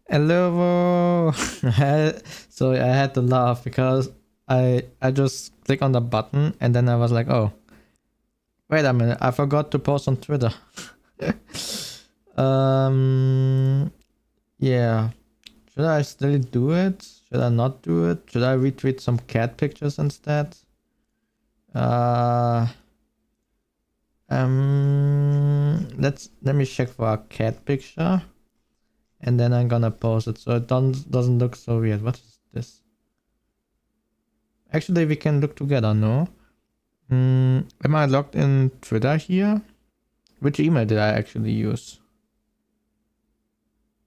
Hello. So I had to laugh because I just click on the button and then I was like, oh, wait a minute, I forgot to post on Twitter. Yeah. Should I still do it? Should I not do it? Should I retweet some cat pictures instead? Let me check for a cat picture. And then I'm gonna post it so it doesn't look so weird. What is this? Actually, we can look together, no? Am I logged in Twitter here? Which email did I actually use?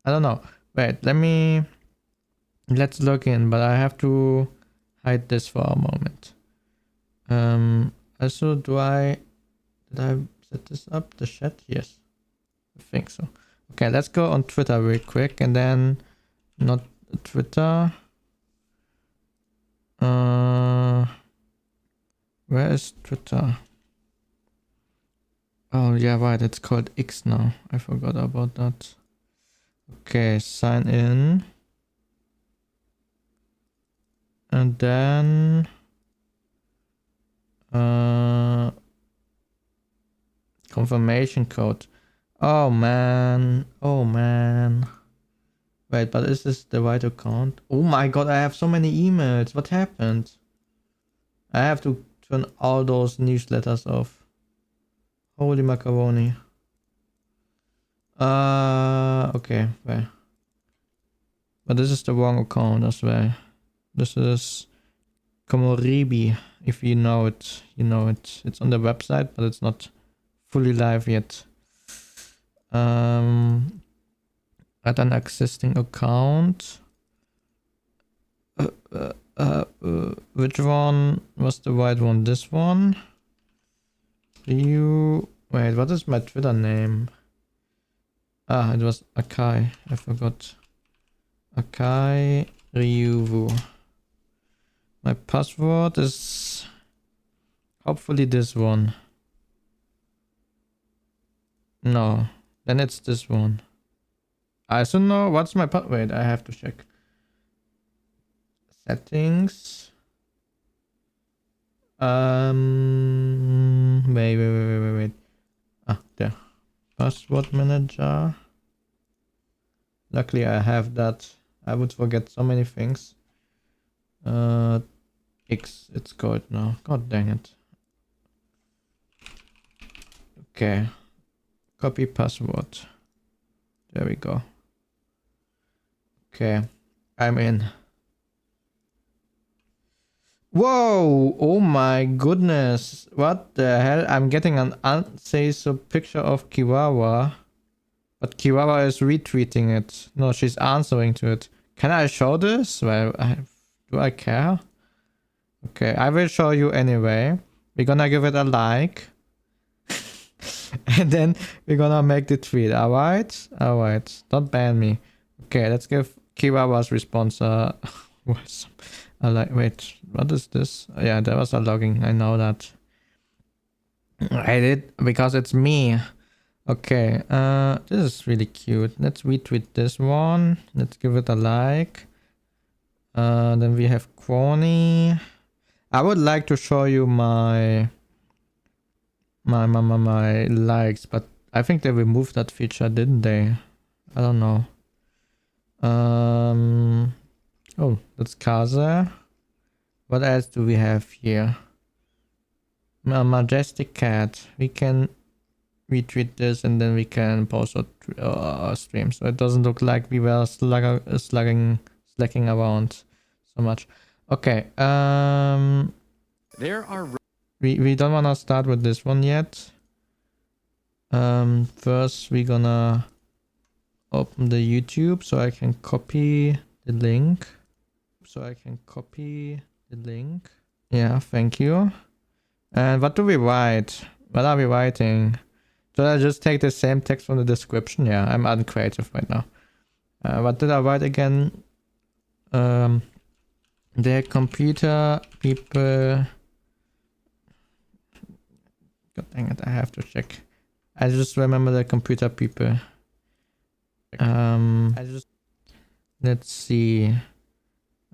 I don't know. Wait, let's log in, but I have to hide this for a moment. Also, did I set this up? The chat? Yes. I think so. Okay, let's go on Twitter real quick and then not Twitter. Where is Twitter? Oh yeah, right, it's called X now. I forgot about that. Okay, sign in. And then confirmation code. Oh man. Oh man. Wait, but is this the right account? Oh my god, I have so many emails. What happened? I have to turn all those newsletters off. Holy macaroni. Okay, wait. But this is the wrong account as well. This is Komoribi. If you know it, you know it. It's on the website, but it's not fully live yet. Add an existing account. Which one was the right one? This one? Ryu. Wait, what is my Twitter name? Ah, it was Akai. I forgot. Akai Ryuwu. My password is hopefully this one. No, then it's this one. I still know what's my wait, I have to check. Settings. Wait. Ah, there. Password manager. Luckily I have that. I would forget so many things. X, it's called now. God dang it. Okay. Copy password. There we go. Okay. I'm in. Whoa! Oh my goodness. What the hell? I'm getting an uncensored picture of Kiwawa. But Kiwawa is retweeting it. No, she's answering to it. Can I show this? Well, do I care? Okay, I will show you anyway. We're gonna give it a like. And then we're gonna make the tweet, alright? Alright, don't ban me. Okay, let's give Kiwawa's response wait, what is this? Yeah, there was a logging, I know that. I did, because it's me. Okay, this is really cute. Let's retweet this one. Let's give it a like. Then we have Kwani. I would like to show you my likes, but I think they removed that feature, didn't they? I don't know. Oh, that's Kaza. What else do we have here? A majestic cat. We can retweet this and then we can post our stream, so it doesn't look like we were slacking around so much. Okay. There are we don't wanna start with this one yet. First we're gonna open the YouTube so I can copy the link. Yeah, thank you. And what do we write? What are we writing? Should I just take the same text from the description? Yeah, I'm uncreative right now. What did I write again? The computer people. God dang it, I have to check. I just remember the computer people. Let's see.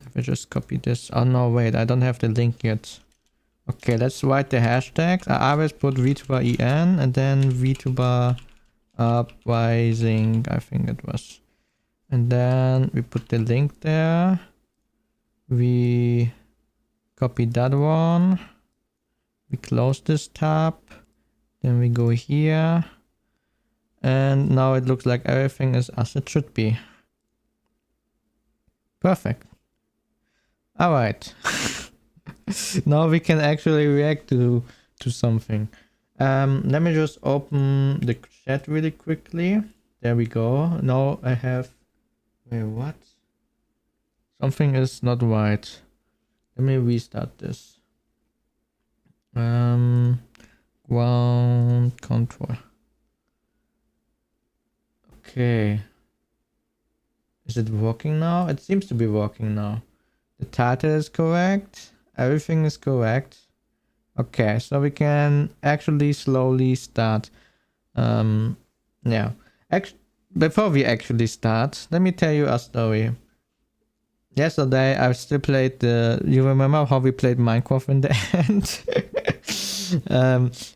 If I just copy this. Oh no, wait, I don't have the link yet. Okay, let's write the hashtags. I always put VTuber EN and then VTuber uprising, I think it was. And then we put the link there. We copy that one. We close this tab. Then we go here. And now it looks like everything is as it should be. Perfect. Alright. Now we can actually react to something. Let me just open the chat really quickly. There we go. Now I have... Wait, what? Something is not right. Let me restart this. Ground control. Okay. Is it working now? It seems to be working now. The title is correct. Everything is correct. Okay, so we can actually slowly start. Yeah. Before we actually start, let me tell you a story. Yesterday I still played you remember how we played Minecraft in the end?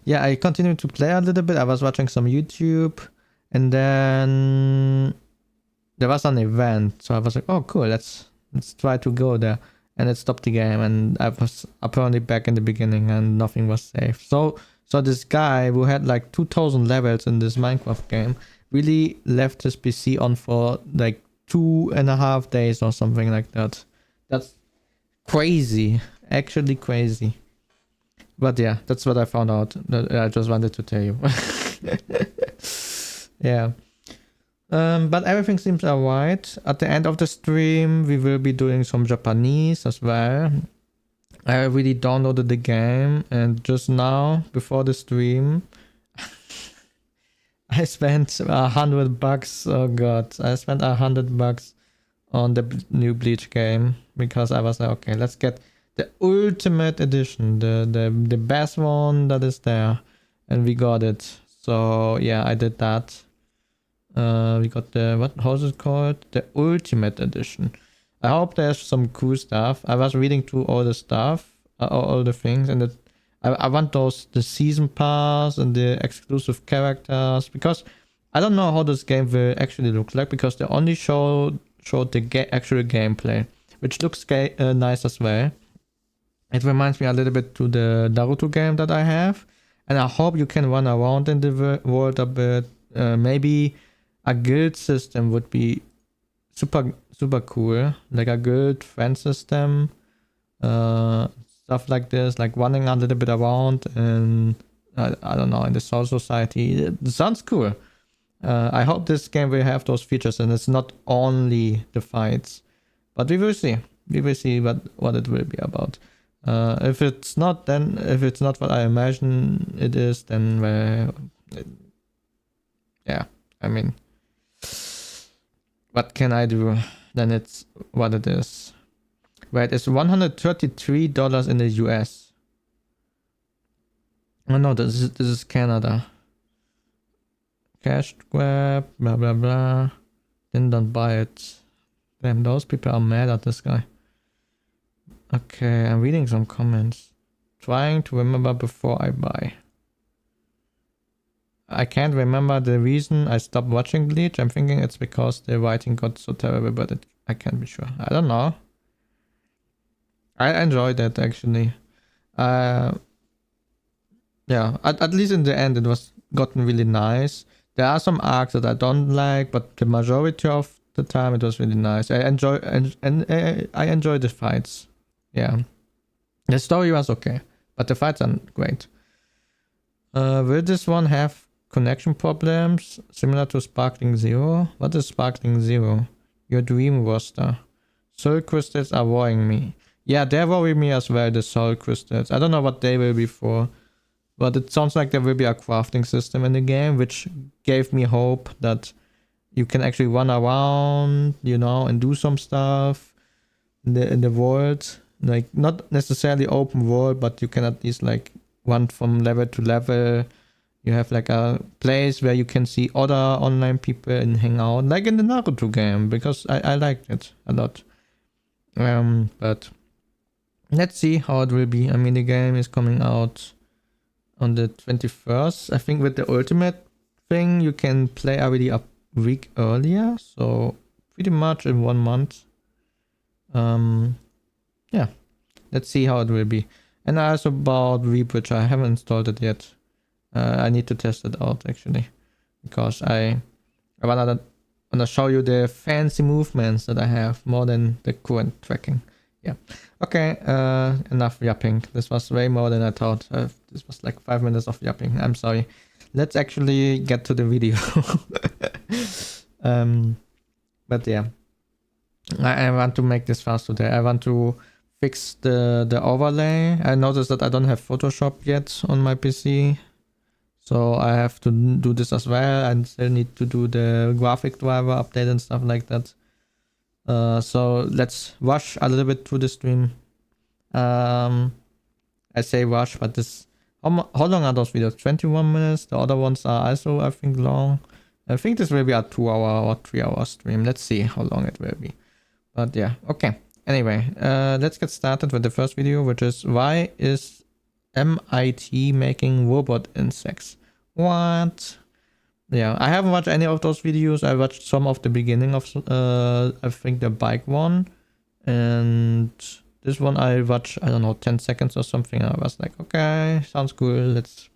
Yeah, I continued to play a little bit. I was watching some YouTube and then there was an event. So I was like, oh cool, let's try to go there. And it stopped the game and I was apparently back in the beginning and nothing was saved. So this guy who had like 2000 levels in this Minecraft game really left his PC on for like 2.5 days or something like that. That's crazy. Actually crazy. But yeah, that's what I found out. I just wanted to tell you. Yeah. But everything seems alright. At the end of the stream, we will be doing some Japanese as well. I already downloaded the game and just now, before the stream, I spent $100. Oh god, I spent $100 on the new Bleach game because I was like, okay, let's get the ultimate edition, the best one that is there, and we got it. So yeah, I did that. We got the how's it called? The ultimate edition. I hope there's some cool stuff. I was reading through all the stuff, all the things, and I want the season pass and the exclusive characters because I don't know how this game will actually look like because they only showed the actual gameplay, which looks nice as well. It reminds me a little bit to the Naruto game that I have, and I hope you can run around in the world a bit. Maybe a guild system would be super cool, like a guild friend system, stuff like this, like running a little bit around and I don't know, in the Soul Society. It sounds cool. I hope this game will have those features and it's not only the fights, but we will see. We will see what it will be about. If it's not what I imagine it is, then well, yeah, I mean, what can I do? Then it's what it is. Right, it's $133 in the US. Oh no, this is Canada. Cash grab, blah blah blah. Then don't buy it. Damn, those people are mad at this guy. Okay, I'm reading some comments. Trying to remember before I buy. I can't remember the reason I stopped watching Bleach. I'm thinking it's because the writing got so terrible, but I can't be sure. I don't know. I enjoyed it actually. Yeah, at least in the end it was gotten really nice. There are some arcs that I don't like, but the majority of the time it was really nice. I enjoy the fights. Yeah, the story was okay, but the fights are great. Will this one have connection problems similar to Sparkling Zero? What is Sparkling Zero? Your dream roster. Soul crystals are worrying me. Yeah, they worry me as well, the soul crystals. I don't know what they will be for, but it sounds like there will be a crafting system in the game, which gave me hope that you can actually run around, you know, and do some stuff in the world. Like, not necessarily open world, but you can at least like run from level to level, You have like a place where you can see other online people and hang out, like in the Naruto game, because I liked it a lot. But let's see how it will be. I mean, the game is coming out on the 21st. I think with the ultimate thing, you can play already a week earlier, so pretty much in 1 month. Yeah, let's see how it will be. And also about VBridge, I haven't installed it yet. I need to test it out actually, because I wanna show you the fancy movements that I have more than the current tracking. Yeah. Okay. Enough yapping. This was way more than I thought. This was like 5 minutes of yapping. I'm sorry. Let's actually get to the video. But yeah, I want to make this fast today. I want to fix the overlay. I noticed that I don't have Photoshop yet on my PC. So I have to do this as well. I still need to do the graphic driver update and stuff like that. So let's rush a little bit through the stream. I say rush, but this... How long are those videos? 21 minutes? The other ones are also, I think, long. I think this will be a 2 hour or 3 hour stream. Let's see how long it will be. But yeah, okay. Anyway, let's get started with the first video, which is why is MIT making robot insects? What? Yeah, I haven't watched any of those videos. I watched some of the beginning of, I think the bike one. And this one I watched, I don't know, 10 seconds or something. I was like, okay, sounds cool. Let's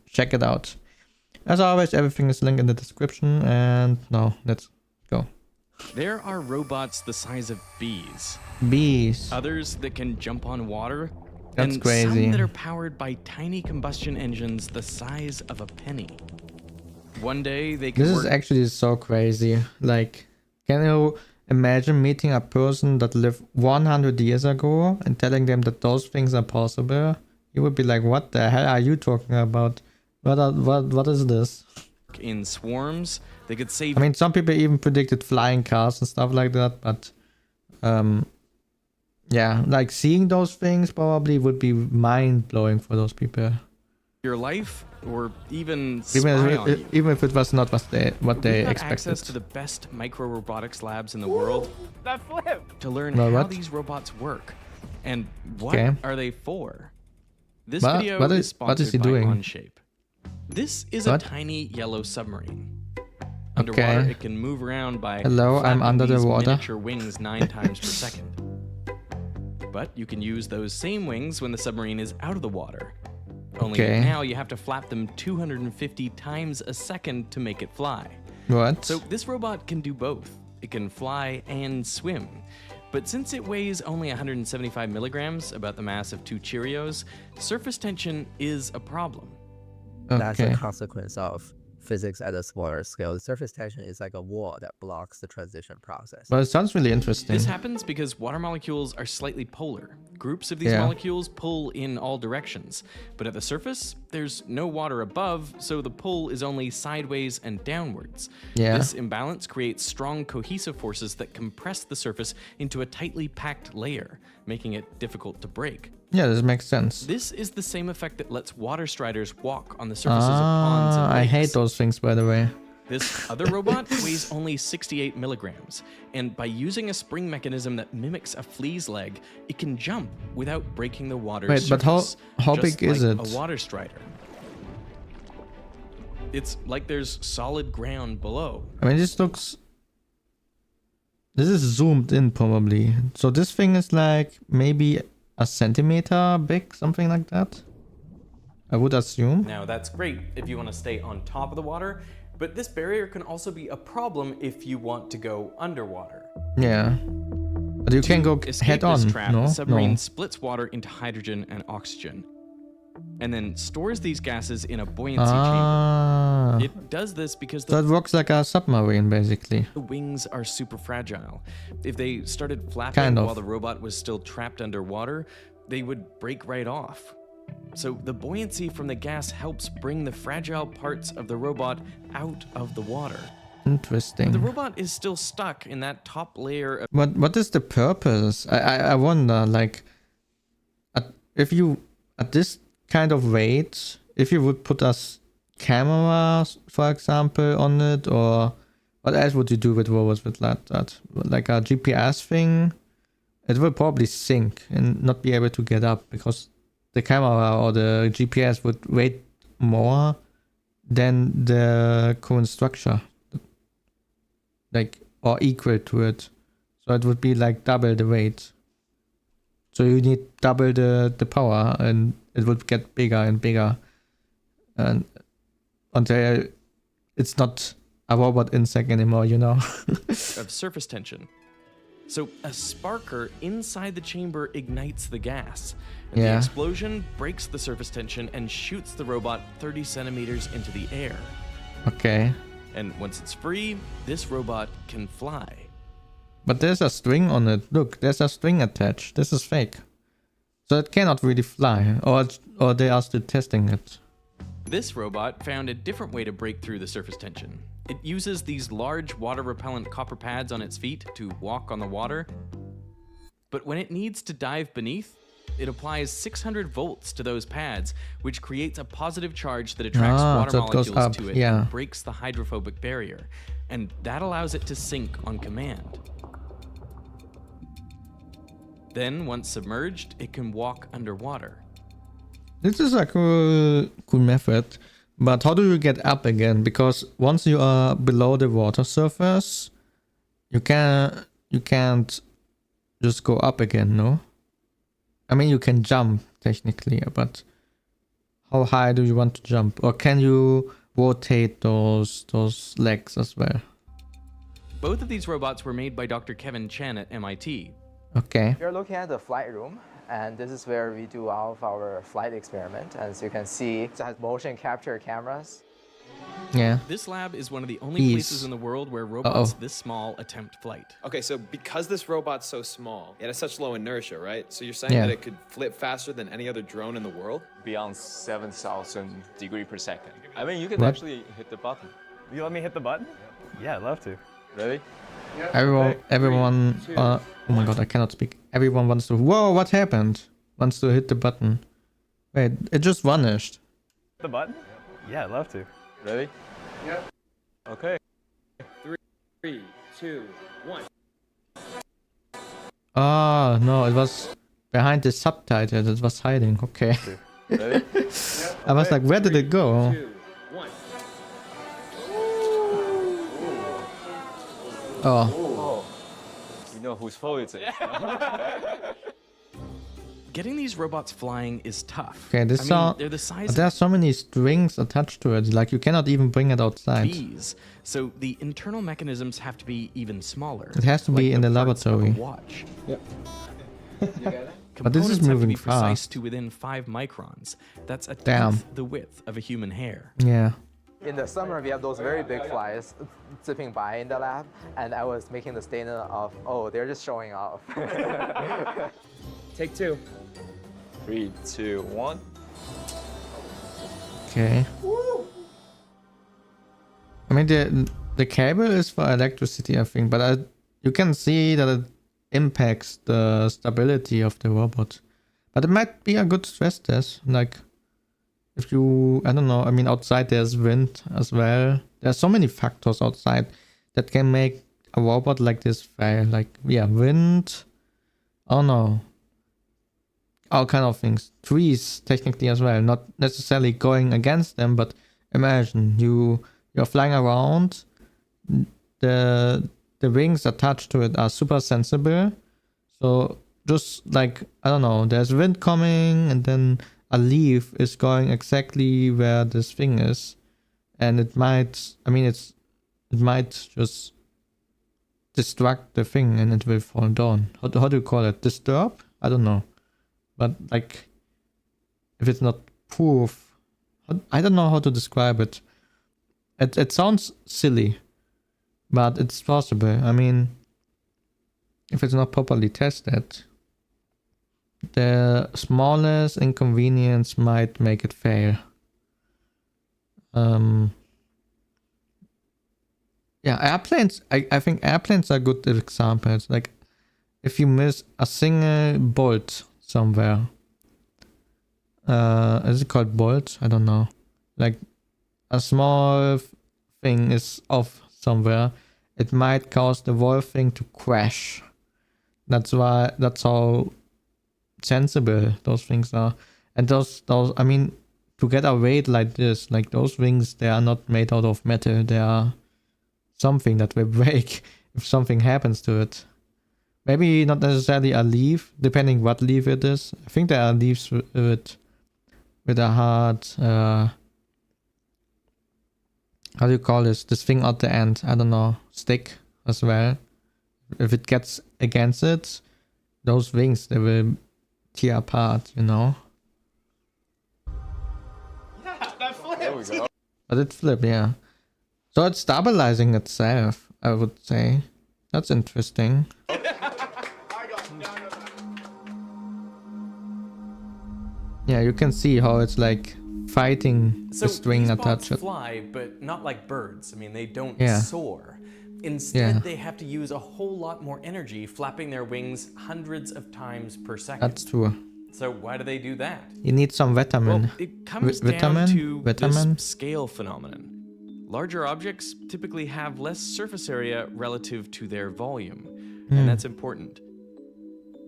check it out. As always, everything is linked in the description. And now let's go. There are robots the size of bees. Bees. Others that can jump on water. That's and crazy. Some that are powered by tiny combustion engines the size of a penny. One day they can This is actually so crazy. Like, can you imagine meeting a person that lived 100 years ago and telling them that those things are possible? You would be like, what the hell are you talking about? What is this? in swarms. They could save... I mean, some people even predicted flying cars and stuff like that, but yeah, like seeing those things probably would be mind-blowing for those people. your life, or even spy on you. Even if it was not what they We've got expected. access to the best micro-robotics labs in the world That flip! to learn Well, how what? these robots work and what Okay. are they for. This What? video What is is sponsored he by doing? OnShape. This is What? a tiny yellow submarine. Underwater, Okay. it can move around by Hello, I'm flapping under the these water. miniature wings 9 times per second. But you can use those same wings when the submarine is out of the water. Only Okay. now you have to flap them 250 times a second to make it fly. What? So this robot can do both. It can fly and swim. But since it weighs only 175 milligrams, about the mass of 2 Cheerios, surface tension is a problem. That's okay. a consequence of physics at a smaller scale. The surface tension is like a wall that blocks the transition process. Well, it sounds really interesting. This happens because water molecules are slightly polar. Groups of these Yeah. molecules pull in all directions. But at the surface, there's no water above, so the pull is only sideways and downwards. Yeah. This imbalance creates strong cohesive forces that compress the surface into a tightly packed layer, making it difficult to break. Yeah, this makes sense. This is the same effect that lets water striders walk on the surfaces of ponds and I lakes. hate those things, by the way. This other robot weighs only 68 milligrams, and by using a spring mechanism that mimics a flea's leg, it can jump without breaking the water's Wait, but surface. how just big is like it? A water strider. It's like there's solid ground below. I mean, this looks... This is zoomed in, probably. So this thing is like maybe a centimeter big, something like that? I would assume. Now that's great if you want to stay on top of the water, but this barrier can also be a problem if you want to go underwater. Yeah. But you can go Escape head on, this trap, no? the submarine No. splits water into hydrogen and oxygen, and then stores these gases in a buoyancy Ah. chamber. It does this because So it works like a submarine, basically. the wings are super fragile. If they started flapping Kind of. while the robot was still trapped underwater, they would break right off. So the buoyancy from the gas helps bring the fragile parts of the robot out of the water. Interesting. The robot is still stuck in that top layer of... What is the purpose? I wonder, like, if you, at this kind of weight, if you would put us cameras, for example, on it, or what else would you do with robots with that? Like a GPS thing? It will probably sink and not be able to get up because the camera or the GPS would weight more than the current structure, like, or equal to it. So it would be like double the weight. So you need double the power, and it would get bigger and bigger, and until it's not a robot insect anymore, you know. Of surface tension. So a sparker inside the chamber ignites the gas. And the explosion breaks the surface tension and shoots the robot 30 centimeters into the air. Okay. And once it's free, this robot can fly. But there's a string on it. Look, there's a string attached. This is fake. So it cannot really fly. Or they are still testing it. This robot found a different way to break through the surface tension. It uses these large water-repellent copper pads on its feet to walk on the water. But when it needs to dive beneath, it applies 600 volts to those pads, which creates a positive charge that attracts water so it molecules goes up, to it yeah. and breaks the hydrophobic barrier. And that allows it to sink on command. Then, once submerged, it can walk underwater. This is a cool method. But how do you get up again? Because once you are below the water surface, you can't just go up again, no? I mean, you can jump technically, but how high do you want to jump? Or can you rotate those legs as well? Both of these robots were made by Dr. Kevin Chen at MIT. Okay. We're looking at the flight room, and this is where we do all of our flight experiment. As you can see, it has motion capture cameras. Yeah. This lab is one of the only places in the world where robots this small attempt flight. Okay, so because this robot's so small, it has such low inertia, right? So you're saying that it could flip faster than any other drone in the world? Beyond 7,000 degrees per second. I mean, you can What? actually hit the button. You let me hit the button? Yeah, I'd love to. Ready? Everyone, oh my god, I cannot speak. Everyone wants to, whoa, what happened? Wants to hit the button. Wait, it just vanished. The button? Yeah, I'd love to. Ready? Yeah. Okay. 3, 2, 1. Oh, no, it was behind the subtitle. It was hiding. Okay. Ready? I was like, where did it go? 2, 1. Oh, You know whose fault it is. Getting these robots flying is tough. okay. This saw. They're the size But there are so many strings attached to it. Like you cannot even bring it of outside. bees, so the internal mechanisms have to be even smaller. It has to be like in the parts of a laboratory. watch. But this is Components have to moving be precise fast. to within 5 microns. That's a Damn. tenth the width of a human hair. Yeah. In the summer, we have those very big flies zipping by in the lab, and I was making the statement of, oh, they're just showing off. Take 2. 3, 2, 1. Okay. I mean, the cable is for electricity, I think, but you can see that it impacts the stability of the robot. But it might be a good stress test. Like, if you, I don't know, I mean, outside there's wind as well. There are so many factors outside that can make a robot like this fail. Like, yeah, wind. Oh no. All kind of things. Trees, technically as well. Not necessarily going against them, but imagine you're flying around. The wings attached to it are super sensible. So just like, I don't know, there's wind coming and then a leaf is going exactly where this thing is. And it might, I mean, it might just destruct the thing and it will fall down. How do you call it? Disturb? I don't know. But like, if it's not proof, I don't know how to describe it. It sounds silly, but it's possible. I mean, if it's not properly tested, the smallest inconvenience might make it fail. Yeah, airplanes, I think airplanes are good examples. Like, if you miss a single bolt somewhere, is it called bolt? I don't know. Like a small thing is off somewhere, it might cause the whole thing to crash. That's how sensible those things are. And those I mean, to get a weight like this, like those wings, they are not made out of metal. They are something that will break if something happens to it. Maybe not necessarily a leaf, depending what leaf it is. I think there are leaves with a hard, how do you call this? This thing at the end, I don't know, stick as well. If it gets against it, those wings, they will tear apart, you know? Yeah, that flipped. There we go. But it flipped, yeah. So it's stabilizing itself, I would say. That's interesting. Yeah, you can see how it's like fighting the string these attached. bots fly, but not like birds. I mean, they don't Yeah. soar. Instead, Yeah. they have to use a whole lot more energy, flapping their wings hundreds of times per second. That's true. So why do they do that? You need some vitamin. Well, it comes vitamin? down to Vitamin? this scale phenomenon. Larger objects typically have less surface area relative to their volume, and that's important.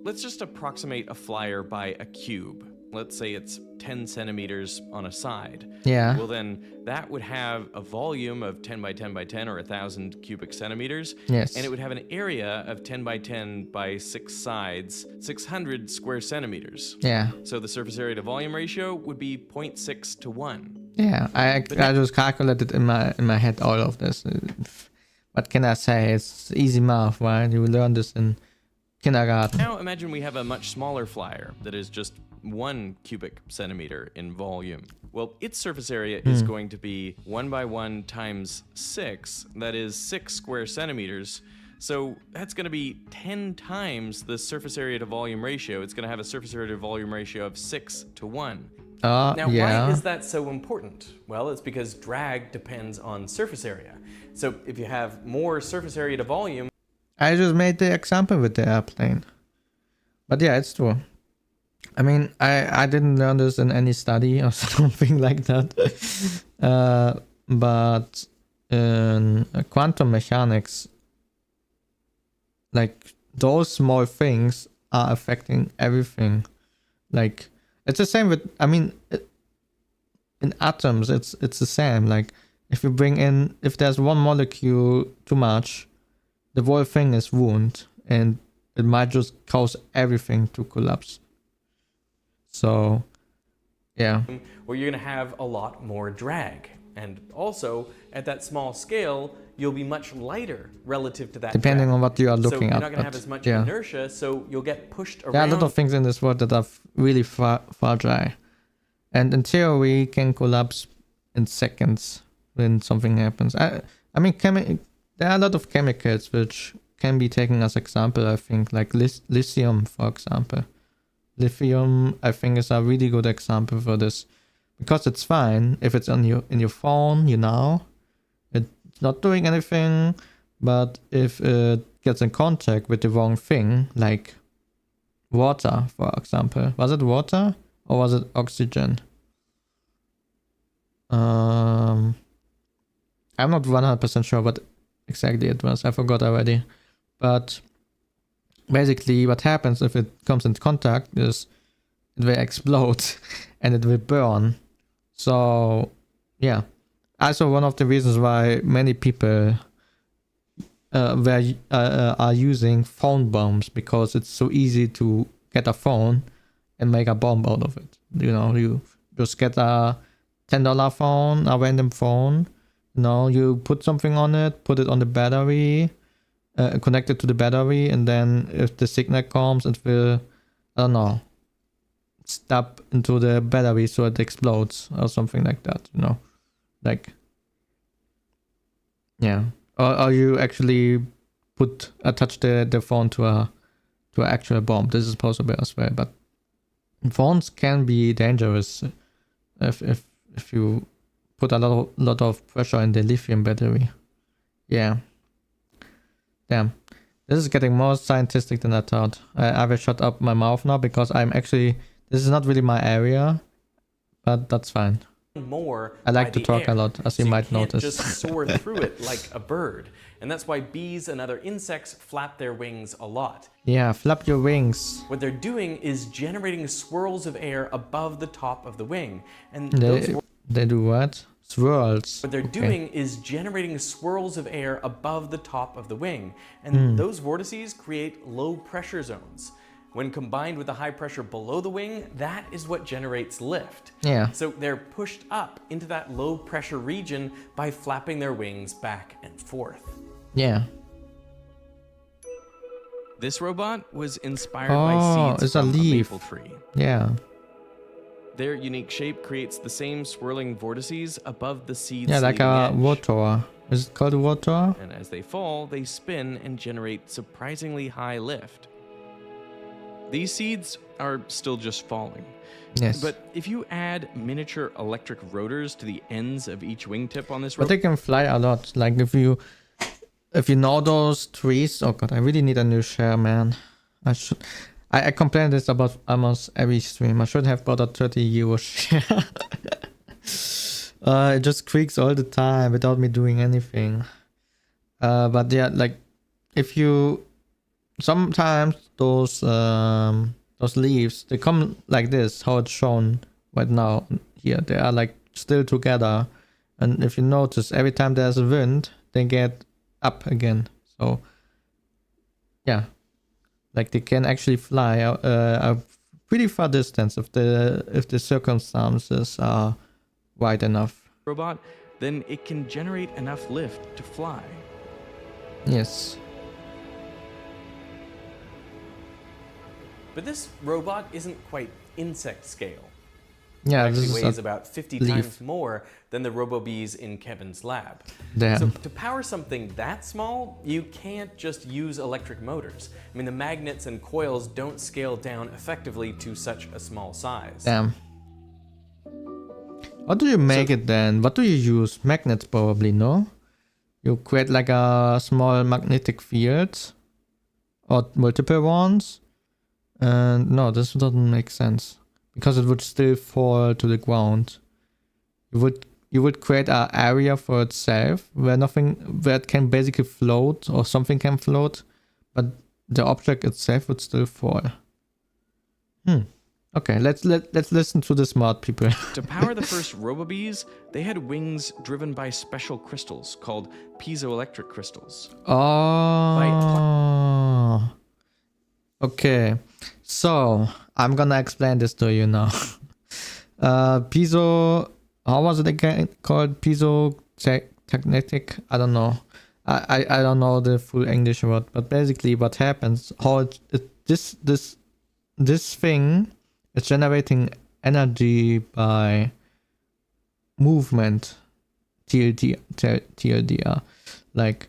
Let's just approximate a flyer by a cube. Let's say it's 10 centimeters on a side. Yeah. Well, then that would have a volume of 10 by 10 by 10 or 1,000 cubic centimeters. Yes. And it would have an area of 10 by 10 by 6 sides, 600 square centimeters. Yeah. So the surface area to volume ratio would be 0.6 to 1. Yeah. I just calculated in my head all of this. What can I say? It's easy math, right? You learn this in kindergarten. Now imagine we have a much smaller flyer that is just 1 cubic centimeter in volume. Well, its surface area is going to be 1 by 1 times 6, that is 6 square centimeters. So that's going to be 10 times the surface area to volume ratio. It's going to have a surface area to volume ratio of 6 to 1. Now, yeah. why is that so important? Well, it's because drag depends on surface area. So if you have more surface area to volume, I just made the example with the airplane. But yeah, it's true. I mean, I didn't learn this in any study or something like that. But in quantum mechanics, like those small things are affecting everything. Like it's the same with, I mean, in atoms, it's the same. Like if there's one molecule too much, the whole thing is ruined, and it might just cause everything to collapse. So, yeah. where you're going to have a lot more drag. And also, at that small scale, you'll be much lighter relative to that Depending drag. on what you are So looking you're at. not going to have as much yeah. inertia, so you'll get pushed around. There are a lot of things in this world that are really fragile. And in theory, can collapse in seconds when something happens. I mean, there are a lot of chemicals which can be taken as example, I think, like lithium, for example. Lithium, I think, is a really good example for this, because it's fine if it's in your phone, it's not doing anything. But if it gets in contact with the wrong thing, like water, for example, was it water or was it oxygen? I'm not 100% sure what exactly it was. I forgot already. But basically what happens if it comes in contact is it will explode and it will burn. So yeah, also one of the reasons why many people are using phone bombs, because it's so easy to get a phone and make a bomb out of it. You just get a $10 phone, a random phone, you put something on it, put it on the battery, connect it to the battery, and then if the signal comes, it will, I don't know, step into the battery so it explodes or something like that, like, yeah. Or you actually attach the phone to an actual bomb. This is possible as well, but phones can be dangerous if you put a lot of pressure in the lithium battery. Yeah. Damn. This is getting more scientific than I thought. I will shut up my mouth now because this is not really my area, but that's fine. more. I like by to the talk a air. lot, as So you might can't notice. just soar through it like a bird. And that's why bees and other insects flap their wings a lot. Yeah, flap your wings. What they're doing is generating swirls of air above the top of the wing. And those They do what? Swirls. What they're doing is generating swirls of air above the top of the wing. And those vortices create low pressure zones. When combined with the high pressure below the wing, that is what generates lift. Yeah. So they're pushed up into that low pressure region by flapping their wings back and forth. Yeah. This robot was inspired by seeds it's a from a leaf. maple tree. Yeah. Their unique shape creates the same swirling vortices above the seed's Yeah, like leading a edge. rotor. Is it called a rotor? And as they fall, they spin and generate surprisingly high lift. These seeds are still just falling. Yes. But if you add miniature electric rotors to the ends of each wingtip on this But robot, they can fly a lot. Like if you know those trees. Oh god, I really need a new chair, man. I complain this about almost every stream. I should have bought a 30 € chair. It just creaks all the time without me doing anything. But yeah, like if you sometimes those leaves, they come like this, how it's shown right now here. They are like still together, and if you notice, every time there's a wind, they get up again. So yeah, like they can actually fly a pretty far distance if the circumstances are wide enough. robot, then it can generate enough lift to fly. Yes. But this robot isn't quite insect scale. Yeah, It this actually is weighs a about 50 leaf. times more than the RoboBees in Kevin's lab. Damn. So to power something that small, you can't just use electric motors. I mean, the magnets and coils don't scale down effectively to such a small size. Damn. How do you make it then? What do you use? Magnets probably, no? You create like a small magnetic field or multiple ones. And no, this doesn't make sense because it would still fall to the ground. You would create an area for itself where it can basically float or something can float, but the object itself would still fall. Okay, let's listen to the smart people. To power the first RoboBees, they had wings driven by special crystals called piezoelectric crystals. Oh. Okay, so I'm gonna explain this to you now. Piezo, how was it again called? Piezo-technetic? I don't know. I don't know the full English word, but basically what happens, how this thing is generating energy by movement, TLDR. Like,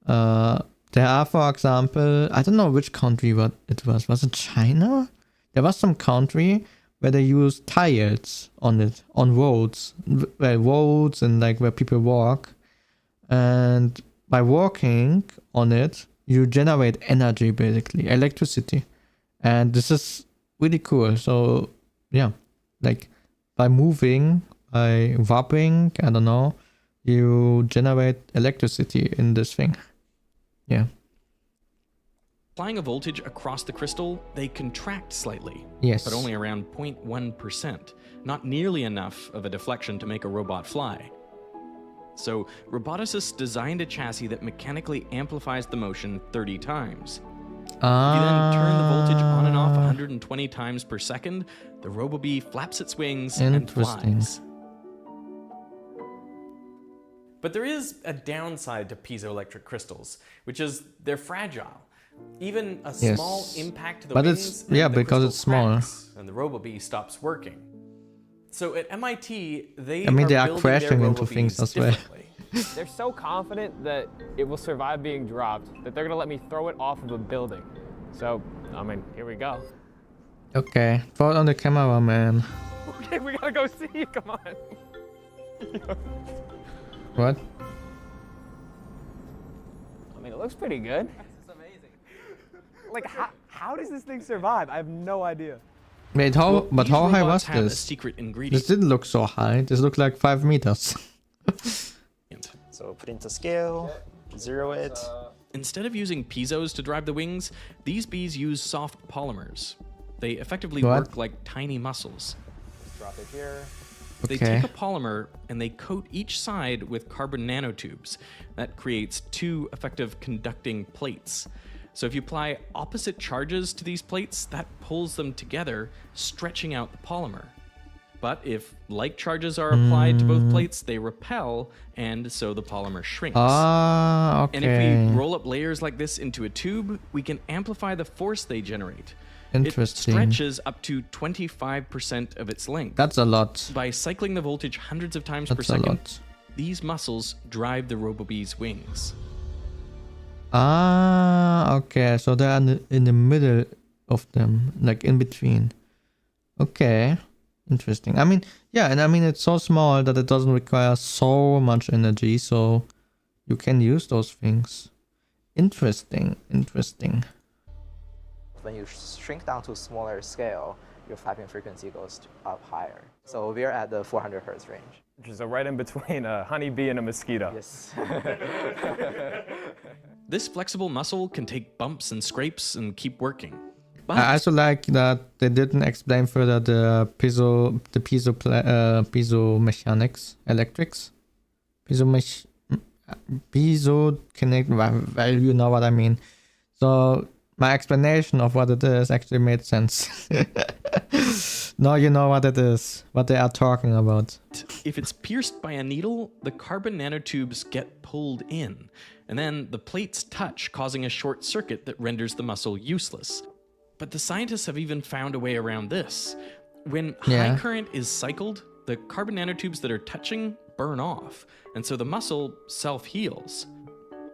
there are, for example, I don't know which country it was. Was it China? There was some country where they used tires on roads. Roads and like where people walk. And by walking on it, you generate energy, basically, electricity. And this is really cool. So, yeah, like by moving, by rubbing, I don't know, you generate electricity in this thing. Yeah. Applying a voltage across the crystal, they contract slightly. Yes. But only around 0.1%. Not nearly enough of a deflection to make a robot fly. So, roboticists designed a chassis that mechanically amplifies the motion 30 times. If you then turn the voltage on and off 120 times per second, the RoboBee flaps its wings and flies. But there is a downside to piezoelectric crystals, which is they're fragile. Even a small impact to the wings, because it's small, cracks, and the RoboBee stops working. So at MIT, they are building crashing their into things as well. differently. They're so confident that it will survive being dropped that they're gonna let me throw it off of a building. So, I mean, here we go. Okay, throw it on the camera, man. Okay, we gotta go see. Come on. What? I mean, it looks pretty good. Like, how does this thing survive? I have no idea. Wait, how? Well, But these how high was robots have a this? secret This ingredient. didn't look so high. This looked like 5 meters. So put into scale, zero it. Instead of using piezos to drive the wings, these bees use soft polymers. They effectively What? work like tiny muscles. Drop it here. They Okay. take a polymer and they coat each side with carbon nanotubes. That creates 2 effective conducting plates. So if you apply opposite charges to these plates, that pulls them together, stretching out the polymer. But if like charges are applied to both plates, they repel, and so the polymer shrinks. Ah, okay. And if we roll up layers like this into a tube, we can amplify the force they generate. Interesting. It stretches up to 25% of its length. That's a lot. By cycling the voltage hundreds of times per That's a second, lot. these muscles drive the RoboBee's wings. Ah, okay. So they're in the middle of them, like in between. Okay. Interesting. I mean, yeah, and I mean, it's so small that it doesn't require so much energy, so you can use those things. Interesting. Interesting. When you shrink down to a smaller scale, your flapping frequency goes up higher. So we're at the 400 hertz range. Which is right in between a honeybee and a mosquito. Yes. This flexible muscle can take bumps and scrapes and keep working. But I also like that they didn't explain further the piezo mechanics, electrics, piezo connect. Well, you know what I mean. So my explanation of what it is actually made sense. Now you know what it is, what they are talking about. if it's pierced by a needle, the carbon nanotubes get pulled in, and then the plates touch, causing a short circuit that renders the muscle useless. But the scientists have even found a way around this. When high current is cycled, the carbon nanotubes that are touching burn off, and so the muscle self-heals.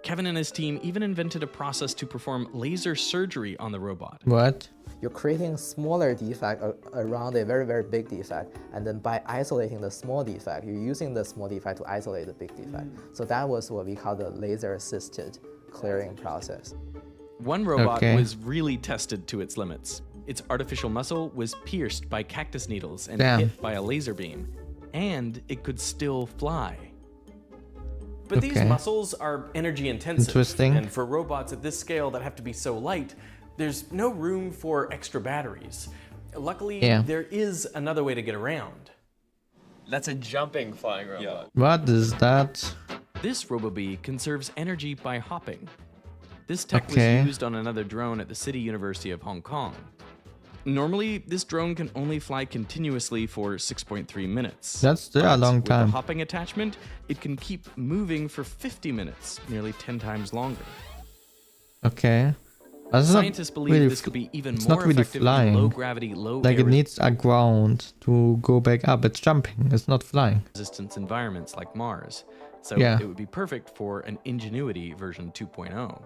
Kevin and his team even invented a process to perform laser surgery on the robot. What? You're creating a smaller defect around a very, very big defect. And then by isolating the small defect, you're using the small defect to isolate the big defect. So that was what we call the laser-assisted clearing process. One robot was really tested to its limits. Its artificial muscle was pierced by cactus needles and hit by a laser beam. And it could still fly. But these muscles are energy intensive. Interesting. And for robots at this scale that have to be so light, there's no room for extra batteries. Luckily, there is another way to get around. That's a jumping flying robot. Yeah. What is that? This RoboBee conserves energy by hopping. This tech was used on another drone at the City University of Hong Kong. Normally, this drone can only fly continuously for 6.3 minutes. That's still a long time. With the hopping attachment, it can keep moving for 50 minutes, nearly 10 times longer. Okay. Scientists believe this could be even more effective in low-gravity, Like it needs a ground to go back up. It's jumping. It's not flying. resistance environments like Mars. So it would be perfect for an Ingenuity version 2.0.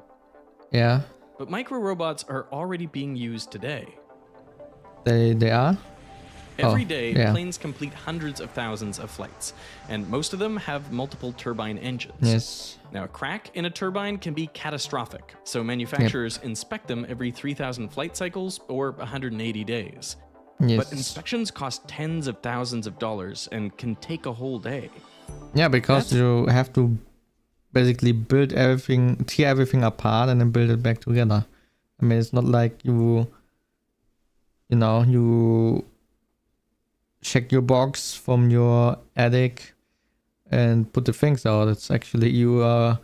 Yeah. But micro-robots are already being used today. They are? Every day, planes complete hundreds of thousands of flights, and most of them have multiple turbine engines. Yes. Now, a crack in a turbine can be catastrophic, so manufacturers inspect them every 3,000 flight cycles or 180 days. Yes. But inspections cost tens of thousands of dollars and can take a whole day. Yeah, because you have to basically build everything, tear everything apart and then build it back together. I mean, it's not like you check your box from your attic and put the things out. It's actually you are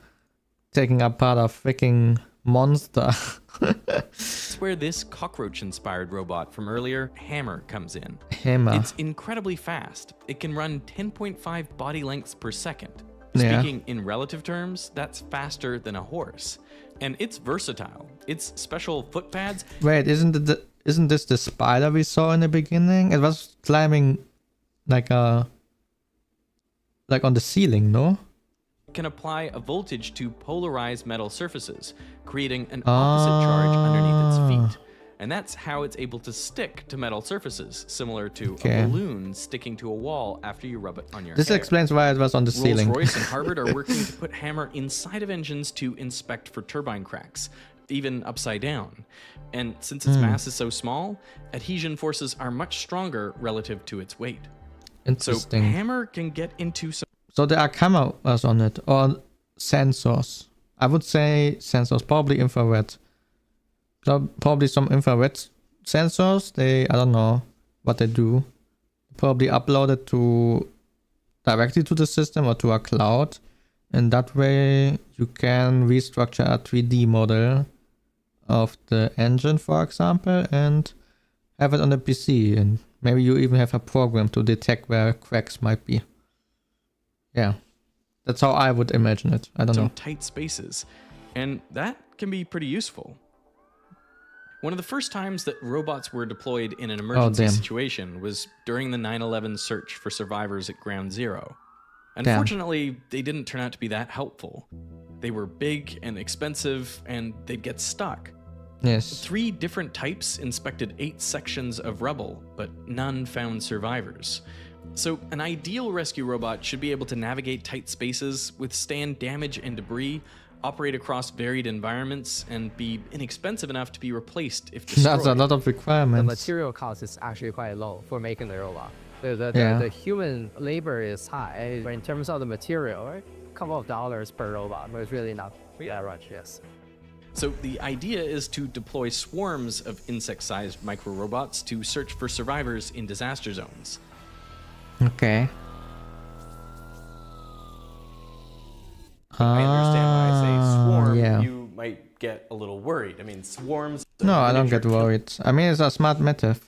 taking apart a freaking monster. That's where this cockroach-inspired robot from earlier, Hammer, comes in. Hammer. It's incredibly fast. It can run 10.5 body lengths per second. Speaking in relative terms, that's faster than a horse. And it's versatile. Its special foot pads... Wait, isn't this the spider we saw in the beginning? It was climbing like on the ceiling, no? can apply a voltage to polarized metal surfaces, creating an opposite charge underneath its feet. And that's how it's able to stick to metal surfaces, similar to a balloon sticking to a wall after you rub it on your hair. This explains why it was on the ceiling. Rolls-Royce and Harvard are working to put Hammer inside of engines to inspect for turbine cracks. even upside down. And since its mass is so small, adhesion forces are much stronger relative to its weight. So Interesting. hammer can get into some... So there are cameras on it, or sensors. I would say sensors, probably infrared. Probably some infrared sensors. I don't know what they do. Probably upload it directly to the system or to a cloud. And that way you can restructure a 3D model of the engine, for example, and have it on the PC. And maybe you even have a program to detect where cracks might be. Yeah, that's how I would imagine it. I don't know. Tight spaces, and that can be pretty useful. One of the first times that robots were deployed in an emergency situation was during the 9/11 search for survivors at Ground Zero. Unfortunately, they didn't turn out to be that helpful. They were big and expensive, and they'd get stuck. Yes. 3 different types inspected 8 sections of rubble, but none found survivors. So an ideal rescue robot should be able to navigate tight spaces, withstand damage and debris, operate across varied environments, and be inexpensive enough to be replaced if destroyed. That's a lot of requirements. The material cost is actually quite low for making the robot. The human labor is high, but in terms of the material, right? A couple of dollars per robot, but it's really not that much, yes. So the idea is to deploy swarms of insect-sized micro-robots to search for survivors in disaster zones. Okay. I understand why I say swarm, yeah. you might get a little worried. I mean, swarms... No, I don't get worried. I mean, it's a smart method.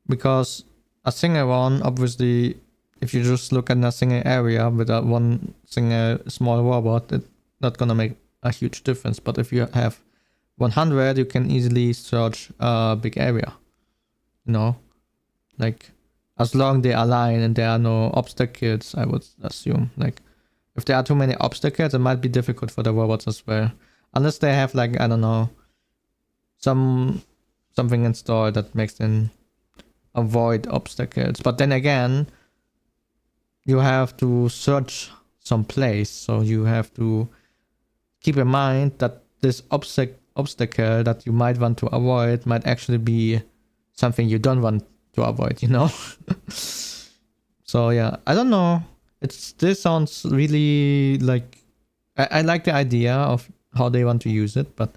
Because a single one, obviously, if you just look at a single area with a one single small robot, it's not gonna make a huge difference. But if you have 100, you can easily search a big area. You know? Like, as long as they align and there are no obstacles, I would assume. Like, if there are too many obstacles, it might be difficult for the robots as well. Unless they have, like, I don't know, something installed that makes them avoid obstacles. But then again, you have to search some place, so you have to keep in mind that this obstacle that you might want to avoid might actually be something you don't want to avoid, you know? So yeah, I don't know. This sounds really like... I like the idea of how they want to use it, but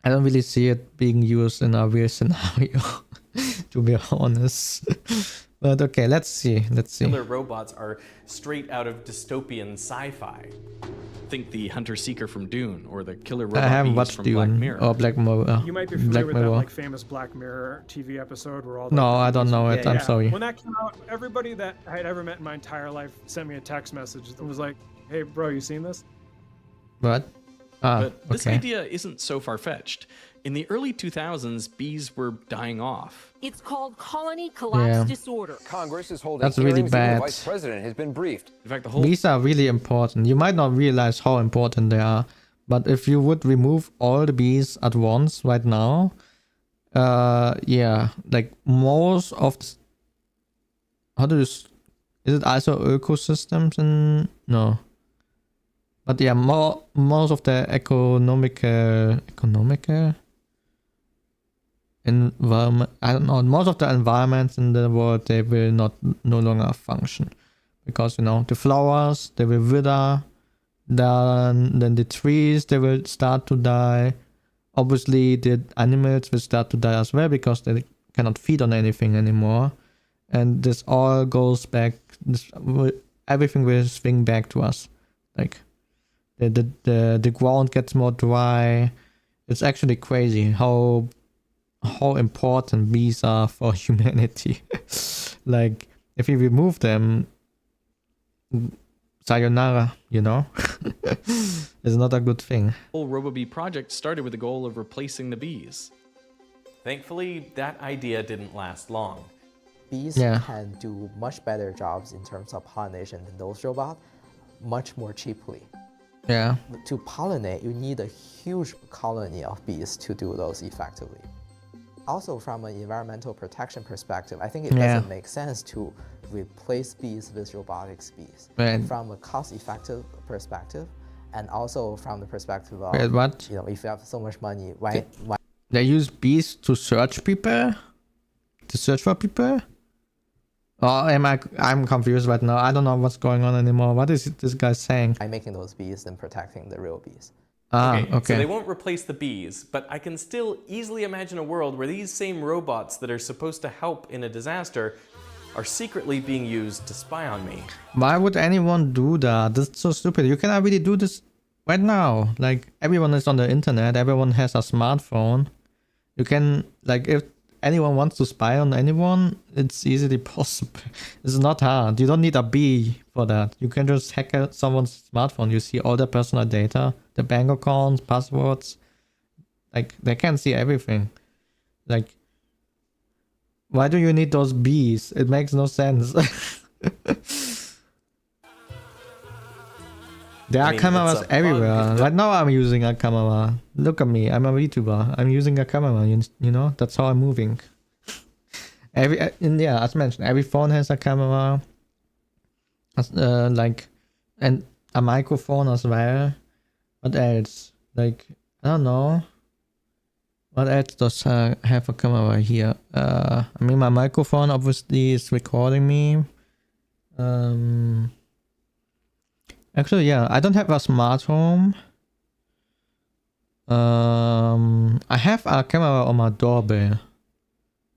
I don't really see it being used in a real scenario, to be honest. But okay, let's see. Killer robots are straight out of dystopian sci-fi. Think the hunter-seeker from Dune, or the killer I haven't robot watched from Black Dune Mirror. or Black Mirror. You might be familiar with that like famous Black Mirror TV episode where all the... No, I don't know it. I'm sorry. When that came out, everybody that I had ever met in my entire life sent me a text message that was like, "Hey, bro, you seen this?" What? But this okay. idea isn't so far-fetched. In the early 2000s, bees were dying off. It's called colony collapse Yeah. disorder. Congress is holding That's really hearings and bad. the vice president has been briefed. In fact, the whole... Bees are really important. You might not realize how important they are, but if you would remove all the bees at once right now, yeah, like most of is it also ecosystems and no? But yeah, most of the economical environment, I don't know, most of the environments in the world, they will no longer function, because you know the flowers, they will wither, then the trees, they will start to die. Obviously the animals will start to die as well, because they cannot feed on anything anymore, and this all goes back. Everything will swing back to us. Like the ground gets more dry. It's actually crazy how important bees are for humanity. Like, if we remove them, sayonara, you know? It's not a good thing. The whole RoboBee project started with the goal of replacing the bees. Thankfully, that idea didn't last long. Bees can do much better jobs in terms of pollination than those robots, much more cheaply. Yeah. To pollinate, you need a huge colony of bees to do those effectively. Also, from an environmental protection perspective, I think it doesn't make sense to replace bees with robotics bees. Right. From a cost-effective perspective, And also from the perspective of, Wait, what? you know, if you have so much money, why They use bees to search people? To search for people? Or I'm confused right now. I don't know what's going on anymore. What is this guy saying? by making those bees and protecting the real bees? Ah, So okay. they won't replace the bees, but I can still easily imagine a world where these same robots that are supposed to help in a disaster are secretly being used to spy on me. Why would anyone do that? That's so stupid. You can already do this right now. Like, everyone is on the internet. Everyone has a smartphone. You can, like, if anyone wants to spy on anyone, it's easily possible. It's not hard. You don't need a bee for that. You can just hack someone's smartphone. You see all their personal data, the bank accounts, passwords. Like, they can see everything. Like, why do you need those bees? It makes no sense. There are cameras everywhere. Right now I'm using a camera. Look at me. I'm a VTuber. I'm using a camera. You know, that's how I'm moving. Yeah, as mentioned, every phone has a camera. Like, and a microphone as well. What else? Like, I don't know. What else does have a camera here? I mean, my microphone obviously is recording me. Actually, yeah, I don't have a smart home. I have a camera on my doorbell.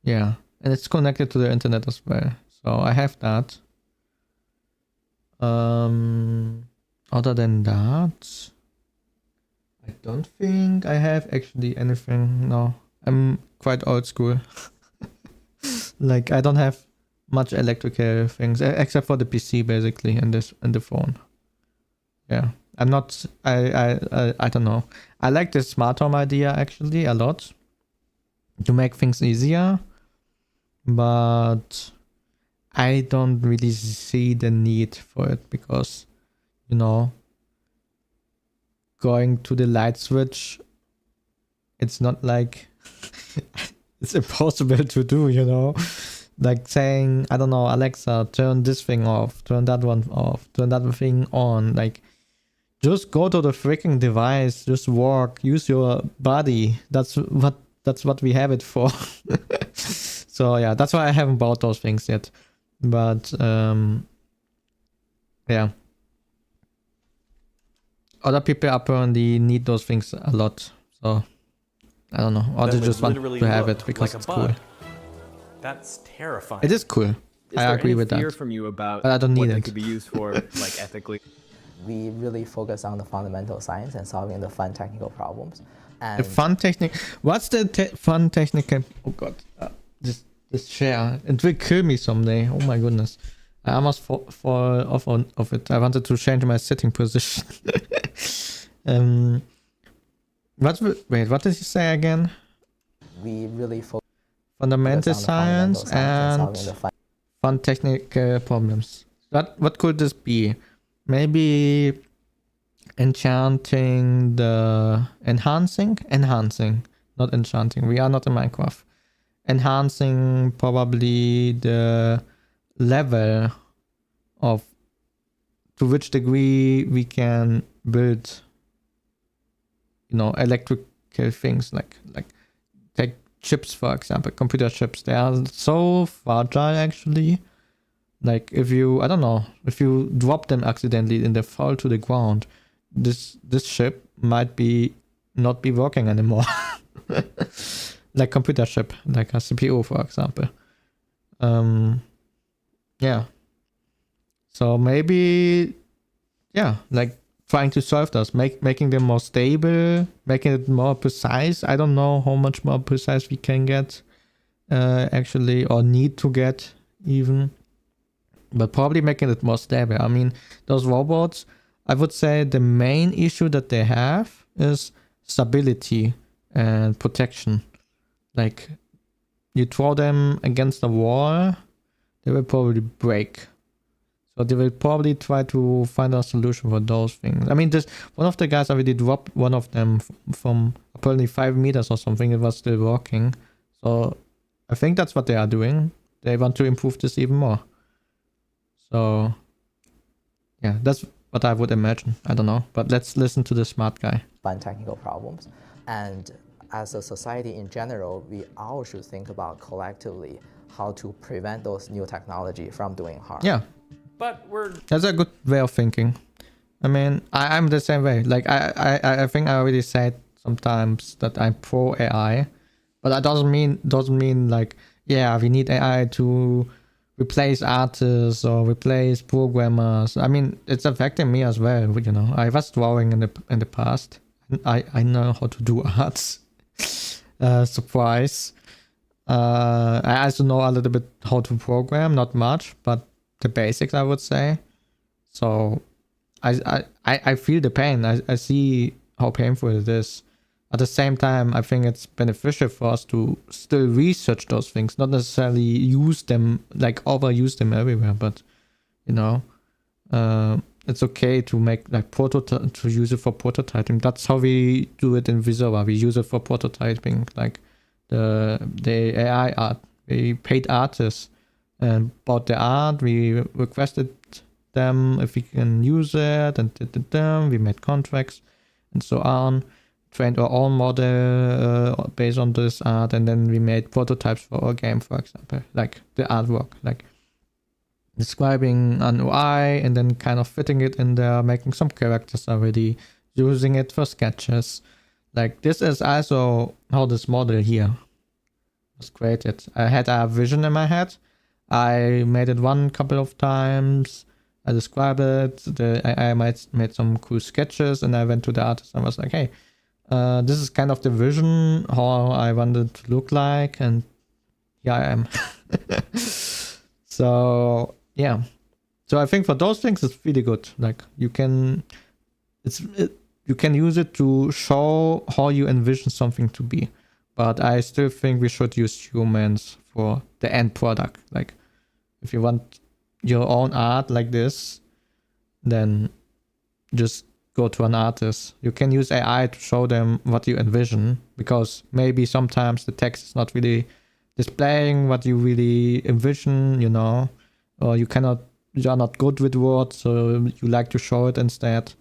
Yeah, and it's connected to the internet as well. So I have that. Other than that, I don't think I have actually anything. No, I'm quite old school. Like, I don't have much electrical things except for the PC basically and the phone. Yeah, I'm not. I don't know. I like the smart home idea actually a lot to make things easier, but I don't really see the need for it because, you know, going to the light switch, it's not like it's impossible to do, you know. Like saying, I don't know, Alexa, turn this thing off, turn that one off, turn that thing on. Like, just go to the freaking device, just walk, use your body. That's what we have it for. So yeah, that's why I haven't bought those things yet. But yeah. Other people apparently need those things a lot. So I don't know. Or they just want to have it because it's cool. That's terrifying. It is cool. I agree with that. Fear from you about but I don't need what it. they could be used for, like ethically. We really focus on the fundamental science and solving the fun technical problems. And the fun technique. What's the fun technical? Oh god, this chair. It will kill me someday. Oh my goodness. I almost fall off of it. I wanted to change my sitting position. What did you say again? We really focus fundamental on the science fundamental and solving the fun technical problems. What could this be? Maybe enchanting the enhancing, not enchanting. We are not in Minecraft. Enhancing probably the level of to which degree we can build, you know, electrical things like take chips, for example, computer chips. They are so fragile actually. Like, if you, I don't know, if you drop them accidentally and they fall to the ground, this chip might not be working anymore. Like computer chip, like a CPU, for example. Yeah. So maybe, yeah, like trying to solve those, making them more stable, making it more precise. I don't know how much more precise we can get, actually, or need to get even. But probably making it more stable. I mean, those robots, I would say the main issue that they have is stability and protection. Like, you throw them against a wall, they will probably break. So they will probably try to find a solution for those things. I mean, one of the guys already dropped one of them from apparently 5 meters or something. It was still working. So I think that's what they are doing. They want to improve this even more. So yeah, that's what I would imagine. I don't know, but let's listen to the smart guy. Fun technical problems. And as a society in general, we all should think about collectively how to prevent those new technology from doing harm. Yeah. But that's a good way of thinking. I mean, I'm the same way. Like I think I already said sometimes that I'm pro AI, but that doesn't mean like, yeah, we need AI to replace artists or replace programmers. I mean, it's affecting me as well. You know, I was drawing in the past. I know how to do arts. Surprise. I also know a little bit how to program, not much, but the basics, I would say. So I feel the pain. I see how painful it is. At the same time, I think it's beneficial for us to still research those things, not necessarily use them, like overuse them everywhere, but you know, it's okay to make like to use it for prototyping. That's how we do it in Vizora. We use it for prototyping, like the AI art. We paid artists and bought the art. We requested them if we can use it and did them. We made contracts and so on. Trained our own model based on this art, and then we made prototypes for our game, for example, like the artwork, like describing an UI and then kind of fitting it in there, making some characters already, using it for sketches. Like this is also how this model here was created. I had a vision in my head. I made it one couple of times. I described it. I made some cool sketches, and I went to the artist and was like, hey, this is kind of the vision, how I wanted to look like, and here I am. So yeah, so I think for those things it's really good. Like you can use it to show how you envision something to be, but I still think we should use humans for the end product. Like if you want your own art like this, then just go to an artist. You can use AI to show them what you envision, because maybe sometimes the text is not really displaying what you really envision, you know, or you are not good with words, so you like to show it instead.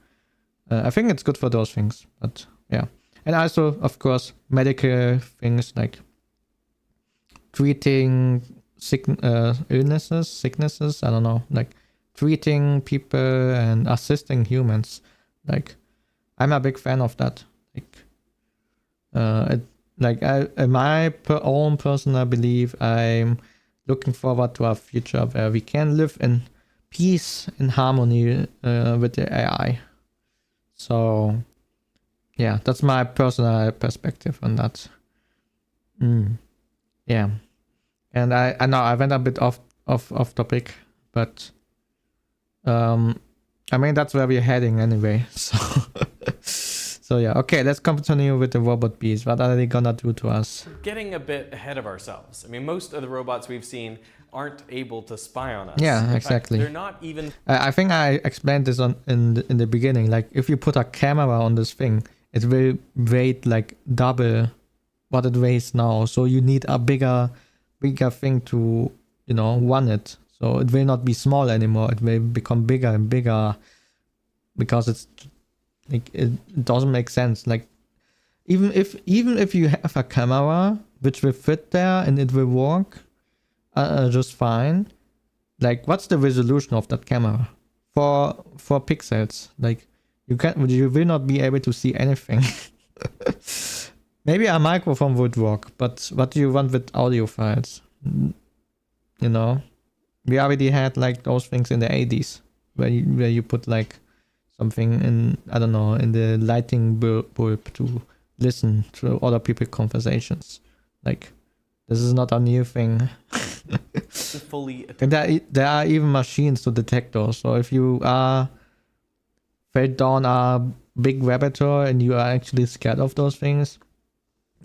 I think it's good for those things, but yeah. And also, of course, medical things like treating sicknesses, I don't know, like treating people and assisting humans. Like, I'm a big fan of that. Like, in my own personal belief, I'm looking forward to a future where we can live in peace and harmony with the AI. So, yeah, that's my personal perspective on that. Yeah, and I know I went a bit off topic, but I mean, that's where we're heading anyway. So yeah, okay, let's continue with the robot bees. What are they gonna do to us? Getting a bit ahead of ourselves. I mean, most of the robots we've seen aren't able to spy on us. Yeah, in exactly. Fact, they're not even... I think I explained this in the beginning. Like, if you put a camera on this thing, it will weigh like double what it weighs now. So you need a bigger thing to, you know, run it. So it will not be small anymore. It will become bigger and bigger, because it's like, it doesn't make sense. Like, even if you have a camera which will fit there and it will work just fine, like, what's the resolution of that camera for pixels? Like, you will not be able to see anything. Maybe a microphone would work, but what do you want with audio files? You know, we already had like those things in the 80s where you put like something in, I don't know, in the lighting bulb to listen to other people's conversations. Like, this is not a new thing. And there are even machines to detect those. So if you fell down a big rabbit hole and you are actually scared of those things,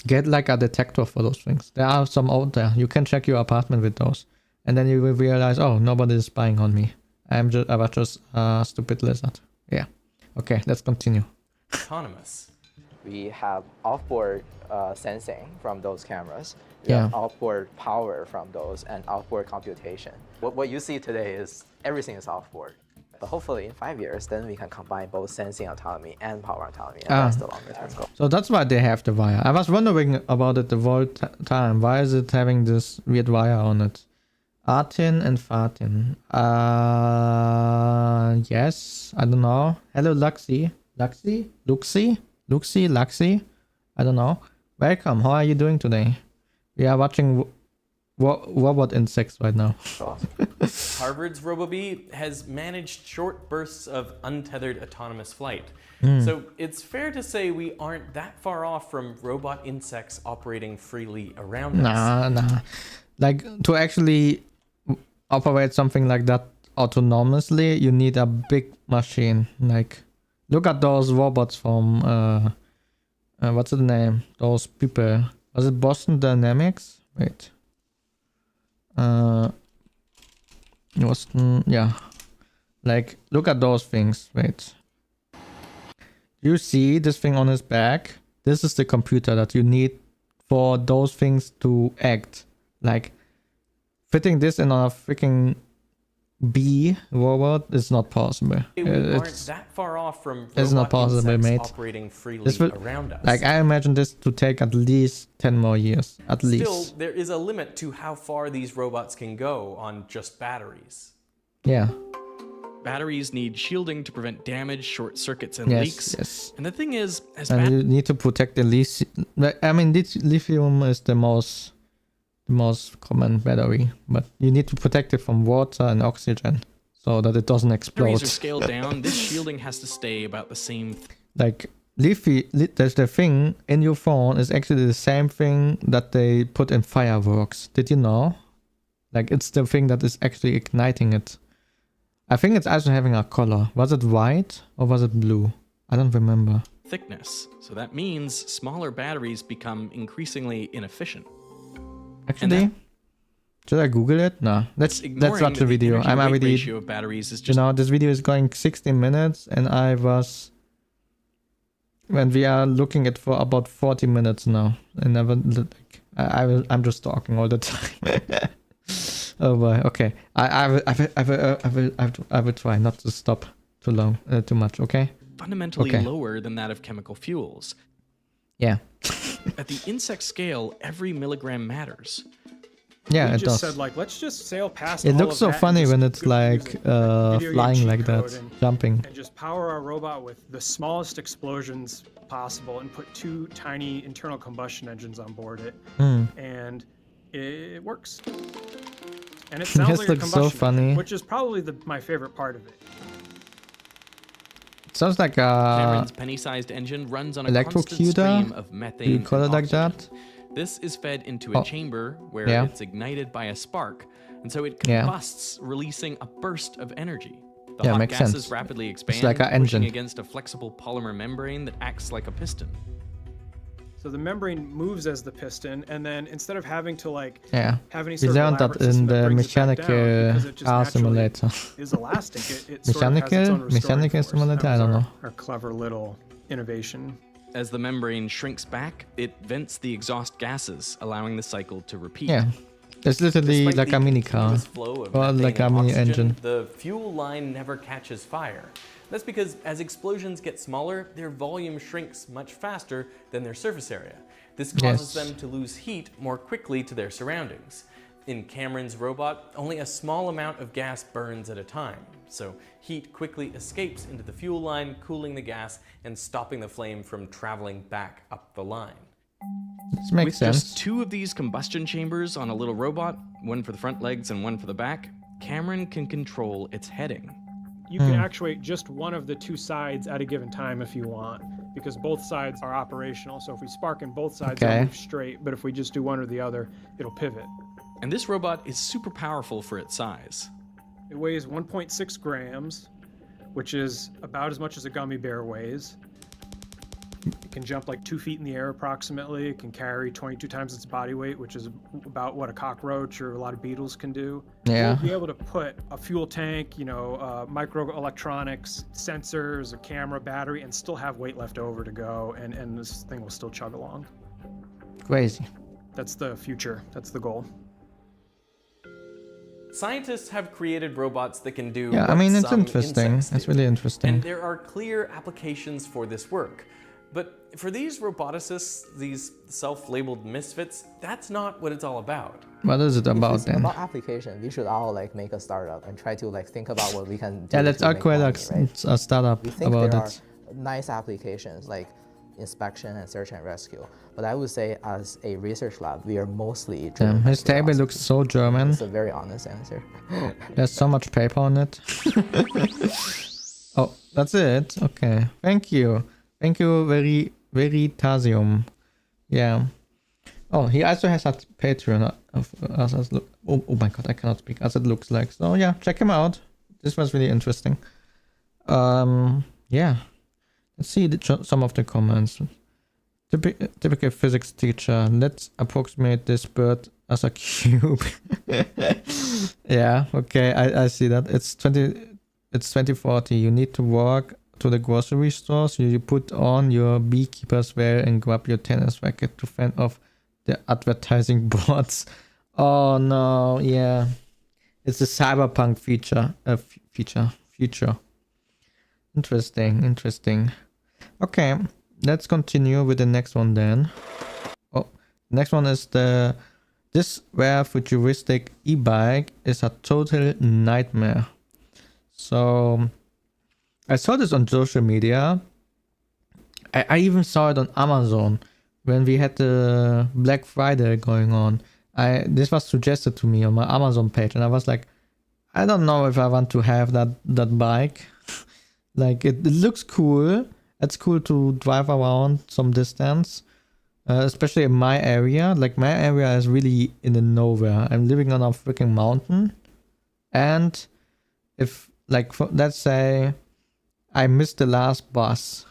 get like a detector for those things. There are some out there. You can check your apartment with those, and then you will realize, oh, nobody is spying on me. I was just a stupid lizard. Yeah. Okay, let's continue. Autonomous. We have offboard sensing from those cameras. We have outboard power from those, and outboard computation. What you see today is everything is offboard. But hopefully in 5 years, then we can combine both sensing autonomy and power autonomy, and that's the longer term goal. So that's why they have the wire. I was wondering about it the whole time. Why is it having this weird wire on it? Artin and Fartin. Yes, I don't know. Hello, Luxi. Luxi? I don't know. Welcome. How are you doing today? We are watching robot insects right now. Harvard's RoboBee has managed short bursts of untethered autonomous flight. So it's fair to say we aren't that far off from robot insects operating freely around us. Nah. Like, to actually operate something like that autonomously, you need a big machine. Like, look at those robots from, what's the name? Those people. Was it Boston Dynamics? Wait. Boston, yeah. Like, look at those things. Wait. You see this thing on his back? This is the computer that you need for those things to act. Like, fitting this in a freaking bee robot is not possible. We aren't that far off from it's not possible, mate. Operating freely around us. Like, I imagine this to take at least 10 more years. At least. Still, there is a limit to how far these robots can go on just batteries. Yeah. Batteries need shielding to prevent damage, short circuits, and leaks. Yes. And the thing is, and you need to protect the lithium. I mean, lithium is the most common battery, but you need to protect it from water and oxygen so that it doesn't explode. Batteries are scaled down. This shielding has to stay about the same. Like, there's the thing in your phone is actually the same thing that they put in fireworks. Did you know? Like, it's the thing that is actually igniting it. I think it's also having a color. Was it white or was it blue? I don't remember. Thickness. So that means smaller batteries become increasingly inefficient. Actually, should I Google it? No. Let's watch the video. I'm already. Ratio of batteries is just. You know, this video is going 16 minutes, and when we are looking at for about 40 minutes now, and I'm just talking all the time. Oh boy. Okay. I will try not to stop too much. Okay. Fundamentally lower than that of chemical fuels. Yeah. At the insect scale, every milligram matters. Yeah, it just does. said, like, let's just sail past. It all looks of so that funny and when just it's like flying like that, jumping. And just power our robot with the smallest explosions possible and put 2 tiny internal combustion engines on board it, and it works. And it sounds like a combustion so funny. engine, which is probably my favorite part of it. It sounds like a Cameron's penny-sized engine runs on a constant stream of methane. Do you call it like that? This is fed into a chamber where it's ignited by a spark, and so it combusts, releasing a burst of energy. The hot gases rapidly expand, like pushing against a flexible polymer membrane that acts like a piston. So the membrane moves as the piston, and then instead of having to have any we sort of learned that in the mechanical car simulator. Is elastic. It sort of has its own mechanical simulator. I don't know. Our clever little innovation. As the membrane shrinks back, it vents the exhaust gases, allowing the cycle to repeat. Yeah, it's literally Despite like a mini car or like a mini engine. The fuel line never catches fire. That's because as explosions get smaller, their volume shrinks much faster than their surface area. This causes them to lose heat more quickly to their surroundings. In Cameron's robot, only a small amount of gas burns at a time, so heat quickly escapes into the fuel line, cooling the gas and stopping the flame from traveling back up the line. This makes sense. With just 2 of these combustion chambers on a little robot, one for the front legs and one for the back, Cameron can control its heading. You can actuate just one of the 2 sides at a given time if you want, because both sides are operational. So if we spark in both sides, it'll move straight, but if we just do one or the other, it'll pivot. And this robot is super powerful for its size. It weighs 1.6 grams, which is about as much as a gummy bear weighs. It can jump like 2 feet in the air approximately. It can carry 22 times its body weight, which is about what a cockroach or a lot of beetles can do. Yeah. We'll be able to put a fuel tank, microelectronics, sensors, a camera, battery, and still have weight left over to go, and this thing will still chug along. Crazy. That's the future. That's the goal. Scientists have created robots that can do Yeah, I what mean, it's some interesting. insects It's do. really interesting. And there are clear applications for this work. But for these roboticists, these self-labeled misfits, that's not what it's all about. What is it about If it's then? about application, we should all like make a startup and try to like think about what we can do. Yeah, let's to make create money, right? a startup We think about there it. are nice applications like inspection and search and rescue, but I would say as a research lab, we are mostly driven Damn, by his table curiosity. looks so German. It's a very honest answer. There's so much paper on it. Oh, that's it. Okay, thank you. Thank you, Veritasium. Yeah. Oh, he also has a Patreon of us. Oh my god, I cannot speak. As it looks like. So yeah, check him out. This was really interesting. Yeah. Let's see some of the comments. Typical physics teacher. Let's approximate this bird as a cube. Yeah. Okay. I see that. It's 2040. You need to walk to the grocery store, so you put on your beekeeper's wear and grab your tennis racket to fend off the advertising boards. Oh no, yeah. It's a cyberpunk future. Interesting. Okay, let's continue with the next one then. Oh, next one is this rare futuristic e-bike is a total nightmare. So I saw this on social media. I even saw it on Amazon when we had the Black Friday going on. This was suggested to me on my Amazon page, and I was like, I don't know if I want to have that bike. Like it looks cool. It's cool to drive around some distance, especially in my area. Like my area is really in the nowhere. I'm living on a freaking mountain, and if let's say I missed the last bus,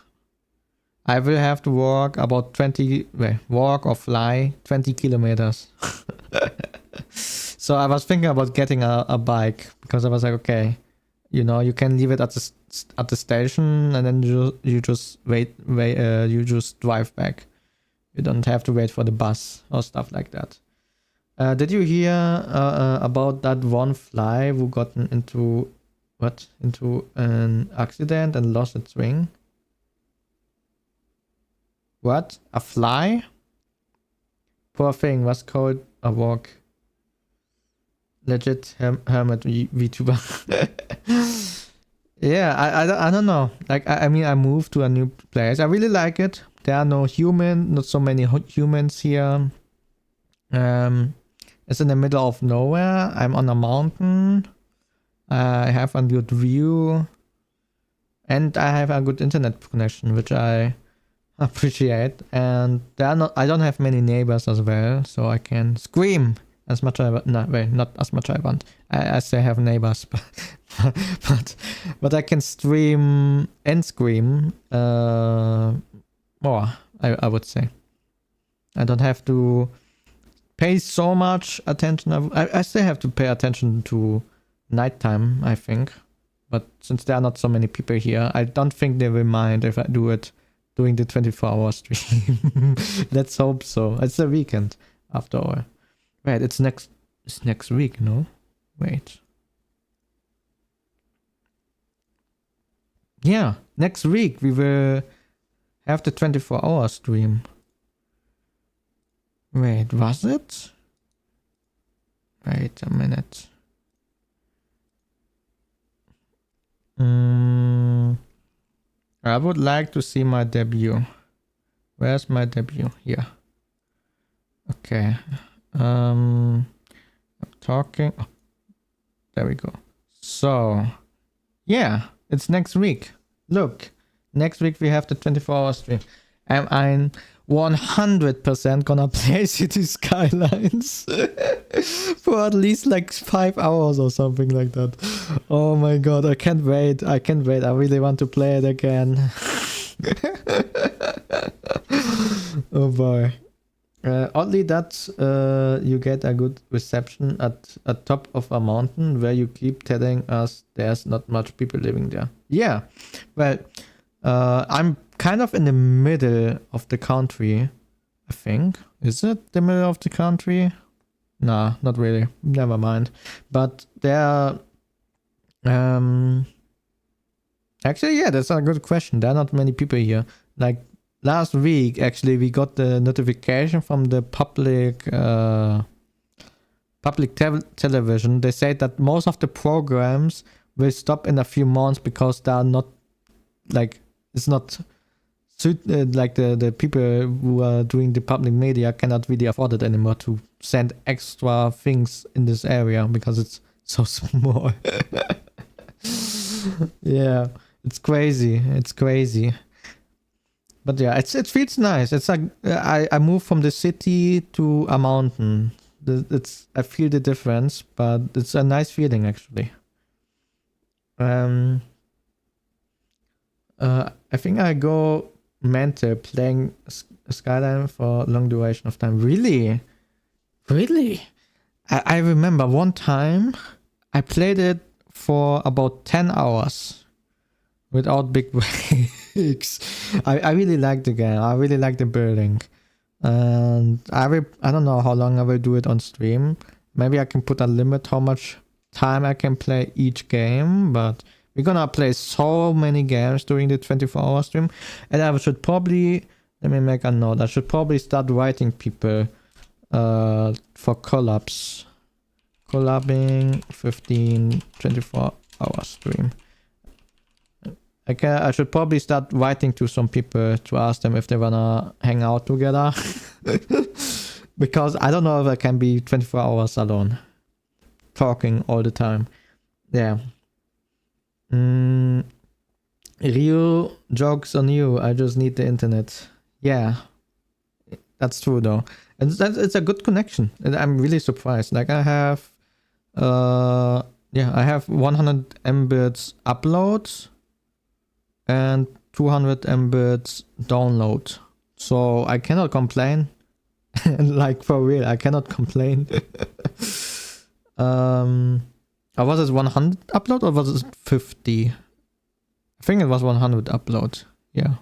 I will have to walk about 20 kilometers. So I was thinking about getting a bike, because I was like, okay, you can leave it at the station, and then you just you just drive back. You don't have to wait for the bus or stuff like that. Did you hear about that one fly who got into an accident and lost its wing? What? A fly? Poor thing, was called a walk. Legit hermit VTuber. Yeah, I don't know. Like, I mean, I moved to a new place. I really like it. There are not so many humans here. It's in the middle of nowhere. I'm on a mountain. I have a good view. And I have a good internet connection, which I appreciate. And I don't have many neighbors as well, so I can scream as much as I want. No, wait, not as much as I want. I still have neighbors, but I can stream and scream more, I would say. I don't have to pay so much attention. I still have to pay attention to nighttime, I think. But since there are not so many people here, I don't think they will mind if I do it during the 24-hour stream. Let's hope so. It's a weekend, after all. Wait, it's next week, no? Wait. Yeah, next week we will have the 24-hour stream. Wait, was it? Wait a minute. I would like to see my debut. Where's my debut? Here. Okay. I'm talking. Oh, there we go. So, yeah, it's next week. Look, next week we have the 24-hour stream. And I'm 100% gonna play City Skylines for at least like 5 hours or something like that. Oh my god, I can't wait. I really want to play it again. Oh boy. Oddly, that you get a good reception at top of a mountain where you keep telling us there's not much people living there. Yeah, well, I'm kind of in the middle of the country, I think. Is it the middle of the country? Nah, not really. Never mind. But there are... Actually, yeah, that's a good question. There are not many people here. Like, last week, actually, we got the notification from the public television. They said that most of the programs will stop in a few months because they are not, like, it's not like the people who are doing the public media cannot really afford it anymore to send extra things in this area because it's so small. Yeah, it's crazy. It's crazy. But yeah, it feels nice. It's like I moved from the city to a mountain. I feel the difference, but it's a nice feeling actually. I think I go mental playing Skyline for a long duration of time. Really? I remember one time I played it for about 10 hours without big breaks. I really like the game. I really like the building. And I don't know how long I will do it on stream. Maybe I can put a limit how much time I can play each game, but we're gonna play so many games during the 24-hour stream. And I should probably, let me make a note, I should probably start writing people for collabs. Collabing 15 24-hour stream. I should probably start writing to some people to ask them if they wanna hang out together. Because I don't know if I can be 24 hours alone. Talking all the time. Yeah. Ryu, jokes on you. I just need the internet. Yeah. That's true though. And it's a good connection. And I'm really surprised. Like I have I have 100 Mbits uploads and 200 Mbits download. So I cannot complain. Like for real, I cannot complain. Was it 100 upload or was it 50? I think it was 100 upload. Yeah.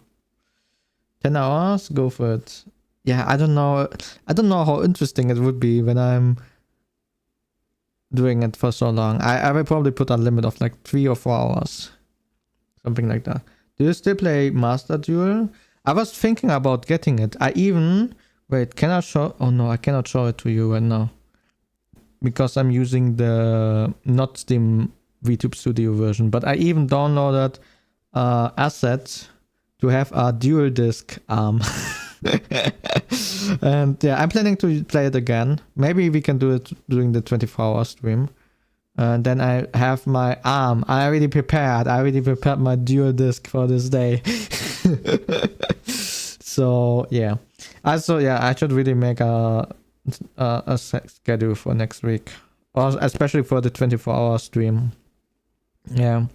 10 hours, go for it. Yeah, I don't know how interesting it would be when I'm doing it for so long. I will probably put a limit of like 3 or 4 hours. Something like that. Do you still play Master Duel? I was thinking about getting it. Wait, can I show? Oh no, I cannot show it to you right now. Because I'm using the not Steam VTube Studio version. But I even downloaded asset to have a dual disc arm. And yeah, I'm planning to play it again. Maybe we can do it during the 24-hour stream. And then I have my arm. I already prepared my dual disc for this day. So yeah. Also, yeah, I should really make a schedule for next week, or especially for the 24-hour stream. Yeah.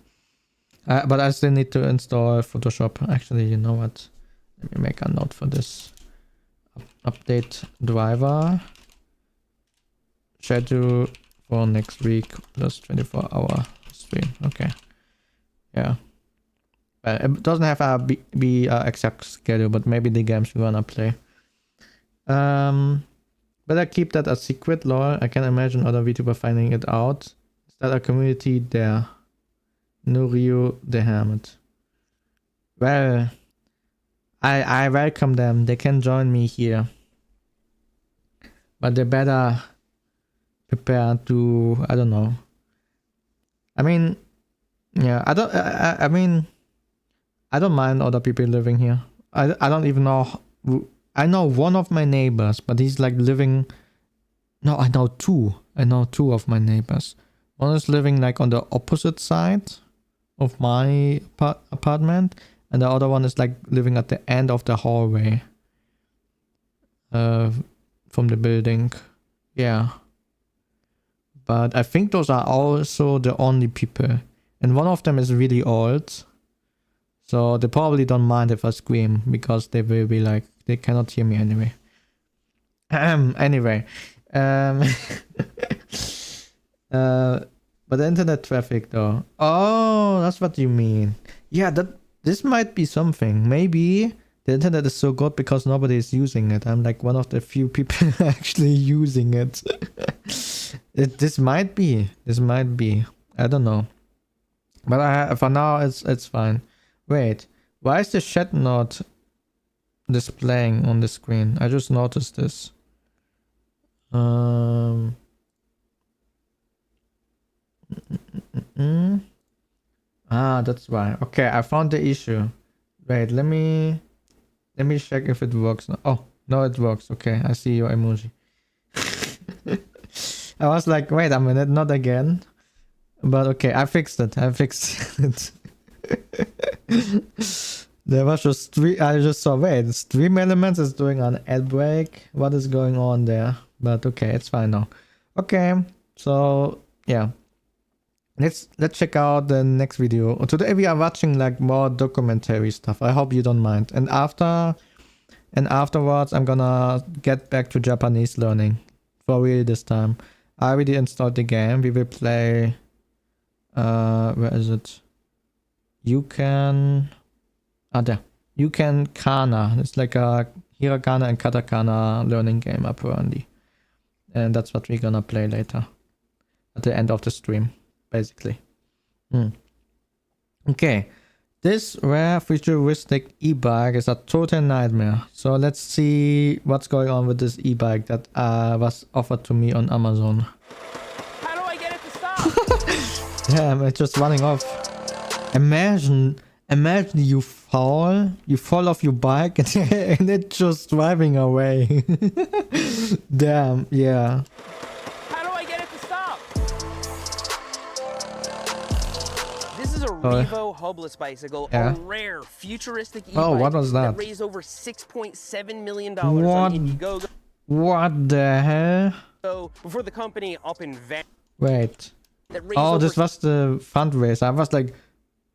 But I still need to install Photoshop. Actually, you know what? Let me make a note for this. Update driver. Schedule for next week plus 24-hour stream. Okay. Yeah. It doesn't have to be exact schedule, but maybe the games we wanna play. Better keep that a secret, lol. I can imagine other VTubers finding it out. Is that a community there? No Ryu the Hermit. Well, I welcome them. They can join me here. But they better prepare to, I don't know. I mean, yeah, I mean, I don't mind other people living here. I don't even know. I know one of my neighbors, but he's like living. No, I know two. I know two of my neighbors. One is living like on the opposite side of my apartment, and the other one is like living at the end of the hallway from the building. Yeah. But I think those are also the only people. And one of them is really old. So they probably don't mind if I scream, because they will be like, they cannot hear me anyway. Anyway. But the internet traffic though. Oh, that's what you mean. Yeah, this might be something. Maybe The internet is so good because nobody is using it. I'm like one of the few people actually using it. This might be. I don't know. But for now, it's fine. Wait, why is the chat not displaying on the screen? I just noticed this. That's why. Okay, I found the issue. Wait, let me check if it works now. Oh, no, it works. Okay, I see your emoji. I was like, wait a minute, not again. But okay, I fixed it. There was just three. I just saw, wait, Stream Elements is doing an ad break. What is going on there? But okay, it's fine now. Okay, so yeah. Let's check out the next video. Today we are watching like more documentary stuff. I hope you don't mind. And afterwards I'm gonna get back to Japanese learning. For real this time. I already installed the game. We will play where is it? You can there. You can Kana. It's like a hiragana and katakana learning game apparently. And that's what we're gonna play later. At the end of the stream. Basically. Okay. This rare futuristic e-bike is a total nightmare. So let's see what's going on with this e-bike that was offered to me on Amazon. How do I get it to stop? Damn, it's just running off. Imagine you fall off your bike and it's just driving away. Damn, yeah. A Revo hubless bicycle, yeah. A rare futuristic e-bike what was that? Raised over $6.7 million on Indiegogo. What the hell? So before the company up in Wait. Oh, this was the fundraiser. I was like,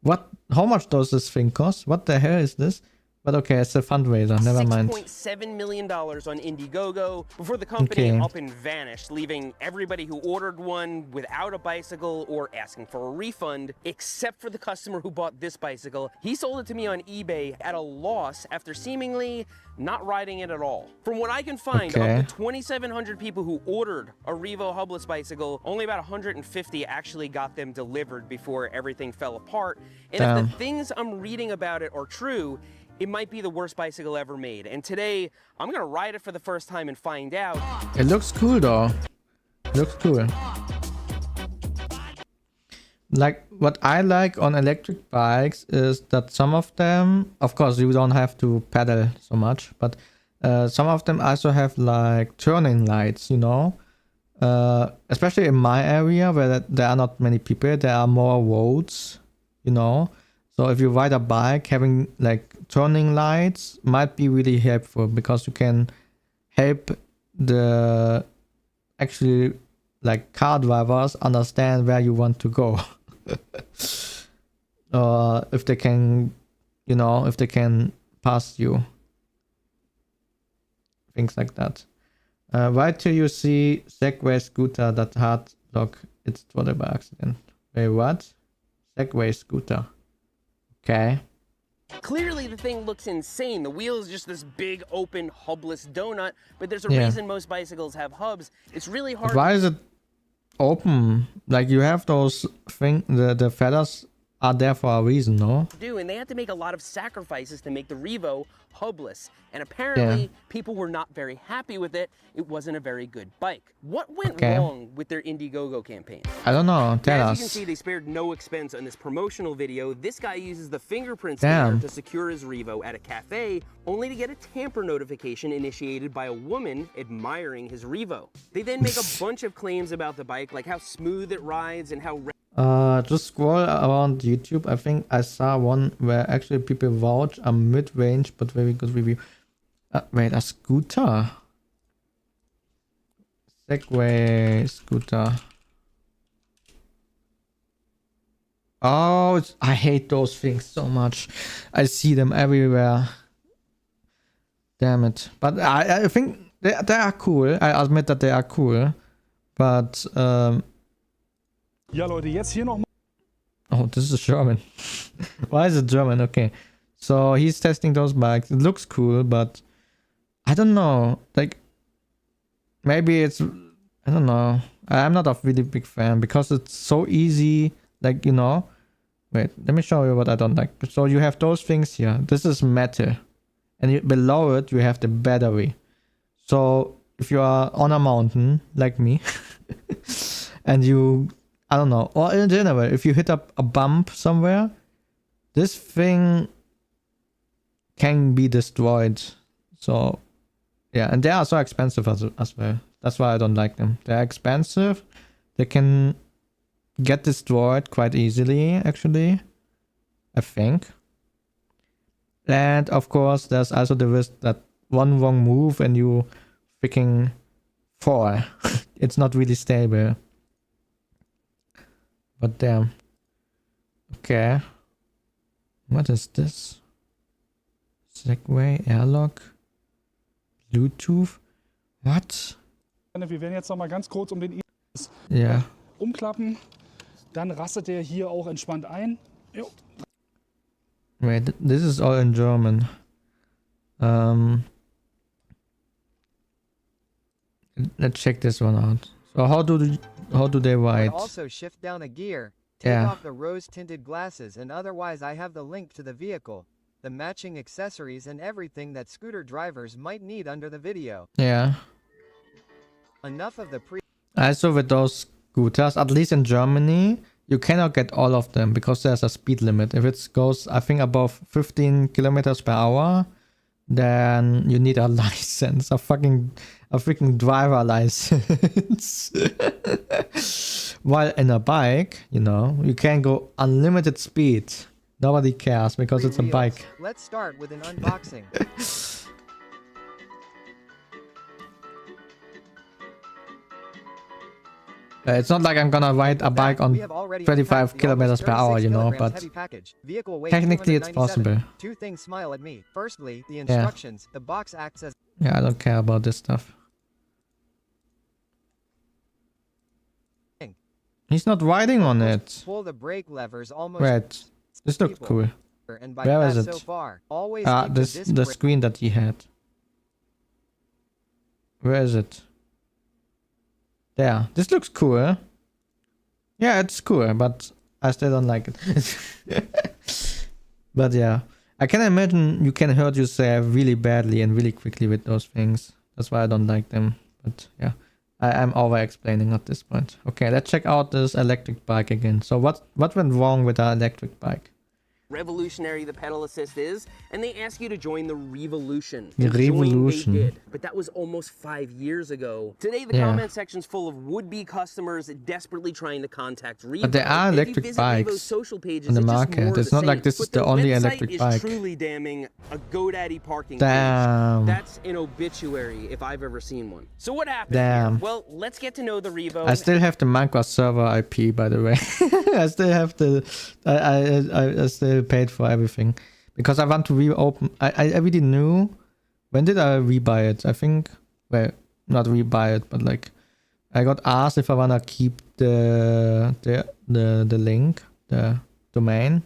what? How much does this thing cost? What the hell is this? But okay, it's a fundraiser. Never mind. $6.7 million on Indiegogo before the company up and vanished, leaving everybody who ordered one without a bicycle or asking for a refund, except for the customer who bought this bicycle. He sold it to me on eBay at a loss after seemingly not riding it at all. From what I can find, of the 2,700 people who ordered a Revo hubless bicycle, only about 150 actually got them delivered before everything fell apart. And if the things I'm reading about it are true, it might be the worst bicycle ever made. And today, I'm gonna ride it for the first time and find out. It looks cool though. Looks cool. Like, what I like on electric bikes is that some of them, of course you don't have to pedal so much, but some of them also have like turning lights, you know? Especially in my area where there are not many people, there are more roads, you know? So if you ride a bike, having like turning lights might be really helpful because you can help the actually like car drivers understand where you want to go. Or if they can, you know, if they can pass you. Things like that. Why do you see Segway scooter that hard lock? It's totally by accident. Wait, what? Segway scooter. Okay. Clearly the thing looks insane. The wheel is just this big open hubless donut, but there's a reason most bicycles have hubs. It's really hard. Why is it open? Like you have those things, the feathers are there for a reason, no? And they had to make a lot of sacrifices to make the Revo hubless. And apparently people were not very happy with it. It wasn't a very good bike. What went wrong with their Indiegogo campaign? I don't know. Tell us. As you can see, they spared no expense on this promotional video. This guy uses the fingerprint scanner to secure his Revo at a cafe, only to get a tamper notification initiated by a woman admiring his Revo. They then make a bunch of claims about the bike, like how smooth it rides and how just scroll around YouTube. I think I saw one where actually people vouch a mid-range but very good review. Wait, a scooter? Segway scooter. Oh, I hate those things so much. I see them everywhere. Damn it. But I think they are cool. I admit that they are cool. But Ja, Leute, jetzt hier noch mal. Oh, this is German. Why is it German? Okay. So he's testing those bikes. It looks cool, but I don't know. Like, maybe it's, I don't know. I'm not a really big fan because it's so easy. Like, you know, wait, let me show you what I don't like. So you have those things here. This is metal. And below it, you have the battery. So if you are on a mountain, like me, and you, I don't know, or in general, if you hit up a bump somewhere, this thing can be destroyed. So yeah, and they are so expensive as well. That's why I don't like them. They're expensive. They can get destroyed quite easily, actually, I think. And of course, there's also the risk that one wrong move and you freaking fall. It's not really stable. But damn. Okay. What is this? Segway, Airlock, Bluetooth. What? Wir werden jetzt noch mal ganz kurz den Ja. umklappen. Dann rastet der hier auch entspannt ein. Jo. Wait, this is all in German. Let's check this one out. So how do they write? Also shift down a gear, take off the rose-tinted glasses, and otherwise I have the link to the vehicle, the matching accessories and everything that scooter drivers might need under the video. Yeah. Enough of the Also with those scooters, at least in Germany, you cannot get all of them because there's a speed limit. If it goes, I think, above 15 kilometers per hour, then you need a license, a freaking driver license. While in a bike, you know, you can go unlimited speed. Nobody cares because it's a bike. Let's start with an unboxing. It's not like I'm gonna ride a bike on 35 kilometers per hour, you know, but technically it's possible. Two things smile at me. Firstly, the instructions. The box acts as Yeah, I don't care about this stuff. He's not riding on it. Pull the brake levers almost. Wait, this looks cool. Where is it? The screen that he had. Where is it? There. This looks cool. Yeah, it's cool, but I still don't like it. But yeah, I can imagine you can hurt yourself really badly and really quickly with those things. That's why I don't like them. But yeah, I'm over explaining at this point. Okay, let's check out this electric bike again. So what went wrong with our electric bike? Revolutionary the pedal assist is, and they ask you to join the revolution. The revolution. They did, but that was almost 5 years ago. Today, the comment section's full of would-be customers desperately trying to contact Revo. But there are electric bikes on the market. It's not like this is the only electric bike. Is truly damning. A GoDaddy parking Damn. page. That's an obituary if I've ever seen one. So what happened? Damn. Well, let's get to know the Revo. I still have the Minecraft server IP, by the way. I still have the. I still paid for everything because I want to reopen. I already knew. When did I rebuy it? I think, well, not rebuy it, but like I got asked if I wanna keep the link, the domain,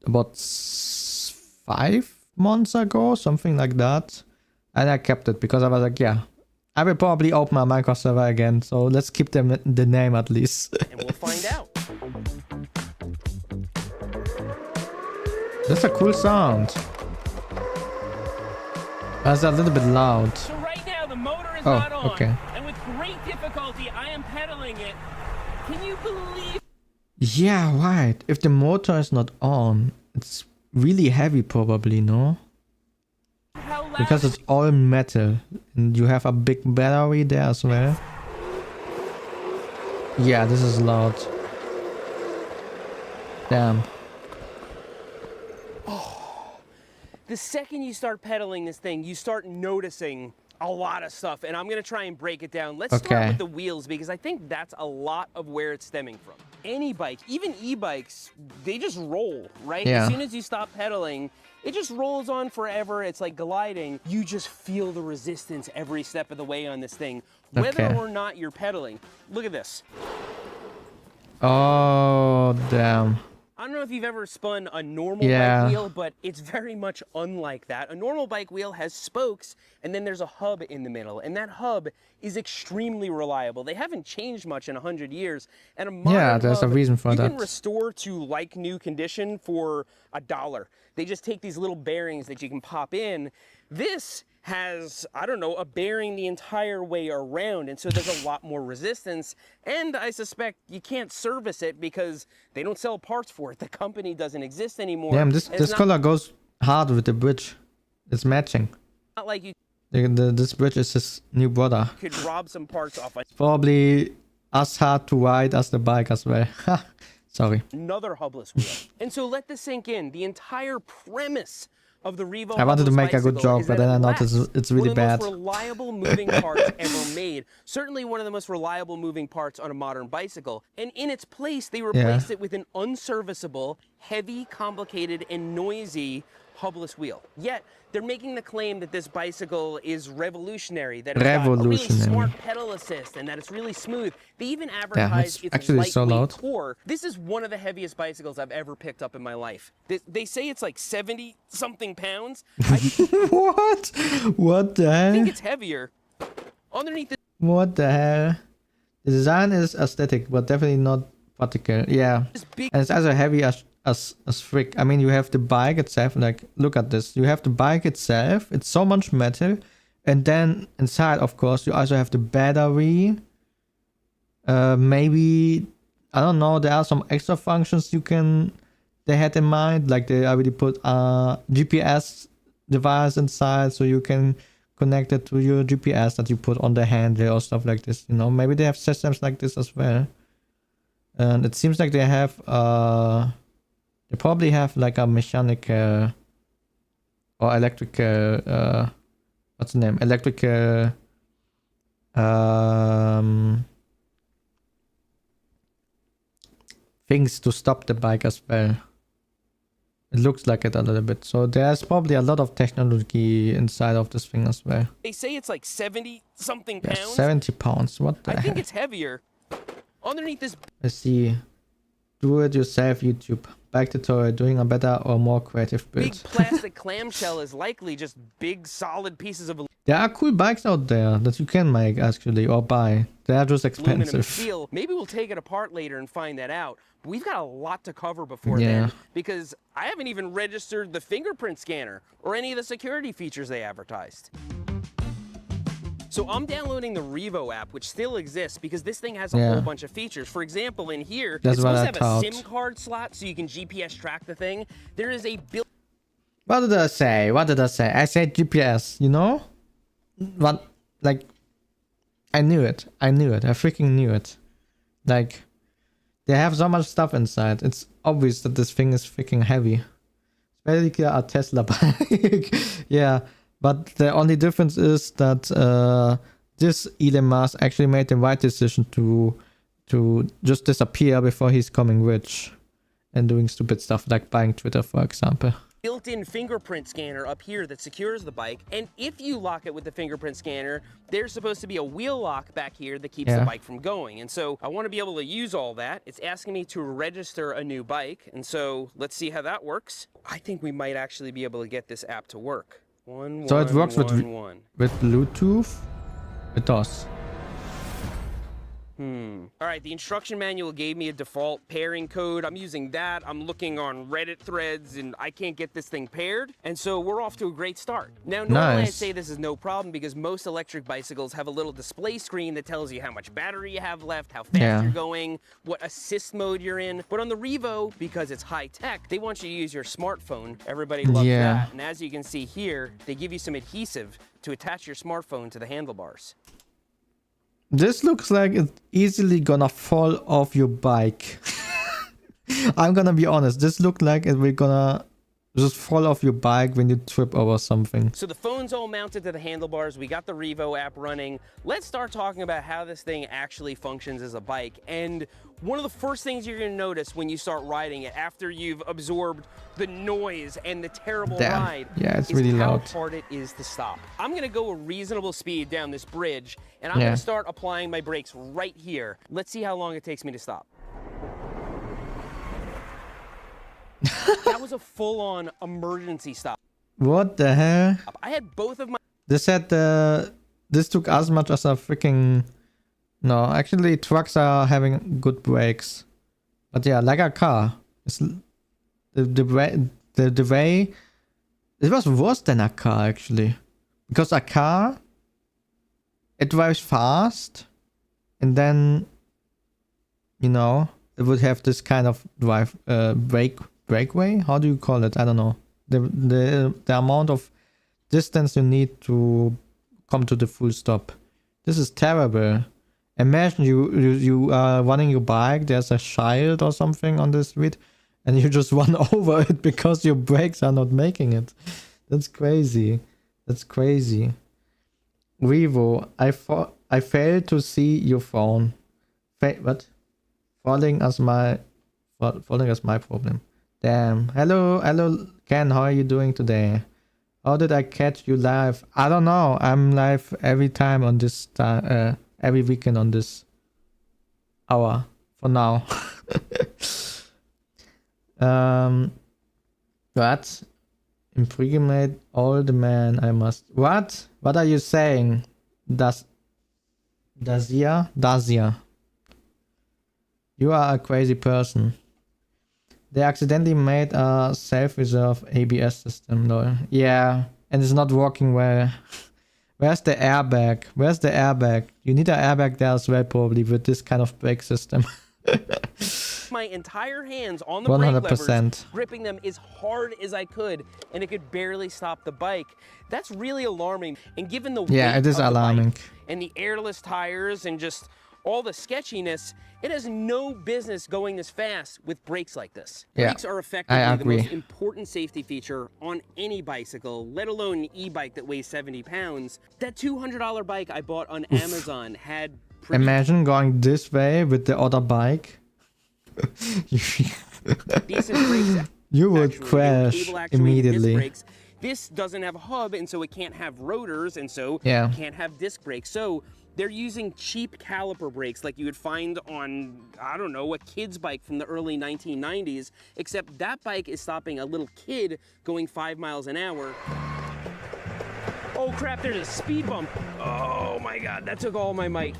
about 5 months ago, something like that, and I kept it because I was like, yeah, I will probably open my Minecraft server again, so let's keep the name at least. And we'll find out. That's a cool sound. That's a little bit loud. So right now the motor is not on, okay. and with great difficulty I am pedaling it. Can you believe? Yeah, right. If the motor is not on, it's really heavy probably, no? Because it's all metal and you have a big battery there as well. Yeah, this is loud. Damn. The second you start pedaling this thing, you start noticing a lot of stuff, and I'm gonna try and break it down. Let's start with the wheels, because I think that's a lot of where it's stemming from. Any bike, even e-bikes, they just roll, right? Yeah. As soon as you stop pedaling, it just rolls on forever. It's like gliding. You just feel the resistance every step of the way on this thing, whether or not you're pedaling. Look at this. Oh, damn. I don't know if you've ever spun a normal Yeah. bike wheel, but it's very much unlike that. A normal bike wheel has spokes, and then there's a hub in the middle, and that hub is extremely reliable. They haven't changed much in 100 years, and a modern there's a hub, reason for you that. can restore to like new condition for $1. They just take these little bearings that you can pop in. This has, I don't know, a bearing the entire way around, and so there's a lot more resistance, and I suspect you can't service it because they don't sell parts for it. The company doesn't exist anymore. Damn, this and it's color goes hard with the bridge. It's matching. not like you This bridge is his new brother. could rob some parts off Probably as hard to ride as the bike as well. Sorry. another hubless wheel. And so let this sink in. The entire premise of the Revo I wanted to hubless make a good bicycle joke, is but that then I it noticed lasts. it's really One of the bad. most reliable moving parts ever made. Certainly one of the most reliable moving parts on a modern bicycle. And in its place, they replaced it with an unserviceable, heavy, complicated, and noisy hubless wheel. Yet, they're making the claim that this bicycle is revolutionary, that it's got a really smart pedal assist, and that it's really smooth. They even advertise it's its actually lightweight so loud. core. This is one of the heaviest bicycles I've ever picked up in my life. They say it's like 70-something pounds. What? What the I think hell? it's heavier. Underneath the What the hell? The design is aesthetic, but definitely not practical. Yeah. And it's as heavy as frick. I mean, you have the bike itself. Like, look at this. You have the bike itself. It's so much metal. And then inside, of course, you also have the battery. Maybe, I don't know, there are some extra functions they had in mind. Like they already put a GPS device inside, so you can connect it to your GPS that you put on the handle or stuff like this. You know, maybe they have systems like this as well. And it seems like they have, they probably have like a mechanical or electrical, what's the name? Electrical, things to stop the bike as well. It looks like it a little bit. So there's probably a lot of technology inside of this thing as well. They say it's like 70-something Yeah, pounds. 70 pounds. What the I think heck? it's heavier. Underneath this Let's see. Do it yourself YouTube. Bike tutorial, doing a better or more creative big build. plastic clamshell is likely just big solid pieces of There are cool bikes out there that you can make actually or buy. They are just aluminum and expensive. steel. Maybe we'll take it apart later and find that out. But we've got a lot to cover before Yeah. then because I haven't even registered the fingerprint scanner or any of the security features they advertised. So I'm downloading the Revo app, which still exists because this thing has a Yeah. whole bunch of features. For example, in here, That's it's what supposed to I have a thought. SIM card slot so you can GPS track the thing. There is a built What did I say? What did I say? I said GPS, you know? What? Like, I knew it. I knew it. I freaking knew it. Like, they have so much stuff inside. It's obvious that this thing is freaking heavy. It's basically a Tesla bike. Yeah, but the only difference is that this Elon Musk actually made the right decision to just disappear before he's coming rich and doing stupid stuff like buying Twitter, for example. built-in fingerprint scanner up here that secures the bike, and if you lock it with the fingerprint scanner, there's supposed to be a wheel lock back here that keeps the bike from going. And so I want to be able to use all that. It's asking me to register a new bike, and so let's see how that works. I think we might actually be able to get this app to work. So it works with Bluetooth? It does. All right, the instruction manual gave me a default pairing code. I'm using that. I'm looking on Reddit threads, and I can't get this thing paired. And so we're off to a great start. Now, normally I say this is no problem because most electric bicycles have a little display screen that tells you how much battery you have left, how fast you're going, what assist mode you're in. But on the Revo, because it's high tech, they want you to use your smartphone. Everybody loves that. And as you can see here, they give you some adhesive to attach your smartphone to the handlebars. This looks like it's easily gonna fall off your bike. I'm gonna be honest, this looks like it will gonna just fall off your bike when you trip over something. So the phone's all mounted to the handlebars. We got the Revo app running. Let's start talking about how this thing actually functions as a bike. And one of the first things you're gonna notice when you start riding it after you've absorbed the noise and the terrible ride it's is really how loud. hard it is to stop. I'm gonna go a reasonable speed down this bridge and I'm gonna start applying my brakes right here. Let's see how long it takes me to stop. That was a full-on emergency stop. What the hell? I had both of my... This had this took as much as a freaking... No, actually trucks are having good brakes. But yeah, like a car. It's the way... It was worse than a car actually. Because a car... It drives fast. And then... You know... It would have this kind of breakaway? How do you call it? I don't know. The amount of distance you need to come to the full stop. This is terrible. Imagine you are running your bike, there's a child or something on the street, and you just run over it because your brakes are not making it. That's crazy. That's crazy. Ryuwu, I failed to see your phone. What? Falling as my problem. Damn. Hello Ken, how are you doing today? How did I catch you live? I don't know. I'm live every time on this every weekend on this hour for now. What? Impregnate all the men I must. What? What are you saying? Dacia? You are a crazy person. They accidentally made a self-reserve ABS system though. Yeah, and it's not working well. Where's the airbag? Where's the airbag? You need an airbag there as well probably with this kind of brake system. My entire hands on the brake 100%. levers, gripping them as hard as I could, and it could barely stop the bike. That's really alarming. And given the weight it is of the alarming. bike and the airless tires and just all the sketchiness, it has no business going this fast with brakes like this. Yeah, Brakes are effectively I the agree. most important safety feature on any bicycle, let alone an e-bike that weighs 70 pounds. That $200 bike I bought on Amazon had Imagine going this way with the other bike. decent brakes. You would crash Cable-actuated immediately. disc brakes. This doesn't have a hub, and so it can't have rotors, and so Yeah. it can't have disc brakes. So they're using cheap caliper brakes like you would find on, I don't know, a kid's bike from the early 1990s, except that bike is stopping a little kid going 5 miles an hour. Oh crap, there's a speed bump. Oh my God, that took all my might.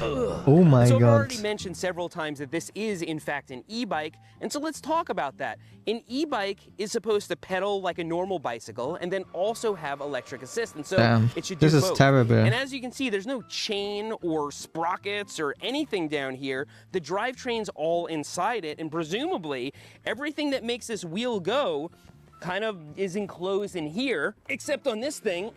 Oh my So I've god. already mentioned several times that this is in fact an e-bike, and so let's talk about that. An e-bike is supposed to pedal like a normal bicycle and then also have electric assist, and so Damn, it should do this is both. terrible. And as you can see, there's no chain or sprockets or anything down here. The drivetrain's all inside it, and presumably everything that makes this wheel go kind of is enclosed in here, except on this thing.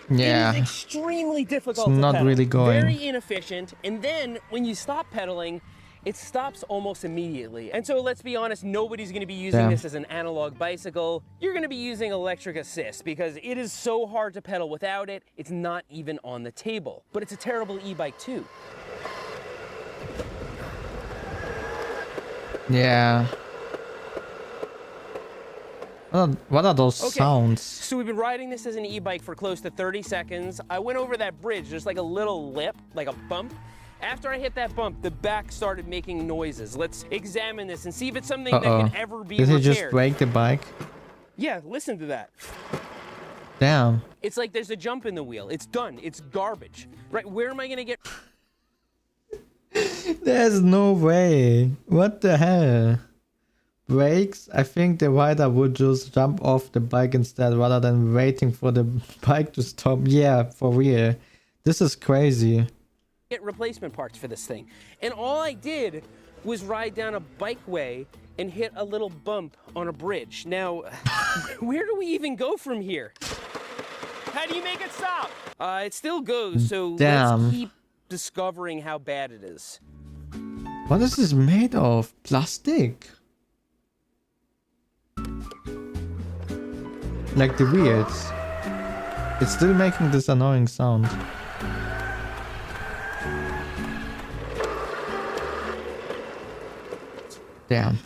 Yeah. It is extremely difficult It's to not pedal. really going. Very inefficient. And then when you stop pedaling, it stops almost immediately. And so let's be honest, nobody's going to be using Damn. this as an analog bicycle. You're going to be using electric assist because it is so hard to pedal without it. It's not even on the table. But it's a terrible e-bike too. Yeah. What are those sounds? So we've been riding this as an e-bike for close to 30 seconds. I went over that bridge, there's like a little lip, like a bump. After I hit that bump, the back started making noises. Let's examine this and see if it's something that can ever be Did he repaired. just break the bike? Yeah, listen to that. Damn. It's like there's a jump in the wheel. It's done. It's garbage. Right, where am I gonna get... There's no way. What the hell? Brakes? I think the rider would just jump off the bike instead rather than waiting for the bike to stop. Yeah, for real. This is crazy. Get replacement parts for this thing. And all I did was ride down a bikeway and hit a little bump on a bridge. Now, where do we even go from here? How do you make it stop? It still goes, so Damn. let's keep discovering how bad it is. What is this made of? Plastic? Like the wheels. It's still making this annoying sound. Damn.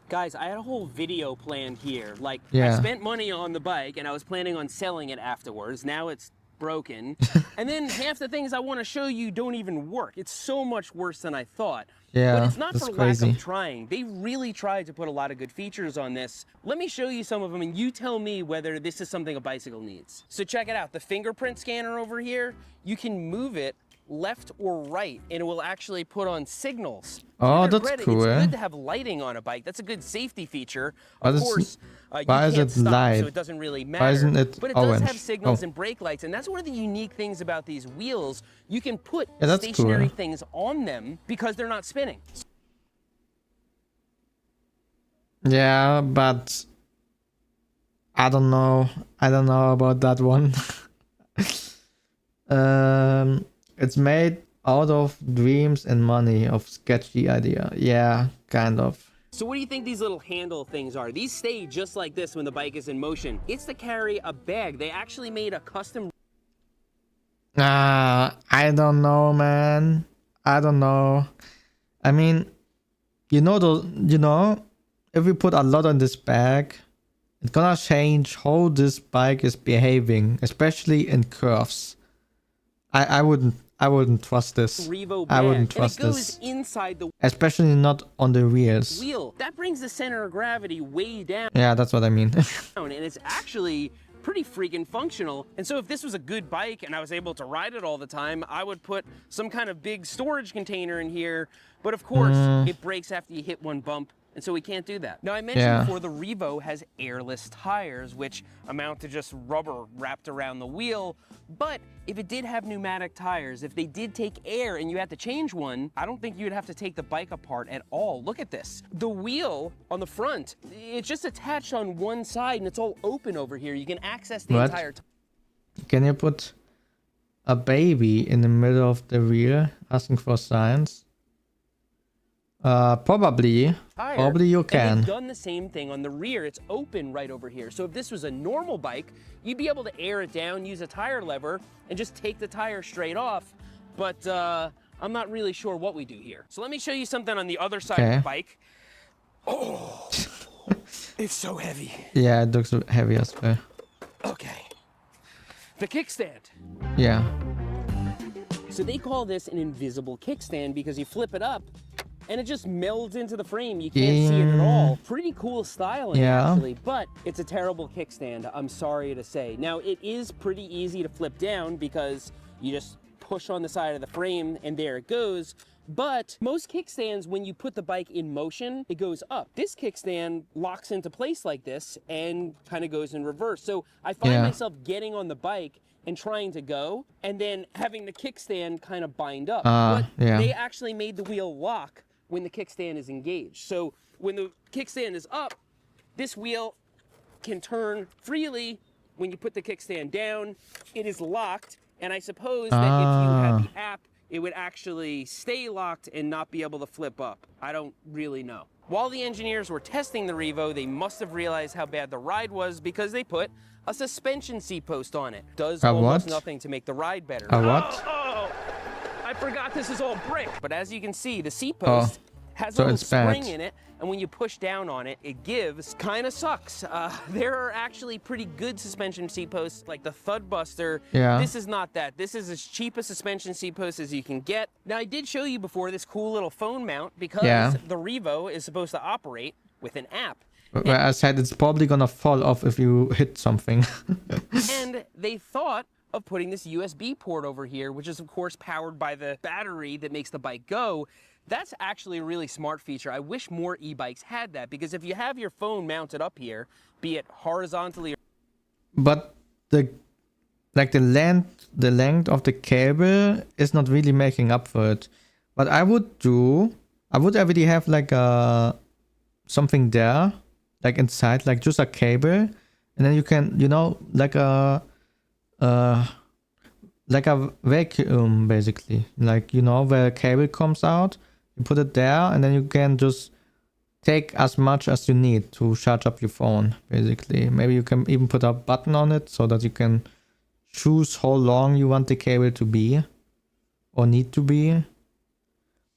Guys, I had a whole video planned here. Like, I Yeah. spent money on the bike and I was planning on selling it afterwards. Now it's broken. And then half the things I want to show you don't even work. It's so much worse than I thought. Yeah, but it's not that's for crazy. lack of trying. They really tried to put a lot of good features on this. Let me show you some of them and you tell me whether this is something a bicycle needs. So check it out. The fingerprint scanner over here, you can move it left or right and it will actually put on signals. Oh, that's cool. It's good to have lighting on a bike. That's a good safety feature. But Of course, you why is can't it stop, light? so it doesn't really matter. Why isn't it but it orange? does have signals Oh. and brake lights, and that's one of the unique things about these wheels. You can put Yeah, that's stationary cool. things on them because they're not spinning. Yeah, but I don't know. I don't know about that one. It's made out of dreams and money, of sketchy idea. Yeah, kind of. So what do you think these little handle things are? These stay just like this when the bike is in motion. It's to carry a bag. They actually made a custom... I don't know, man. I don't know. I mean, if we put a lot on this bag, it's gonna change how this bike is behaving, especially in curves. I wouldn't trust this. Revo I bag, wouldn't trust and it goes this. inside the Especially not on the wheels. wheel. That brings the center of gravity way down. Yeah, that's what I mean. And it's actually pretty freaking functional. And so if this was a good bike and I was able to ride it all the time, I would put some kind of big storage container in here. But of course, it breaks after you hit one bump. And so we can't do that. Now I mentioned before the Revo has airless tires, which amount to just rubber wrapped around the wheel. But if it did have pneumatic tires, if they did take air and you had to change one, I don't think you'd have to take the bike apart at all. Look at this. The wheel on the front, it's just attached on one side and it's all open over here. You can access the What? entire Can you put a baby in the middle of the wheel asking for science? Probably. tire. Probably you And can. they've done the same thing on the rear. It's open right over here. So if this was a normal bike, you'd be able to air it down, use a tire lever, and just take the tire straight off. But I'm not really sure what we do here. So let me show you something on the other side of Okay. the bike. Oh, it's so heavy. Yeah, it looks heavy as well. Okay. The kickstand. Yeah. So they call this an invisible kickstand because you flip it up and it just melds into the frame. You can't see it at all. Pretty cool styling, actually, but it's a terrible kickstand, I'm sorry to say. Now, it is pretty easy to flip down because you just push on the side of the frame and there it goes. But most kickstands, when you put the bike in motion, it goes up. This kickstand locks into place like this and kind of goes in reverse. So I find myself getting on the bike and trying to go, and then having the kickstand kind of bind up. But they actually made the wheel lock when the kickstand is engaged. So when the kickstand is up, this wheel can turn freely. When you put the kickstand down, it is locked. And I suppose that if you had the app, it would actually stay locked and not be able to flip up. I don't really know. While the engineers were testing the Revo, they must have realized how bad the ride was because they put a suspension seat post on it. Does almost nothing to make the ride better. A what? Oh, I forgot this is all brick. But as you can see, the seat post has so a little it's bad. spring in it, and when you push down on it, it gives. Kind of sucks. There are actually pretty good suspension seat posts, like the Thud Buster. Yeah. This is not that. This is as cheap a suspension seat post as you can get. Now, I did show you before this cool little phone mount because the Revo is supposed to operate with an app. Where I said it's probably gonna fall off if you hit something. And they thought of putting this USB port over here, which is of course powered by the battery that makes the bike go. That's actually a really smart feature. I wish more e-bikes had that, because if you have your phone mounted up here, be it horizontally or... But the length of the cable is not really making up for it. What I would already have like something there, like inside, like just a cable, and then you can, like a vacuum basically, like, where a cable comes out, you put it there, and then you can just take as much as you need to charge up your phone, basically. Maybe you can even put a button on it so that you can choose how long you want the cable to be or need to be.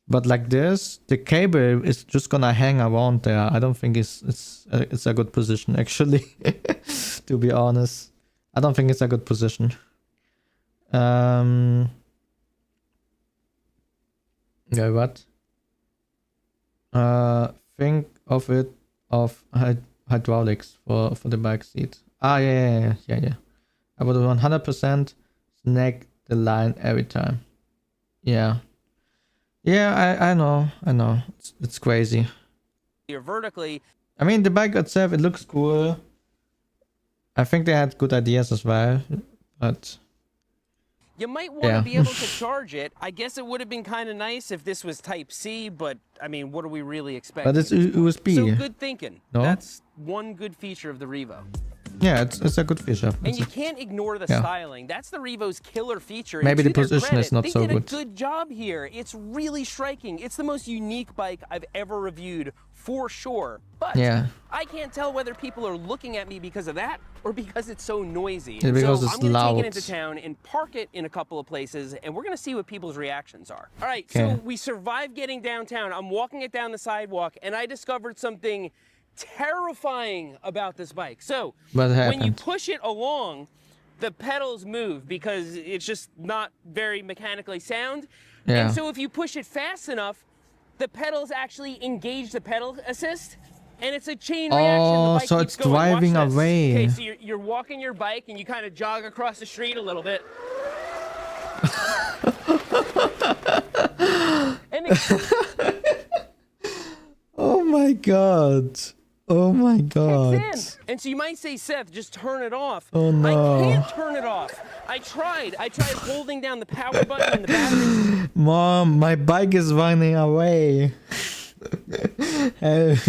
But like this, the cable is just gonna hang around there. I don't think it's a good position, actually. To be honest, I don't think it's a good position. Yeah, what? Think of it of hydraulics for the back seat. Ah, yeah. I would 100% snag the line every time. Yeah, I know. It's crazy. You're vertically. I mean, the bike itself, it looks cool. I think they had good ideas as well, but You might want to be able to charge it. I guess it would have been kind of nice if this was Type C, but I mean, what are we really expecting? But it's USB. So good thinking. No? That's one good feature of the Revo. Yeah, it's a good feature. And you can't ignore the styling. That's the Revo's killer feature. Maybe and the to their position is credit, not they so did good. a good job here. It's really striking. It's the most unique bike I've ever reviewed, for sure. But I can't tell whether people are looking at me because of that or because it's so noisy. Yeah, because so it's I'm going to take it loud. into town and park it in a couple of places, and we're going to see what people's reactions are. All right, Okay. so we survived getting downtown. I'm walking it down the sidewalk, and I discovered something terrifying about this bike. So What when you happened? push it along, the pedals move because it's just not very mechanically sound. Yeah. And so if you push it fast enough, the pedals actually engage the pedal assist, and it's a chain reaction. The Oh, bike so keeps it's going. Watch driving this. away. Okay, so you're walking your bike and you kind of jog across the street a little bit. And Oh my god. Oh my god. kicks in. And so you might say, Seth, just turn it off. Oh no. I can't turn it off. I tried holding down the power button and the battery. Mom, my bike is running away. Help.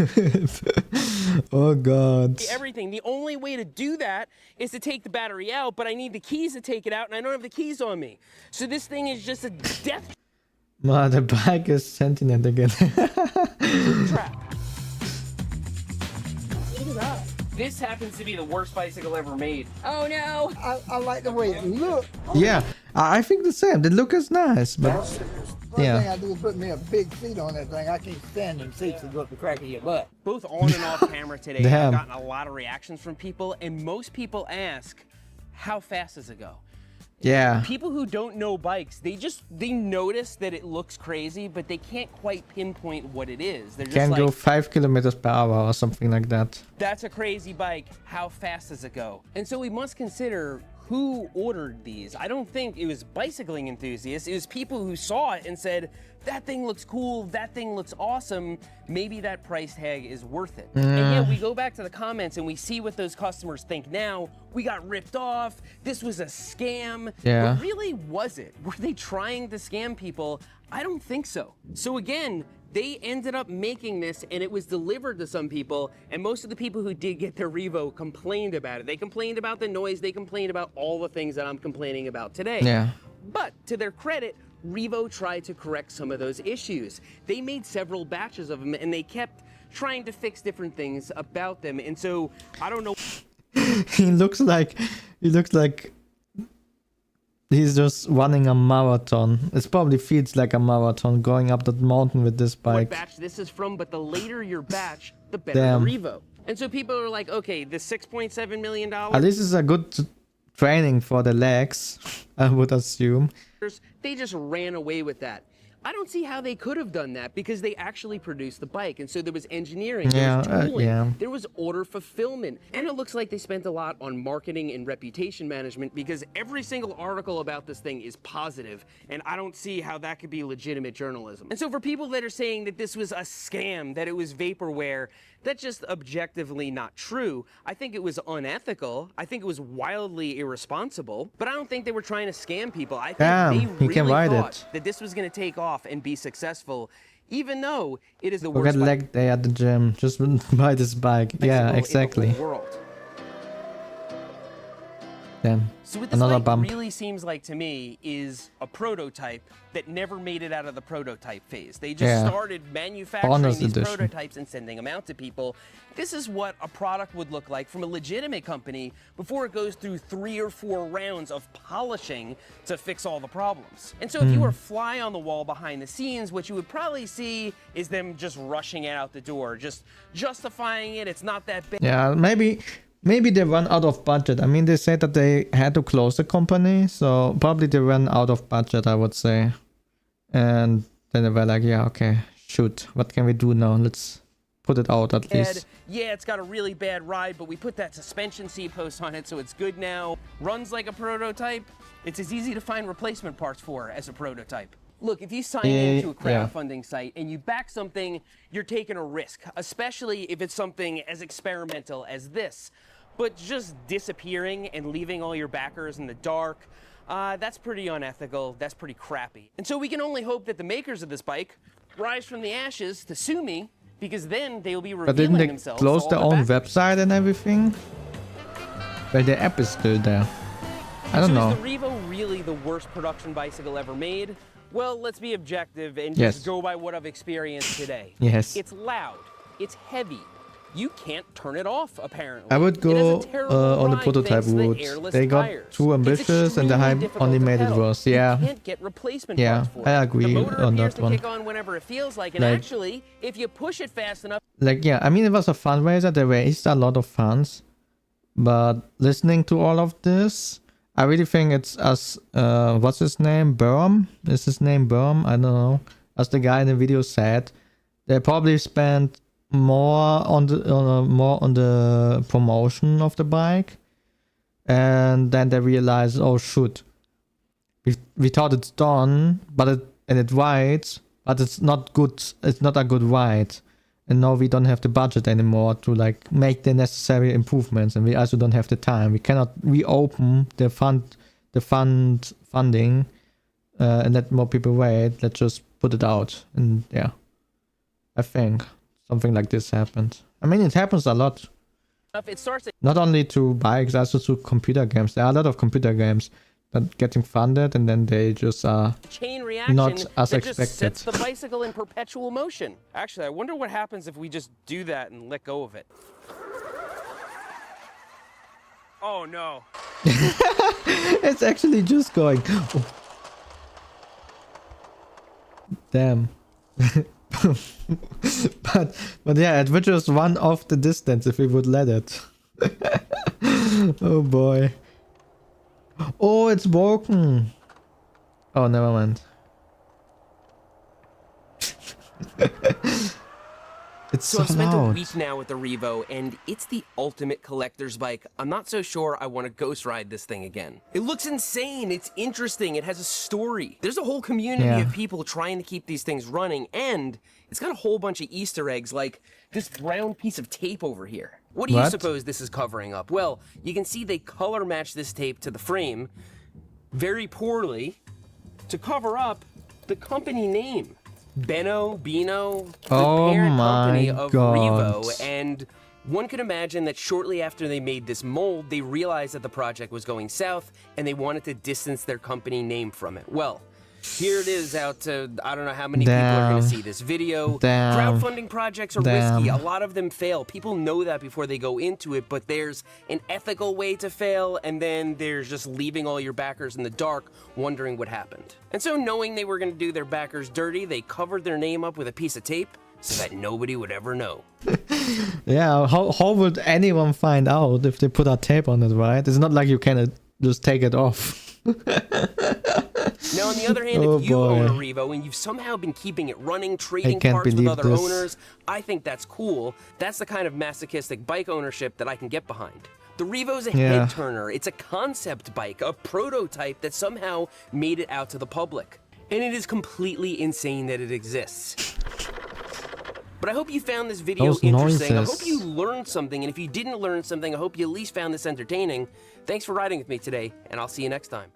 Oh god. Everything. The only way to do that is to take the battery out, but I need the keys to take it out, and I don't have the keys on me. So this thing is just a death Ma, the bike is sentient again. trap. Look at that. This happens to be the worst bicycle ever made. Oh no! I like the way it looks. Yeah, I think the same. The look is nice, but First thing yeah. I do is put me a big seat on that thing. I can't stand them seats that go up the crack of your butt. Both on and off camera today, Damn. I've gotten a lot of reactions from people, and most people ask, how fast does it go? Yeah. People who don't know bikes, they notice that it looks crazy, but they can't quite pinpoint what it is. They're just Can like, go 5 kilometers per hour or something like that. that's a crazy bike. How fast does it go? And so we must consider who ordered these. I don't think it was bicycling enthusiasts. It was people who saw it and said, that thing looks cool, that thing looks awesome, maybe that price tag is worth it. And yeah, we go back to the comments and we see what those customers think now. We got ripped off, this was a scam. Yeah. But really, was it? Were they trying to scam people? I don't think so. So again, they ended up making this and it was delivered to some people, and most of the people who did get their Revo complained about it. They complained about the noise, they complained about all the things that I'm complaining about today. Yeah. But to their credit, Revo tried to correct some of those issues. They made several batches of them and they kept trying to fix different things about them. And so I don't know. he looks like he's just running a marathon. It probably feels like a marathon going up that mountain with this What bike. batch this is from, but the later your batch, the better Damn. the Revo. And so people are like, okay, the $6.7 million, At least it's a good training for the legs, I would assume. they just ran away with that. I don't see how they could have done that because they actually produced the bike. And so there was engineering, there was tooling, there was order fulfillment. And it looks like they spent a lot on marketing and reputation management because every single article about this thing is positive. And I don't see how that could be legitimate journalism. And so for people that are saying that this was a scam, that it was vaporware, that's just objectively not true. I think it was unethical. I think it was wildly irresponsible. But I don't think they were trying to scam people. I think they you can really ride thought it. that this was going to take off and be successful, even though it is the Forget worst leg day at the gym. Just buy this bike. Yeah, exactly. in the world. Damn. So what this Another bike bump. really seems like to me is a prototype that never made it out of the prototype phase. They just started manufacturing Bonus these edition. prototypes and sending them out to people. This is what a product would look like from a legitimate company before it goes through 3 or 4 rounds of polishing to fix all the problems. And so if you were a fly on the wall behind the scenes, what you would probably see is them just rushing it out the door, just justifying it. It's not that big. Yeah, Maybe they run out of budget. I mean, they said that they had to close the company, so probably they ran out of budget, I would say. And then they were like, yeah, okay, shoot, what can we do now? Let's put it out at least. Yeah, it's got a really bad ride, but we put that suspension seat post on it, so it's good now. Runs like a prototype. It's as easy to find replacement parts for as a prototype. Look, if you sign into a crowdfunding site and you back something, you're taking a risk, especially if it's something as experimental as this. But just disappearing and leaving all your backers in the dark, that's pretty unethical, that's pretty crappy. And so we can only hope that the makers of this bike rise from the ashes to sue me, because then they'll be revealing But didn't they themselves. close their own website and everything? Well, the app is still there. I don't know. Is the Ryuwu really the worst production bicycle ever made? Well, let's be objective and Yes. just go by what I've experienced today. Yes. It's loud. It's heavy. You can't turn it off, apparently. I would go on the prototype route. They got too ambitious and the hype only made it worse. Yeah. You can't get replacement Yeah, parts for I it. agree the motor on appears that to one. kick on whenever it feels like, and Like- actually, if you push it fast enough, Like, yeah, I mean, it was a fundraiser. There raised a lot of funds. But listening to all of this, I really think it's as, what's his name? Berm? Is his name Berm? I don't know. As the guy in the video said, they probably spent more on the promotion of the bike. And then they realized, oh shoot, we thought it's done, but it rides, but it's not good. It's not a good ride. And now we don't have the budget anymore to like make the necessary improvements, and we also don't have the time. We cannot reopen the funding and let more people wait. Let's just put it out. And yeah, I think something like this happened. I mean, it happens a lot. it starts. Not only to bikes, also to computer games. There are a lot of computer games that getting funded and then they just are Chain reaction not as that just expected. sets the bicycle in perpetual motion. Actually, I wonder what happens if we just do that and let go of it. Oh no. It's actually just going. Oh. Damn. but yeah, it would just run off the distance if we would let it. Oh boy. Oh, it's broken. Oh, never mind. It's so I've spent loud. a week now with the Ryuwu, and it's the ultimate collector's bike. I'm not so sure I want to ghost ride this thing again. It looks insane. It's interesting. It has a story. There's a whole community of people trying to keep these things running, and it's got a whole bunch of Easter eggs, like this brown piece of tape over here. What do you suppose this is covering up? Well, you can see they color match this tape to the frame very poorly to cover up the company name. Beno, the parent company of Ryuwu, and one could imagine that shortly after they made this mold, they realized that the project was going south and they wanted to distance their company name from it. Well, here it is out to, I don't know how many people are going to see this video. Crowdfunding projects are risky. A lot of them fail. People know that before they go into it, but there's an ethical way to fail, and then there's just leaving all your backers in the dark, wondering what happened. And so knowing they were going to do their backers dirty, they covered their name up with a piece of tape so that nobody would ever know. Yeah, how would anyone find out if they put a tape on it, right? It's not like you can just take it off. Now, on the other hand, if you own a Ryuwu and you've somehow been keeping it running, trading can't parts with believe other this. owners, I think that's cool. That's the kind of masochistic bike ownership that I can get behind. The Ryuwu's a head turner. It's a concept bike, a prototype that somehow made it out to the public. And it is completely insane that it exists. But I hope you found this video interesting. I hope you learned something, and if you didn't learn something, I hope you at least found this entertaining. Thanks for riding with me today, and I'll see you next time.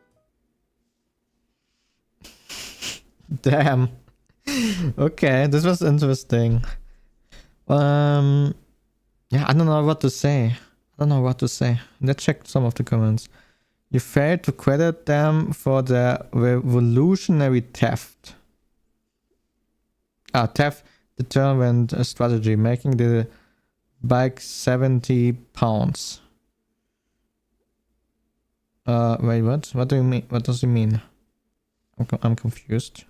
Damn. Okay, this was interesting. Yeah, I don't know what to say. Let's check some of the comments. You failed to credit them for their revolutionary theft. Theft determined a strategy, making the bike 70 pounds. Wait, what? What do you mean? What does it mean? I'm confused.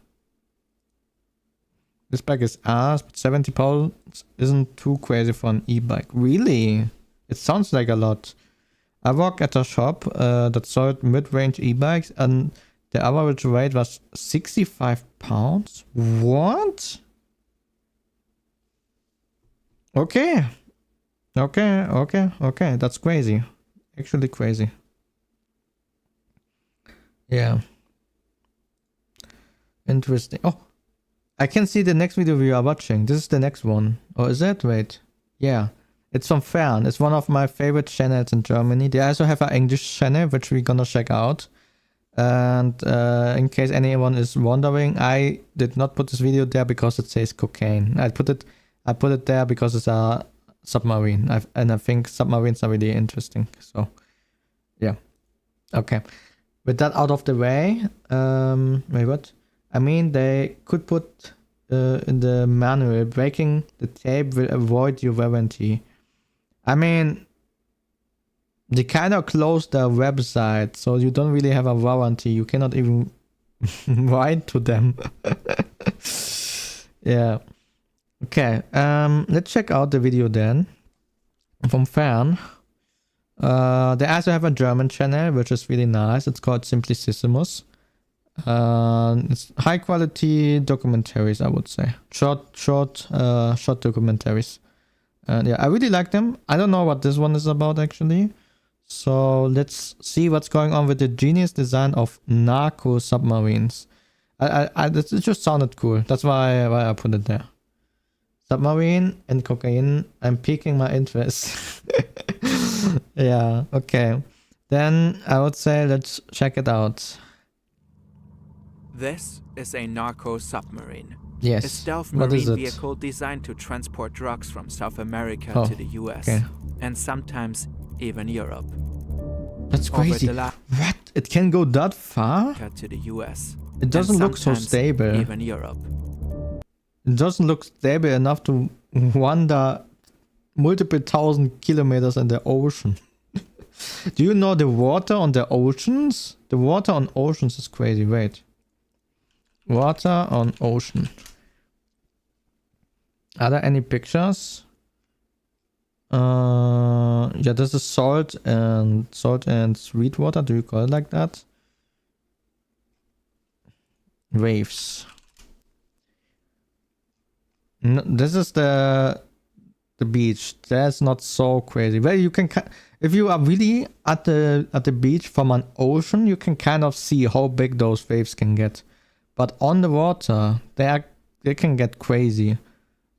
This bike is ass, but 70 pounds isn't too crazy for an e-bike. Really? It sounds like a lot. I worked at a shop that sold mid-range e-bikes and the average weight was 65 pounds. What? Okay. Okay. That's crazy. Actually crazy. Yeah. Interesting. Oh, I can see the next video we are watching. This is the next one. Or is that? Wait. Yeah. It's from Fern. It's one of my favorite channels in Germany. They also have an English channel, which we're gonna check out. And in case anyone is wondering, I did not put this video there because it says cocaine. I put it there because it's a submarine. And I think submarines are really interesting. So, yeah. Okay. With that out of the way, wait, what? I mean, they could put in the manual, breaking the tape will avoid your warranty. I mean, they kind of closed their website, so you don't really have a warranty. You cannot even write to them. Yeah. Okay, let's check out the video then. From Fern. They also have a German channel, which is really nice. It's called Simplicissimus. It's high quality documentaries, I would say. Short documentaries. And yeah, I really like them. I don't know what this one is about actually. So let's see what's going on with the genius design of narco submarines. It just sounded cool. That's why I put it there. Submarine and cocaine. I'm piquing my interest. Yeah, okay. Then I would say let's check it out. This is a narco submarine. Yes. A stealth What is marine it? vehicle designed to transport drugs from South America Oh, to the US. okay. And sometimes even Europe. That's Over crazy. the What? It can go that far? to the US. It doesn't and look so sometimes stable. Even Europe. It doesn't look stable enough to wander multiple thousand kilometers in the ocean. Do you know the water on the oceans? The water on oceans is crazy. Wait. Water on ocean. Are there any pictures? Yeah, this is salt and sweet water. Do you call it like that? Waves. No, this is the beach. That's not so crazy. Well, you can, if you are really at the beach from an ocean, you can kind of see how big those waves can get. But on the water, they can get crazy.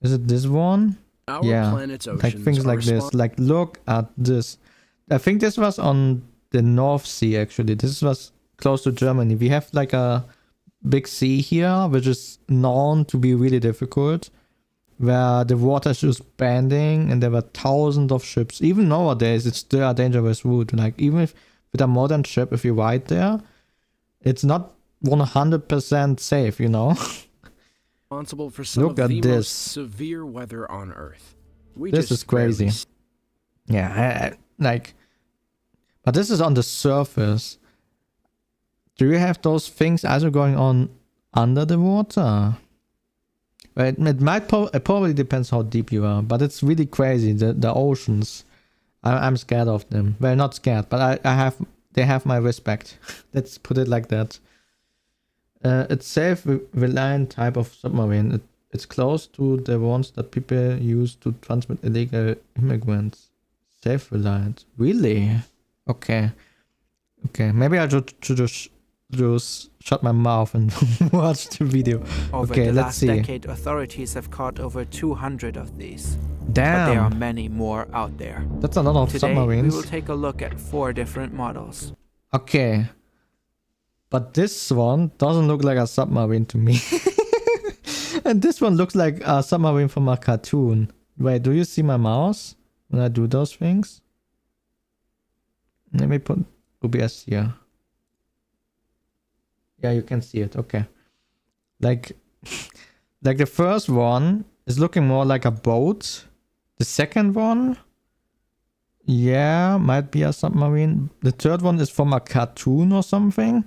Is it this one? Our Yeah, planet's like oceans things are like this. Like, look at this. I think this was on the North Sea, actually. This was close to Germany. We have like a big sea here, which is known to be really difficult, where the water is just bending and there were thousands of ships. Even nowadays, it's still a dangerous route. Like, even if with a modern ship, if you ride there, it's not 100% safe, you know? Responsible for some Look of at the this. most severe weather on Earth. We This just is crazy. barely Yeah, like, but this is on the surface. Do you have those things also going on under the water? Well, it might it probably depends how deep you are, but it's really crazy. The oceans, I'm scared of them. Well, not scared, but they have my respect. Let's put it like that. It's safe, reliant type of submarine. It's close to the ones that people use to transmit illegal immigrants. Safe, reliant. Really? Okay. Okay. Maybe I should just shut my mouth and watch the video. Over Okay, the let's last see. decade, authorities have caught over 200 of these. Damn. But there are many more out there. That's a lot of Today, submarines. we will take a look at 4 different models. Okay. But this one doesn't look like a submarine to me. And this one looks like a submarine from a cartoon. Wait, do you see my mouse when I do those things? Let me put OBS here. Yeah, you can see it. Okay. Like the first one is looking more like a boat. The second one, yeah, might be a submarine. The third one is from a cartoon or something.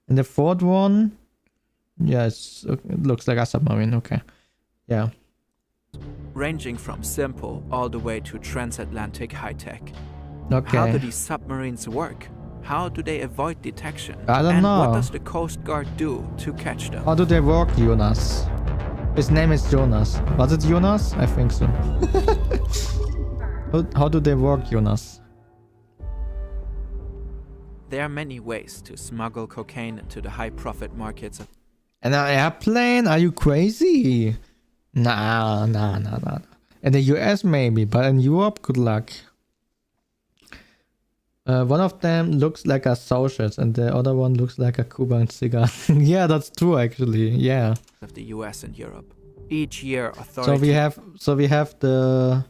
And the fourth one, yeah, it looks like a submarine. Okay. Yeah. ranging from simple all the way to transatlantic high-tech. Okay. How do these submarines work? How do they avoid detection? I don't and know. what does the Coast Guard do to catch them? How do they work, Jonas? His name is Jonas. Was it Jonas? I think so. How do they work, Jonas? There are many ways to smuggle cocaine into the high-profit markets of... And an airplane? Are you crazy? Nah. In the US maybe, but in Europe, good luck. One of them looks like a sausage and the other one looks like a Cuban cigar. Yeah, that's true actually. Yeah. Of the US and Europe. Each year, authorities... So we have the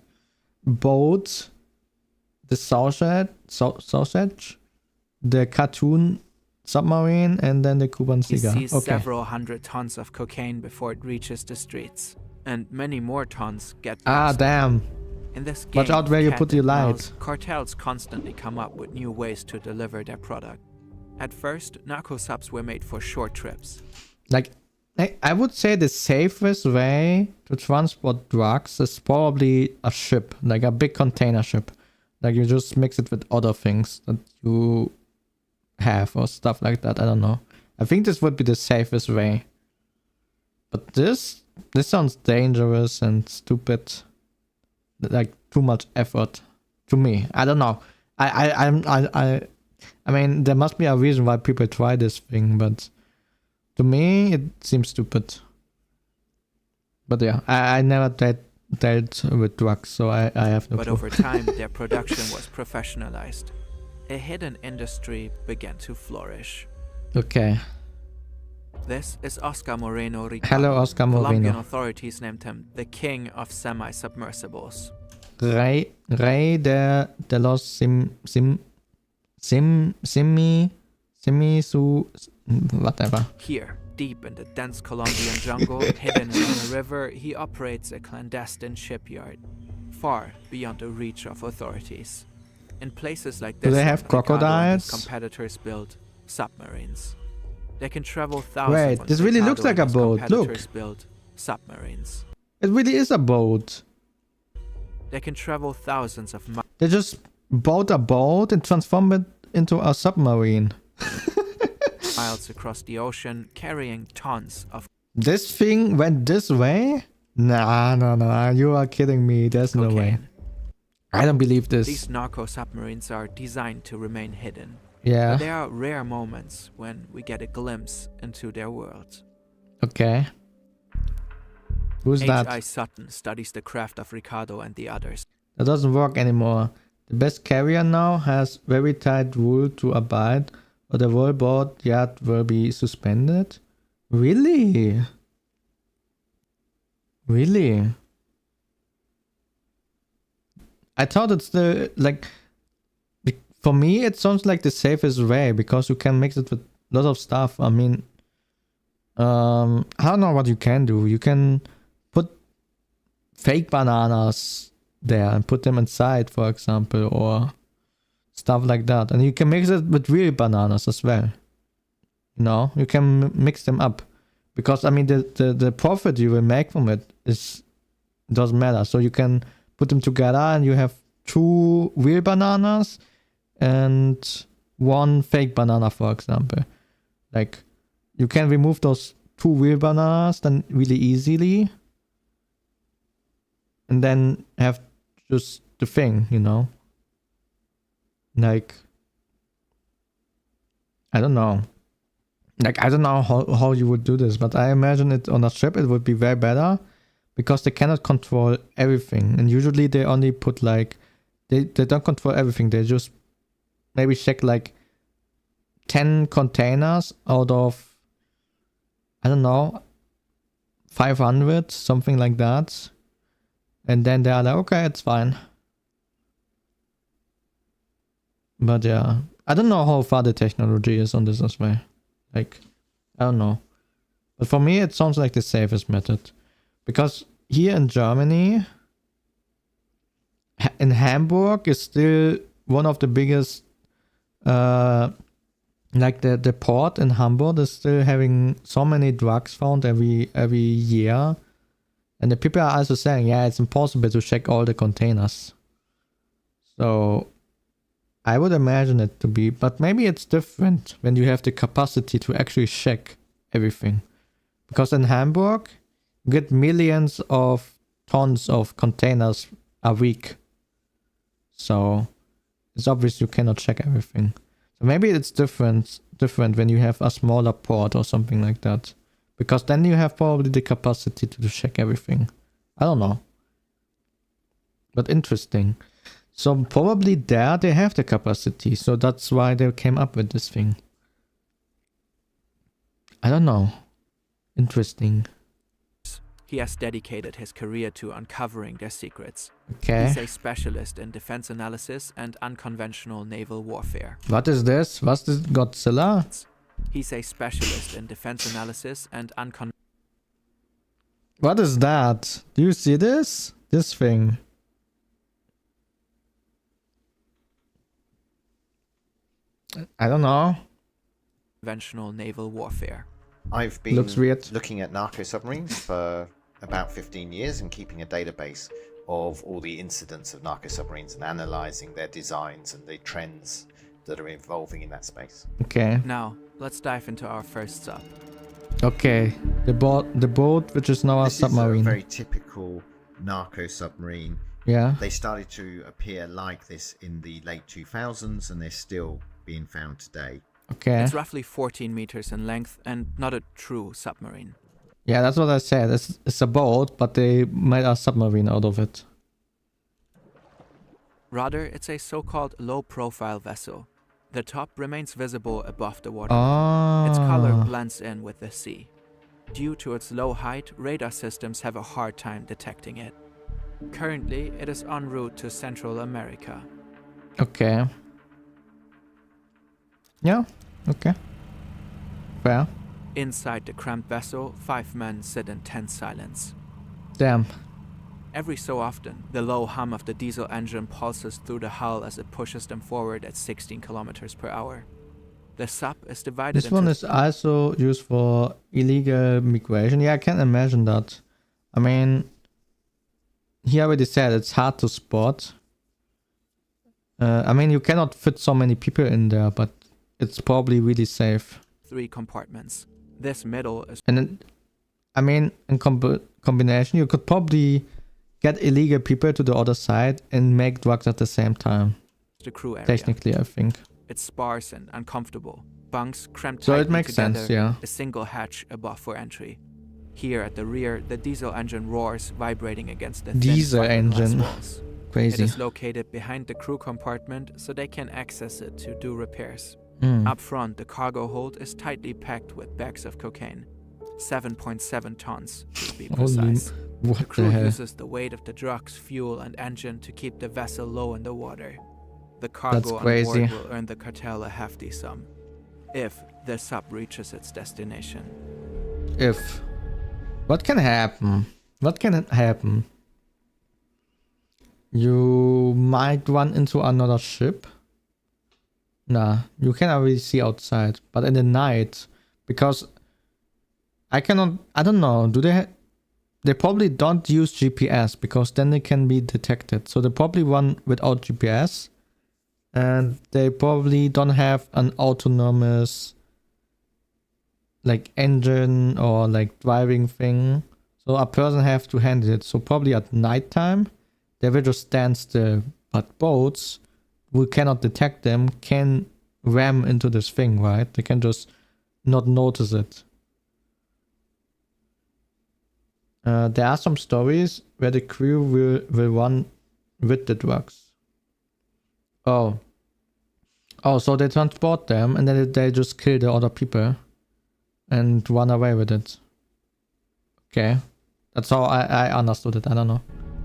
boat, the sausage, the cartoon submarine, and then the Cuban cigar. He sees several hundred tons of cocaine before it reaches the streets, and many more tons get passed. Damn. In this game, watch out where you put your light. Cartels constantly come up with new ways to deliver their product. At first, narco subs were made for short trips. Like, I would say the safest way to transport drugs is probably a ship, like a big container ship. Like you just mix it with other things that you have or stuff like that. I don't know. I think this would be the safest way. But this sounds dangerous and stupid. Like too much effort to me. I don't know. I mean, there must be a reason why people try this thing, but to me it seems stupid. But yeah, I never dealt with drugs, so I have no But clue. over time, their production was professionalized. A hidden industry began to flourish. Okay. This is Oscar Moreno Ricardo. Hello, Oscar Moreno. Colombian authorities named him the king of semi-submersibles. Rey de los whatever. Here, deep in the dense Colombian jungle, hidden in a river, he operates a clandestine shipyard, far beyond the reach of authorities. In places like this, Do they have Ricardo and his crocodiles? competitors build submarines. They can travel thousands. Wait, this really looks like a boat. Look. Build submarines. It really is a boat. They can travel thousands of miles. They just bought a boat and transformed it into a submarine. Miles across the ocean, carrying tons of... This thing went this way? Nah, you are kidding me. There's no way. I don't believe this. These narco submarines are designed to remain hidden. Yeah. But there are rare moments when we get a glimpse into their world. Okay. Who's that? H.I. Sutton studies the craft of Ricardo and the others. That doesn't work anymore. The best carrier now has very tight rule to abide, or the whole board yard will be suspended. Really? Really? I thought it's the, like, for me it sounds like the safest way because you can mix it with lots of stuff. I mean, I don't know what you can do. You can put fake bananas there and put them inside, for example, or stuff like that. And you can mix it with real bananas as well. You know, you can mix them up because I mean the profit you will make from it doesn't matter. So you can put them together and you have 2 real bananas and 1 fake banana, for example. Like you can remove those 2 real bananas then really easily and then have just the thing, you know. Like I don't know. Like I don't know how you would do this, but I imagine it on a ship it would be way better because they cannot control everything. And usually they only put like they don't control everything. They just maybe check like 10 containers out of, I don't know, 500, something like that. And then they are like, okay, it's fine. But yeah, I don't know how far the technology is on this as well. Like, I don't know. But for me, it sounds like the safest method. Because here in Germany, in Hamburg is still one of the biggest, like the port in Hamburg is still having so many drugs found every year. And the people are also saying, yeah, it's impossible to check all the containers. So I would imagine it to be, but maybe it's different when you have the capacity to actually check everything. Because in Hamburg, you get millions of tons of containers a week. So it's obvious you cannot check everything. So maybe it's different when you have a smaller port or something like that. Because then you have probably the capacity to check everything. I don't know. But interesting. So probably there they have the capacity. So that's why they came up with this thing. I don't know. Interesting. He has dedicated his career to uncovering their secrets. Okay. He's a specialist in defense analysis and unconventional naval warfare. What is this? What's this? Godzilla? He's a specialist in defense analysis and What is that? Do you see this? This thing. I don't know. Conventional naval warfare. I've been Looks weird. looking at narco submarines for about 15 years and keeping a database of all the incidents of narco submarines and analyzing their designs and the trends that are evolving in that space. Okay. Now, let's dive into our first sub. Okay. The boat which is now a submarine. This is a very typical narco submarine. Yeah. They started to appear like this in the late 2000s and they're still being found today. Okay. It's roughly 14 meters in length and not a true submarine. Yeah, that's what I said. It's a boat, but they made a submarine out of it. Rather, it's a so-called low-profile vessel. The top remains visible above the water. Its color blends in with the sea. Due to its low height, radar systems have a hard time detecting it. Currently, it is en route to Central America. Okay. Yeah, okay. Fair. Inside the cramped vessel, 5 men sit in tense silence. Damn. Every so often, the low hum of the diesel engine pulses through the hull as it pushes them forward at 16 kilometers per hour. The sub is divided This into... one is also used for illegal migration. Yeah, I can imagine that. I mean, he already said it's hard to spot. I mean, you cannot fit so many people in there, but it's probably really safe. 3 compartments. This middle is... And then, I mean, in combination, you could probably get illegal people to the other side and make drugs at the same time. The crew area. Technically, I think. It's sparse and uncomfortable. Bunks cramped So it tightly makes together, sense, yeah. A single hatch above for entry. Here at the rear, the diesel engine roars, vibrating against the thin Diesel fiberglass engine. walls. Crazy. It is located behind the crew compartment, so they can access it to do repairs. Mm. Up front, the cargo hold is tightly packed with bags of cocaine. 7.7 tons, to be precise. What the crew the hell? uses the weight of the drugs, fuel, and engine to keep the vessel low in the water. The That's cargo on crazy. board will earn the cartel a hefty sum, if the sub reaches its destination. If. What can happen? What can happen? You might run into another ship. Nah, you cannot really see outside. But in the night, because I don't know, do they... They probably don't use GPS, because then they can be detected. So they probably run without GPS. And they probably don't have an autonomous like engine or like driving thing. So a person have to handle it. So probably at nighttime, they will just stand still. But boats, we cannot detect them, can ram into this thing, right? They can just not notice it. There are some stories where the crew will run with the drugs. Oh, so they transport them and then they just kill the other people and run away with it. Okay. That's how I understood it. I don't know.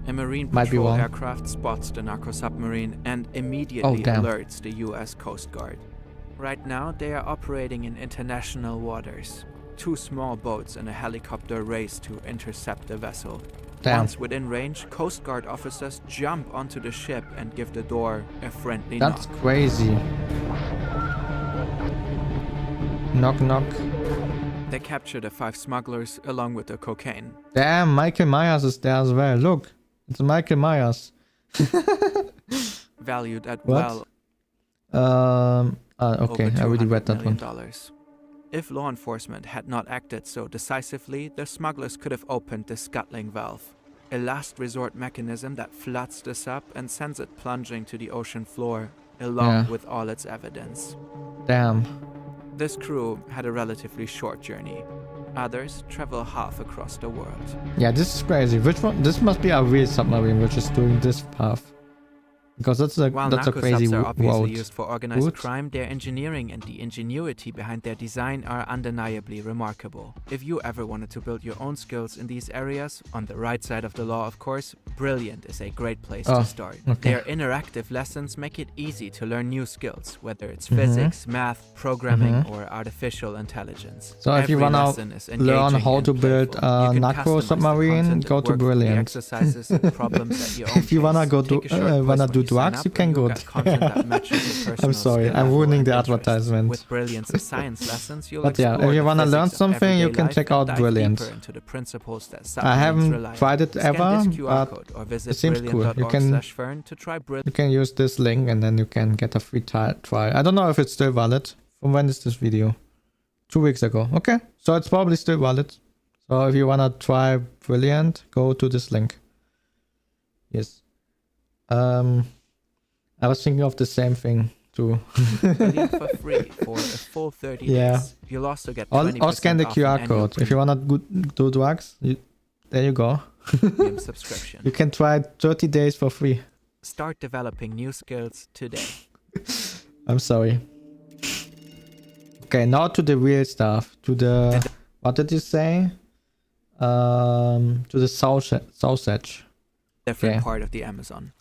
A Marine Might be patrol wrong. aircraft spots the narco submarine and immediately damn. alerts the US Coast Guard. Right now, they are operating in international waters. 2 small boats and a helicopter race to intercept the vessel. Damn. Once within range, Coast Guard officers jump onto the ship and give the door a friendly That's knock. crazy. Knock knock. They captured the 5 smugglers along with the cocaine. Damn, Michael Myers is there as well. Look, it's Michael Myers. Valued at What? Okay, I already read that one. If law enforcement had not acted so decisively, the smugglers could have opened the scuttling valve, a last resort mechanism that floods the sub and sends it plunging to the ocean floor, along with all its evidence. Damn. This crew had a relatively short journey. Others travel half across the world. Yeah, this is crazy. Which one? This must be a real submarine which is doing this path. Because that's a crazy subs are obviously road. used for organized crime, their engineering and the ingenuity behind their design are undeniably remarkable. If you ever wanted to build your own skills in these areas, on the right side of the law of course, Brilliant is a great place to start. Their interactive lessons make it easy to learn new skills, whether it's physics, math, programming, or artificial intelligence. So if you wanna learn how to build a narco submarine, go to Brilliant. If you wanna go to do drugs, you can go there. I'm sorry, I'm ruining the advertisement. With Brilliant's science lessons, you'll but yeah, if you wanna learn something, you can check out Brilliant. I haven't tried it ever, but it seems cool. You can use this link and then you can get a free trial. I don't know if it's still valid. From when is this video? 2 weeks ago. Okay, so it's probably still valid. So if you wanna try Brilliant, go to this link. Yes. I was thinking of the same thing too. Brilliant for free for a full 30 days. You'll also get 20% or scan the QR code. If you wanna do drugs, there you go. Subscription. You can try 30 days for free. Start developing new skills today. I'm sorry. Okay, now to the real stuff. To the what did you say? To the south edge. Different part of the Amazon.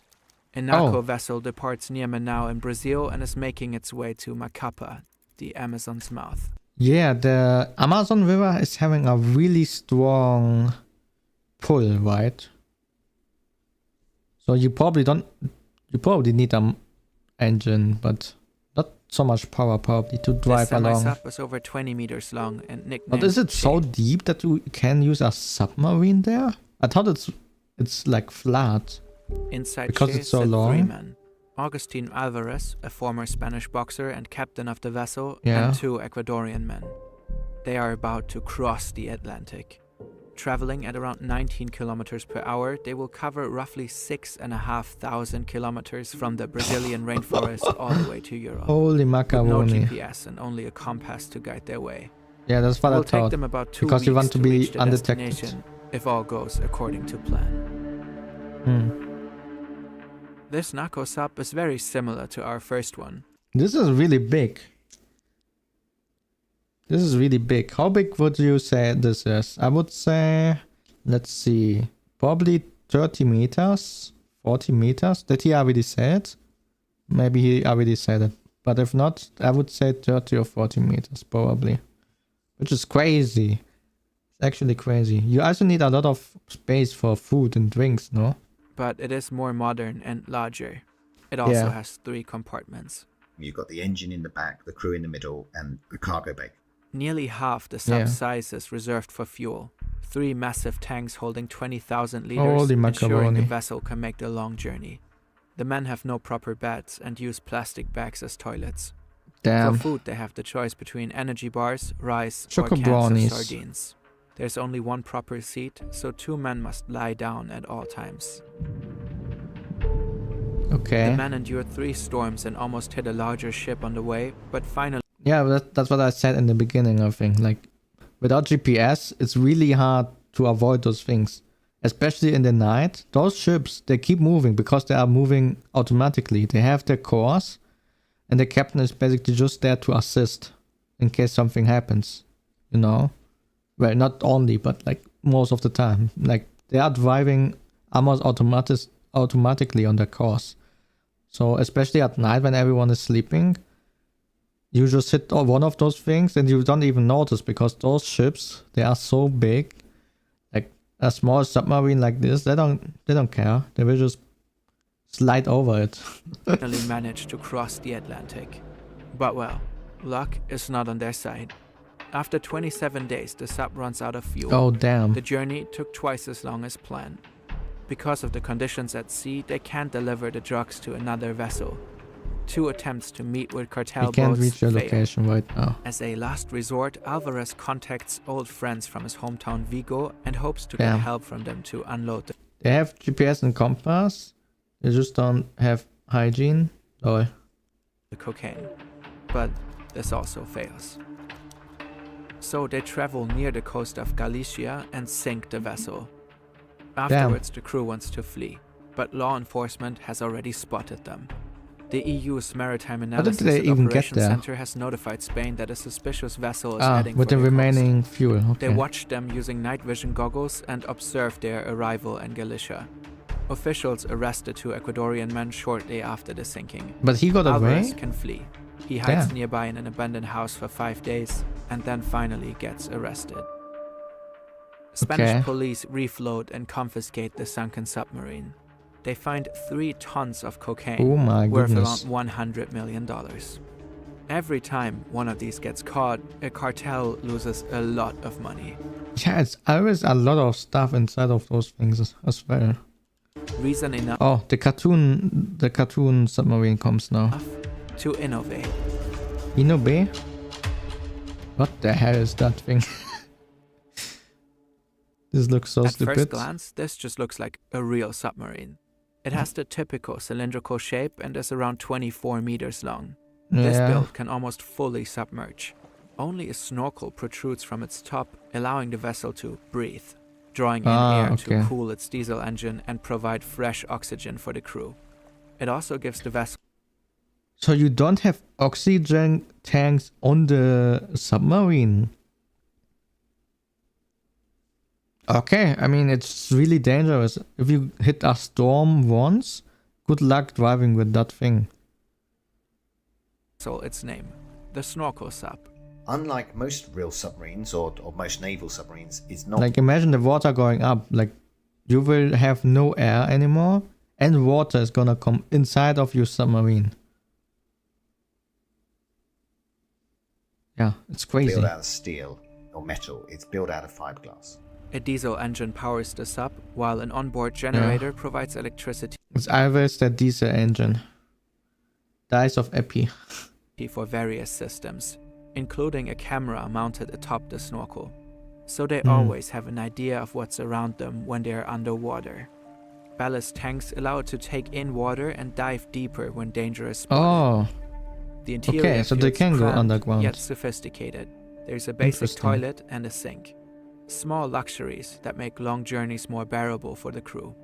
A narco vessel departs near Manaus in Brazil and is making its way to Macapa, the Amazon's mouth. Yeah, the Amazon River is having a really strong pull, right? So you probably need an engine, but not so much power probably to drive along. The sub is over 20 meters long and nicknamed. But is it so deep that you can use a submarine there? I thought it's like flat. Inside because it's so long. 3 men. Agustin Alvarez, a former Spanish boxer and captain of the vessel, Yeah. and 2 Ecuadorian men. They are about to cross the Atlantic. Traveling at around 19 kilometers per hour, they will cover roughly 6,500 kilometers from the Brazilian rainforest all the way to Europe. Holy With no macaroni. GPS and only a compass to guide their way. Yeah, that's what I It will take thought. them about 2 Because you weeks want to to be reach the undetected. destination, if all goes according to plan. This narco sub is very similar to our first one. This is really big. This is really big. How big would you say this is? I would say, let's see, probably 30 meters, 40 meters. Did he already say it? Maybe he already said it. But if not, I would say 30 or 40 meters probably. Which is crazy. It's actually crazy. You also need a lot of space for food and drinks, no? But it is more modern and larger. It also has 3 compartments. You've got the engine in the back, the crew in the middle, and the cargo bay. Nearly half the sub's size is reserved for fuel. 3 massive tanks holding 20,000 liters, Holy ensuring the macaroni. vessel can make the long journey. The men have no proper beds and use plastic bags as toilets. Damn. For food, they have the choice between energy bars, rice, Choco or cans brownies. of sardines. There's only one proper seat, so 2 men must lie down at all times. Okay. The men endured 3 storms and almost hit a larger ship on the way, but finally... Yeah, that's what I said in the beginning, I think. Like, without GPS, it's really hard to avoid those things. Especially in the night. Those ships, they keep moving because they are moving automatically. They have their course, and the captain is basically just there to assist in case something happens. You know? Well, not only, but like most of the time. Like, they are driving almost automatically on their course. So, especially at night when everyone is sleeping, you just hit one of those things and you don't even notice because those ships, they are so big. Like a small submarine like this, they don't care. They will just slide over it. finally managed to cross the Atlantic. But well, luck is not on their side. After 27 days, the sub runs out of fuel. Oh, damn. The journey took twice as long as planned. Because of the conditions at sea, they can't deliver the drugs to another vessel. 2 attempts to meet with cartel You can't boats reach your fail. location right now. As a last resort, Alvarez contacts old friends from his hometown Vigo and hopes to Damn. get help from them to unload the... They have GPS and compass. They just don't have hygiene. Oh. the cocaine. But this also fails. So they travel near the coast of Galicia and sink the vessel. Afterwards, the crew wants to flee, but law enforcement has already spotted them. The EU's Maritime Analysis they and even get Operations there? Center has notified Spain that a suspicious vessel is Ah, heading with for the their remaining coast. fuel. Okay. They watched them using night vision goggles and observed their arrival in Galicia. Officials arrest the 2 Ecuadorian men shortly after the sinking. But he got Alvarez away? can flee. He hides Damn. nearby in an abandoned house for 5 days and then finally gets arrested. Spanish Okay. police refloat and confiscate the sunken submarine. They find 3 tons of cocaine, Oh my worth goodness. around $100 million. Every time one of these gets caught, a cartel loses a lot of money. Yeah, it's always a lot of stuff inside of those things as well. Reason enough Oh, the cartoon submarine comes now. to innovate. Inobe? What the hell is that thing? This looks so At stupid. first glance, this just looks like a real submarine. It has the typical cylindrical shape and is around 24 meters long. This Yeah. build can almost fully submerge. Only a snorkel protrudes from its top, allowing the vessel to breathe, drawing in air okay. to cool its diesel engine and provide fresh oxygen for the crew. It also gives the vessel So you don't have oxygen tanks on the submarine? Okay, I mean, it's really dangerous. If you hit a storm once, good luck driving with that thing. its name, the snorkel sub. Unlike most real submarines or most naval submarines, it's not Like, imagine the water going up. Like, you will have no air anymore, and water is gonna come inside of your submarine. Yeah, it's crazy. built out of steel or metal, it's built out of fiberglass. A diesel engine powers the sub, while an onboard generator provides electricity It's always the diesel engine. Dice of Epi. for various systems, including a camera mounted atop the snorkel. So they Hmm. always have an idea of what's around them when they're underwater. Ballast tanks allow it to take in water and dive deeper when danger is spotted. Oh, The interior okay, so they feels can go cramped, underground. yet sophisticated. There's a basic Interesting. toilet and a sink. Small luxuries that make long journeys more bearable for the crew.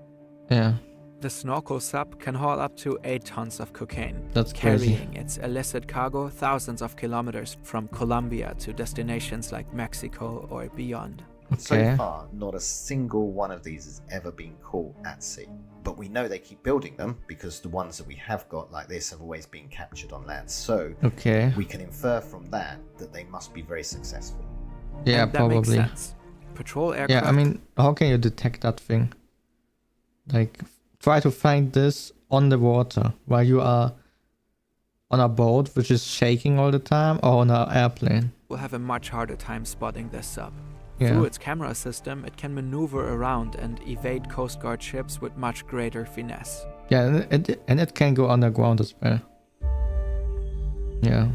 yeah. The snorkel sub can haul up to 8 tons of cocaine, That's crazy. carrying its illicit cargo thousands of kilometers from Colombia to destinations like Mexico or beyond. So far, not a single one of these has ever been caught at sea. But we know they keep building them because the ones that we have got like this have always been captured on land. So Okay. we can infer from that they must be very successful. Yeah, And that makes probably. sense. Patrol aircraft Yeah, I mean, how can you detect that thing? Like, try to find this on the water while you are on a boat which is shaking all the time, or on an airplane. will have a much harder time spotting this sub. Yeah. Through its camera system, it can maneuver around and evade Coast Guard ships with much greater finesse. Yeah, and it can go underground as well. Yeah.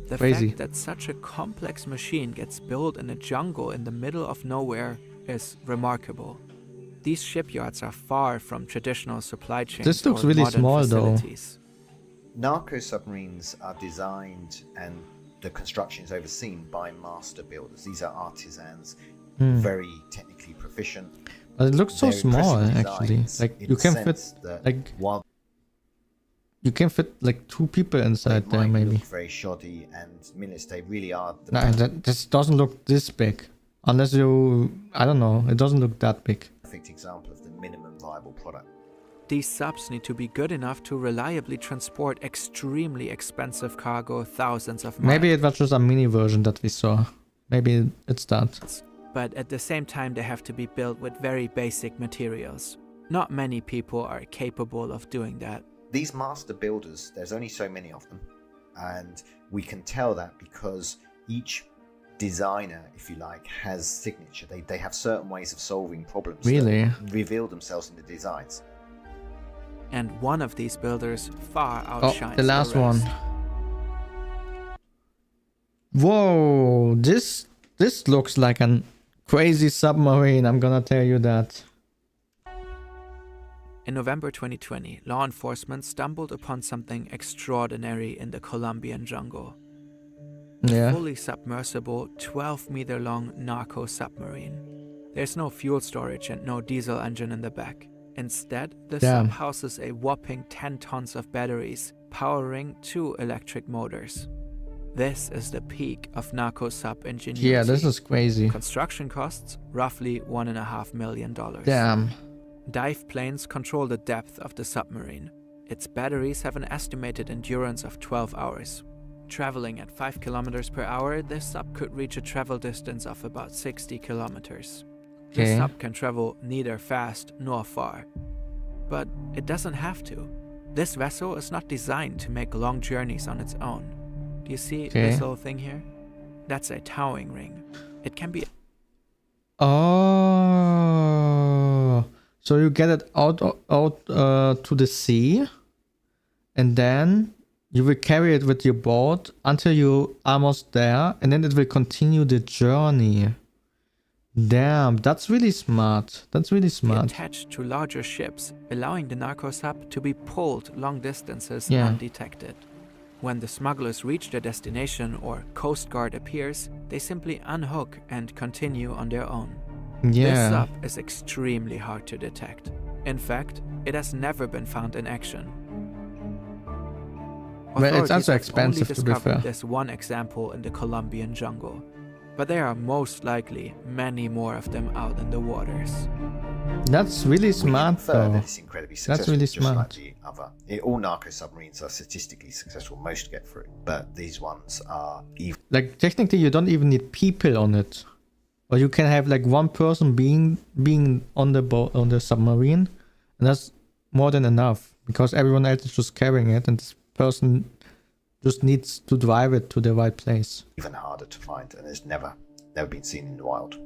The Crazy. fact that such a complex machine gets built in a jungle in the middle of nowhere is remarkable. These shipyards are far from traditional supply chains. This looks or really modern small, though. facilities. Narco submarines are designed and the construction is overseen by master builders. These are artisans, very technically proficient. But it looks so They're small, impressive actually. designs Like, in you the can sense fit, that like, while you can fit like 2 people inside they there, might maybe. look very shoddy and miniature, they really are the Nah, this doesn't look this big. Unless you, I don't know, it doesn't look that big. perfect example of the minimum viable product. These subs need to be good enough to reliably transport extremely expensive cargo thousands of miles. Maybe it was just a mini version that we saw. Maybe it's that. But at the same time, they have to be built with very basic materials. Not many people are capable of doing that. These master builders, there's only so many of them, and we can tell that because each designer, if you like, has signature. They have certain ways of solving problems Really? that reveal themselves in the designs. And one of these builders far outshines the last rest. one. Whoa, this looks like a crazy submarine, I'm gonna tell you that. In November 2020, law enforcement stumbled upon something extraordinary in the Colombian jungle. Yeah. A fully submersible, 12-meter-long narco submarine. There's no fuel storage and no diesel engine in the back. Instead, the sub houses a whopping 10 tons of batteries, powering 2 electric motors. This is the peak of narco sub ingenuity. Yeah, this is crazy. Construction costs, roughly $1.5 million. Damn. Dive planes control the depth of the submarine. Its batteries have an estimated endurance of 12 hours. Traveling at 5 kilometers per hour, this sub could reach a travel distance of about 60 kilometers. Okay. This sub can travel neither fast nor far. But it doesn't have to. This vessel is not designed to make long journeys on its own. Do you see this little thing here? That's a towing ring. It can be... Oh, so you get it out to the sea, and then you will carry it with your boat until you're almost there, and then it will continue the journey. Damn, that's really smart. That's really smart. Attached to larger ships, allowing the narco sub to be pulled long distances Yeah. undetected. When the smugglers reach their destination or Coast Guard appears, they simply unhook and continue on their own. This Yeah. sub is extremely hard to detect. In fact, it has never been found in action. Well, it's Authorities also have expensive, only to be discovered fair. this one example in the Colombian jungle, but there are most likely many more of them out in the waters. That's really smart, though. It's incredibly successful. That's really just like smart. the other. All narco submarines are statistically successful. Most get through, but these ones are even. Like, technically, you don't even need people on it. Or you can have like one person being on the boat, on the submarine, and that's more than enough, because everyone else is just carrying it, and this person just needs to drive it to the right place. Even harder to find, and it's never been seen in the wild.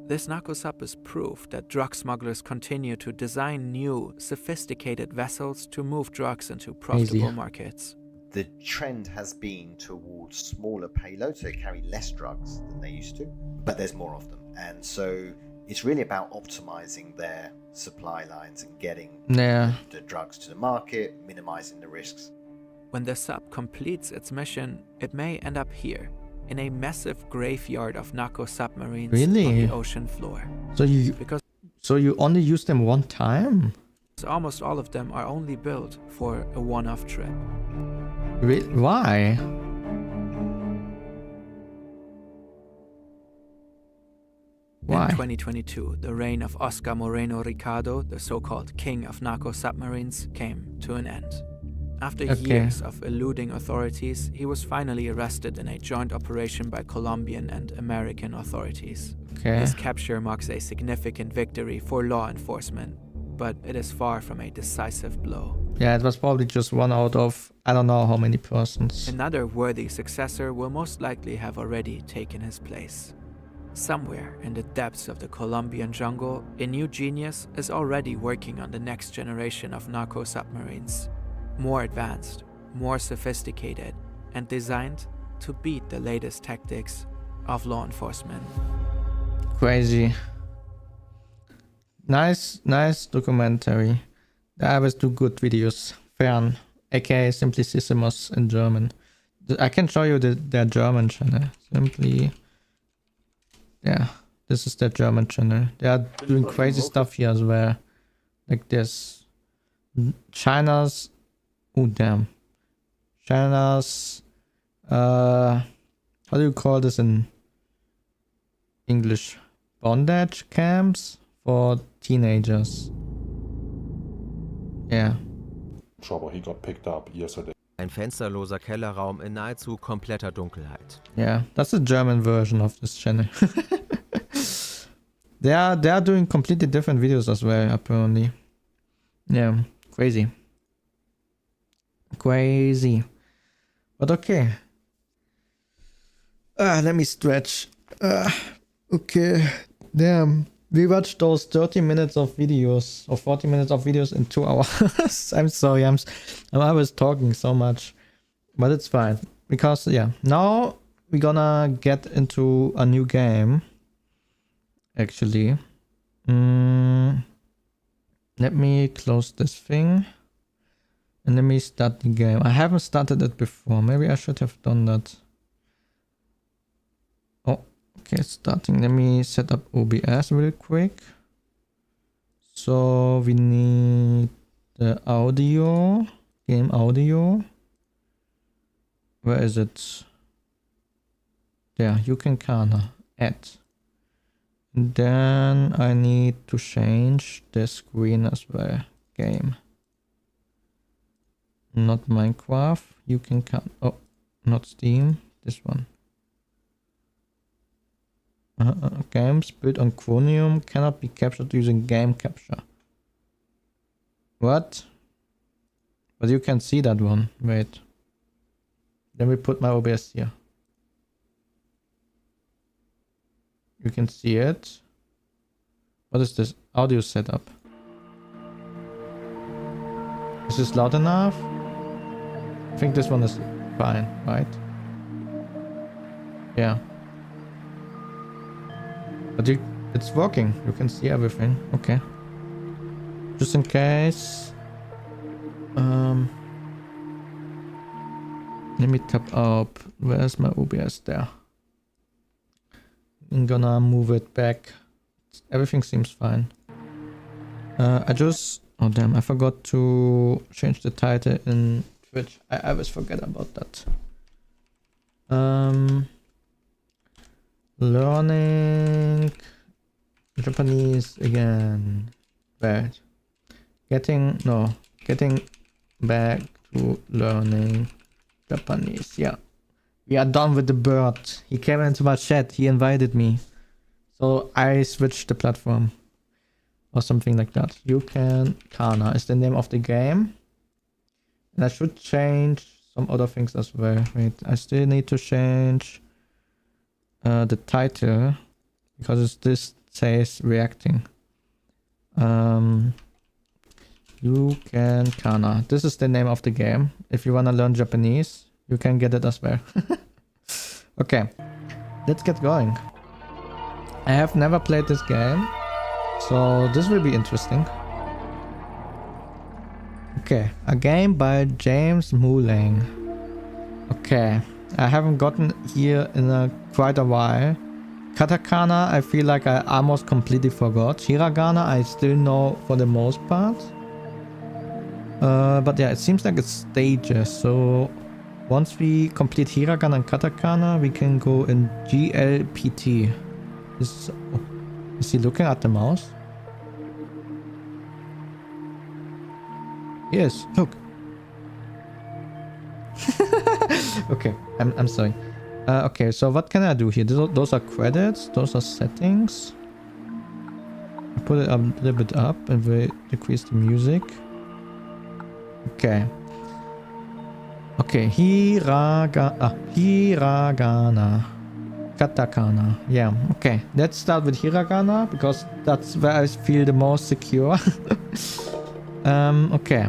This narco sub is proof that drug smugglers continue to design new, sophisticated vessels to move drugs into profitable markets. The trend has been towards smaller payloads, so they carry less drugs than they used to, but there's more of them. And so it's really about optimizing their supply lines and getting the drugs to the market, minimizing the risks. When the sub completes its mission, it may end up here, in a massive graveyard of narco submarines on the ocean floor. So you only use them one time? Almost all of them are only built for a one-off trip. Why? Why? In 2022, the reign of Oscar Moreno Ricardo, the so-called king of narco submarines, came to an end. After years of eluding authorities, he was finally arrested in a joint operation by Colombian and American authorities. This capture marks a significant victory for law enforcement, but it is far from a decisive blow. Yeah, it was probably just one out of I don't know how many persons. Another worthy successor will most likely have already taken his place. Somewhere in the depths of the Colombian jungle, a new genius is already working on the next generation of narco submarines. More advanced, more sophisticated, and designed to beat the latest tactics of law enforcement. Crazy. Nice documentary. They always do good videos. Fern, aka Simplicissimus in German. I can show you their German channel. Yeah, this is their German channel. They are doing crazy stuff here as well. Like this. China's... Oh, damn. China's... how do you call this in English? Bondage camps for teenagers. Yeah. Trouble, he got picked up yesterday. Ein fensterloser Kellerraum in nahezu kompletter Dunkelheit. Yeah, that's the German version of this channel. They are doing completely different videos as well, apparently. Yeah, crazy. But okay. Let me stretch. Okay. Damn. We watched those 30 minutes of videos or 40 minutes of videos in 2 hours. I'm sorry. I was talking so much, but it's fine because yeah. Now we're gonna get into a new game. Actually, let me close this thing and let me start the game. I haven't started it before. Maybe I should have done that. Okay, starting. Let me set up OBS real quick. So we need the audio, game audio. Where is it? There, you can add. And then I need to change the screen as well. Game. Not Minecraft. You can oh, not Steam. This one. Games built on Chromium cannot be captured using game capture. What? But you can see that one. Wait. Then we put my OBS here. You can see it. What is this? Audio setup. Is this loud enough? I think this one is fine, right? Yeah. But it's working. You can see everything. Okay. Just in case. Let me tap up. Where's my OBS? There. I'm gonna move it back. Everything seems fine. Oh damn, I forgot to change the title in Twitch. I always forget about that. Learning Japanese again. Wait. Getting back to learning Japanese. Yeah. We are done with the bird. He came into my chat. He invited me. So I switched the platform. Or something like that. You can Kana is the name of the game. And I should change some other things as well. Wait, I still need to change the title. Because this says reacting. You can Kana. This is the name of the game. If you wanna learn Japanese, you can get it as well. Okay, let's get going. I have never played this game, so this will be interesting. Okay, a game by James Mulang. Okay, I haven't gotten here in quite a while. Katakana, I feel like I almost completely forgot. Hiragana, I still know for the most part. But yeah, it seems like it's stages, so once we complete Hiragana and Katakana, we can go in GLPT. Is he looking at the mouse? Yes, look. Okay, I'm sorry. Okay, so what can I do here? Those are credits, those are settings. I put it a little bit up and we decrease the music. Okay. Okay, Hiragana. Katakana. Yeah, okay. Let's start with Hiragana because that's where I feel the most secure. Okay.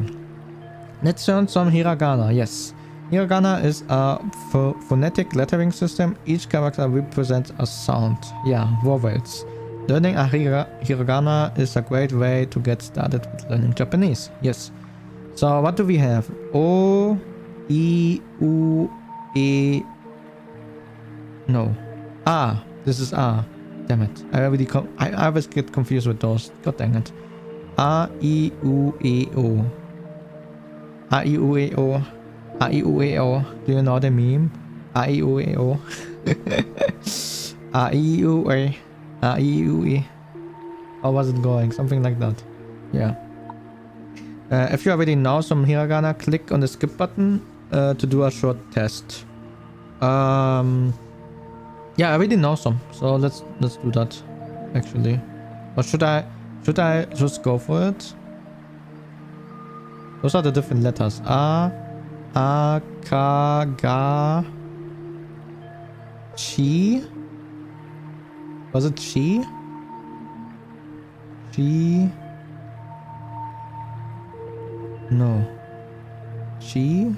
Let's learn some Hiragana. Yes. Hiragana is a phonetic lettering system. Each character represents a sound. Yeah, vowels. Learning a Hiragana is a great way to get started with learning Japanese. Yes. So what do we have? O, I, U, E. No. Ah, this is A. Damn it. I always get confused with those. God dang it. A, I, U, E, O. A, I, U, E, O. A, I, U, E, O. Do you know the meme? A, I, U, E, O. A, I, U, E. A, I, U, E. How was it going? Something like that. Yeah. If you already know some Hiragana, click on the skip button to do a short test. Yeah, I already know some, so let's do that. Actually, or should I just go for it? Those are the different letters. A, Ka, Ga. Chi? Was it chi? Chi? No. Chi?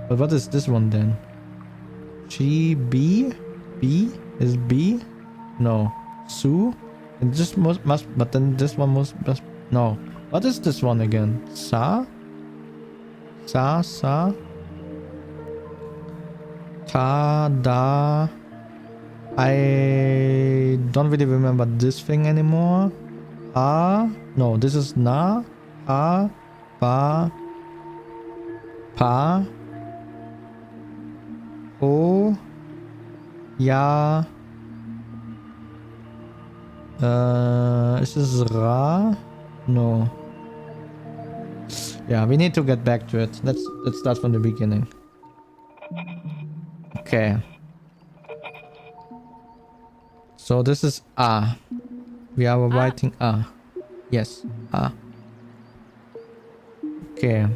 But what is this one then? Chi B? B? Is B? No. Su? It just must, but then this one must, no. What is this one again? Sa? Sa? Sa? Ta? Da? I don't really remember this thing anymore. Ah? No, this is na? Ha? Ba? Pa? O? Ja? Is this Ra? No. Yeah, we need to get back to it. Let's start from the beginning. Okay. So this is A. We are writing A. Yes, A. Okay.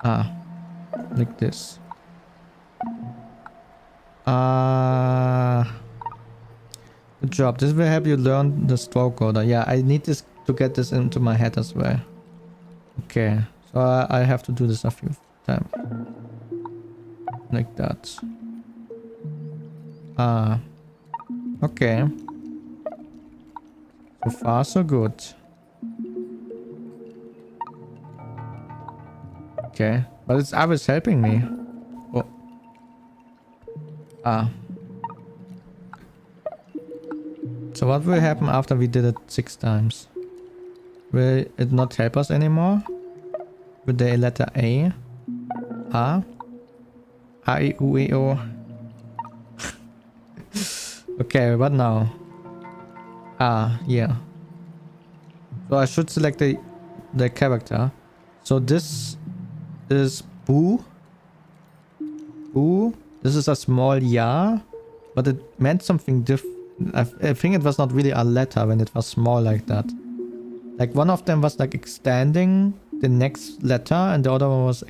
A. Like this. Good job. This will help you learn the stroke order. Yeah, I need this to get this into my head as well. Okay. So I have to do this a few times. Like that. Okay. So far, so good. Okay. But it's always helping me. Oh. So what will happen after we did it 6 times? Will it not help us anymore? With the letter A? A? A, I, U, E, O. Okay, what now? Yeah. So I should select the character. So this is Boo. Boo. This is a small ya, but it meant something different. I think it was not really a letter when it was small like that. Like one of them was like extending the next letter and the other one was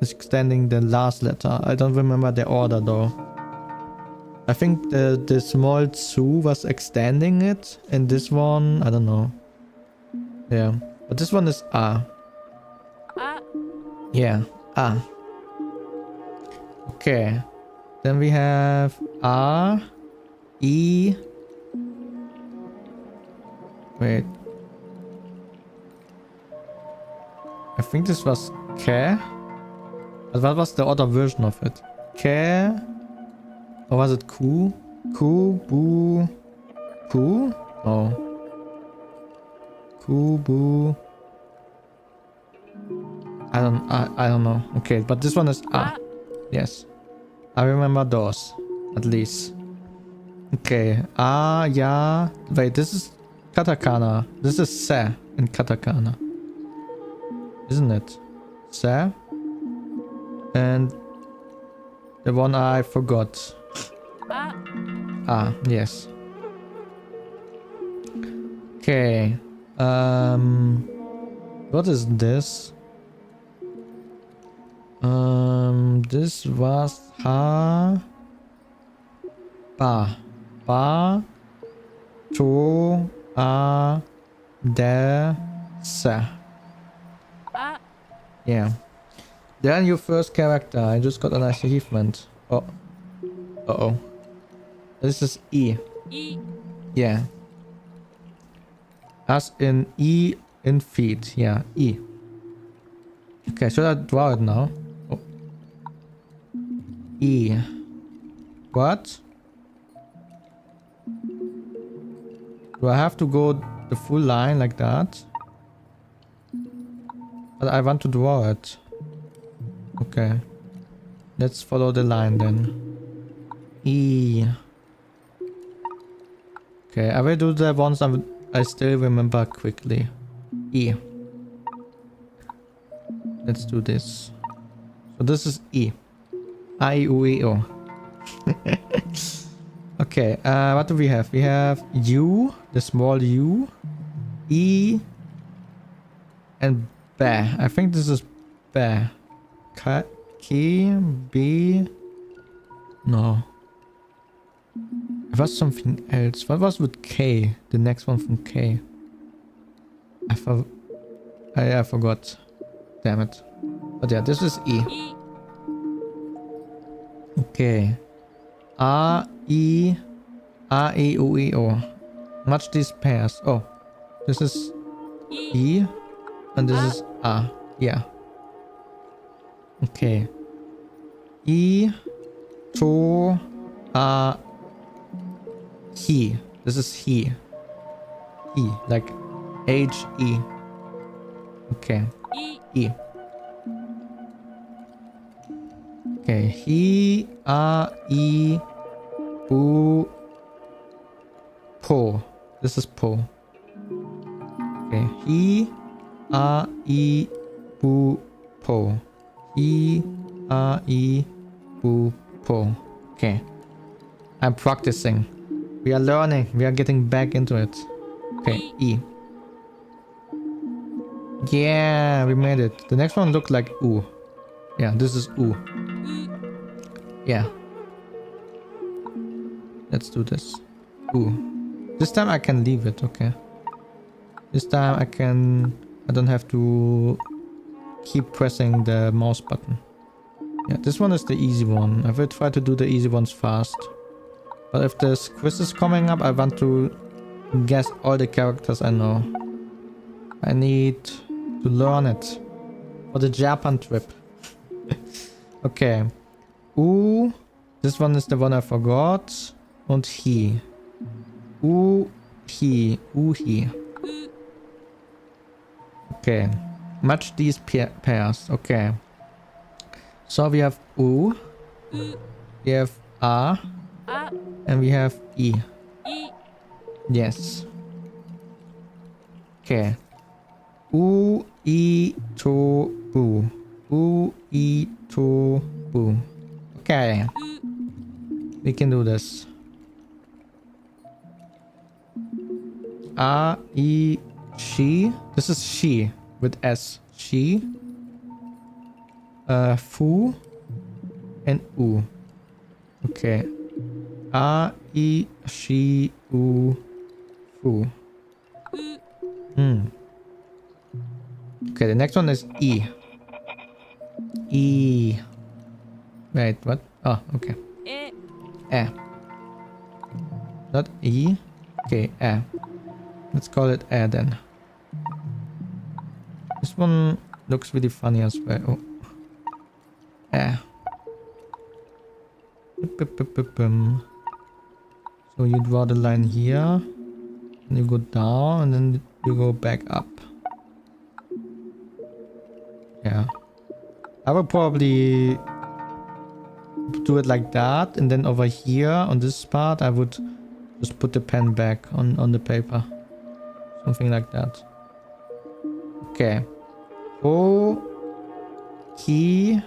extending the last letter. I don't remember the order though. I think the small Tsu was extending it and this one, I don't know. Yeah, but this one is A. Yeah, A. Okay. Then we have A, E. Wait. I think this was Ke. But what was the other version of it? Ke. Or was it Ku? Ku, Bu, Ku? Oh. Ku, Bu. I don't know. Okay, but this one is A. Yes. I remember those. At least. Okay. Ya. Wait, this is katakana. This is Se in katakana. Isn't it? Se. And the one I forgot. Yes. Okay. What is this? This was Ha. Ba. Ba. To. A. De. Se. Yeah. Then your first character. I just got an achievement. Oh. Uh-oh. This is E. E. Yeah. As in E in feet. Yeah, E. Okay, should I draw it now? Oh. E. What? Do I have to go the full line like that? But I want to draw it. Okay. Let's follow the line then. E. Okay, I will do the ones I still remember quickly. E. Let's do this. So this is E. I, U, E, O. Okay, what do we have? We have U, the small U, E, and Ba. I think this is Ba. K, B, No. It was something else. What was with K? The next one from K. I forgot. Damn it. But yeah, this is E. Okay. R, E, U, E, O. Match these pairs. Oh. This is E. And this is A. Yeah. Okay. E to he. This is he. E. Like H-E. Okay. E. Okay. He, E, U, Po. This is Po. Okay. He, E, U, Po. E, E, U, Po. Okay. I'm practicing. We are learning. We are getting back into it. Okay. E. Yeah, we made it. The next one looked like U. Yeah, this is U. Yeah. Let's do this. U. This time I can leave it, okay. This time I don't have to keep pressing the mouse button. Yeah, this one is the easy one. I will try to do the easy ones fast. But if this quiz is coming up, I want to guess all the characters I know. I need to learn it for the Japan trip. Okay. U. This one is the one I forgot. And he. U, he. U, he. Okay. Match these pairs. Okay. So we have U. We have A. And we have E. Yes. Okay. U, E, to, Bu. U, E, to, Bu. Okay. We can do this. A, E, she. This is she with S. She. Fu. And U. Okay. A, E, she, U, Fu. Okay, the next one is E. E. Wait, what? Oh, okay. E. Not E. Okay, E. Let's call it E then. This one looks really funny as well. Oh. E. So you draw the line here. And you go down and then you go back up. Yeah. I will probably do it like that, and then over here on this part I would just put the pen back on the paper. Something like that. Okay. O, key.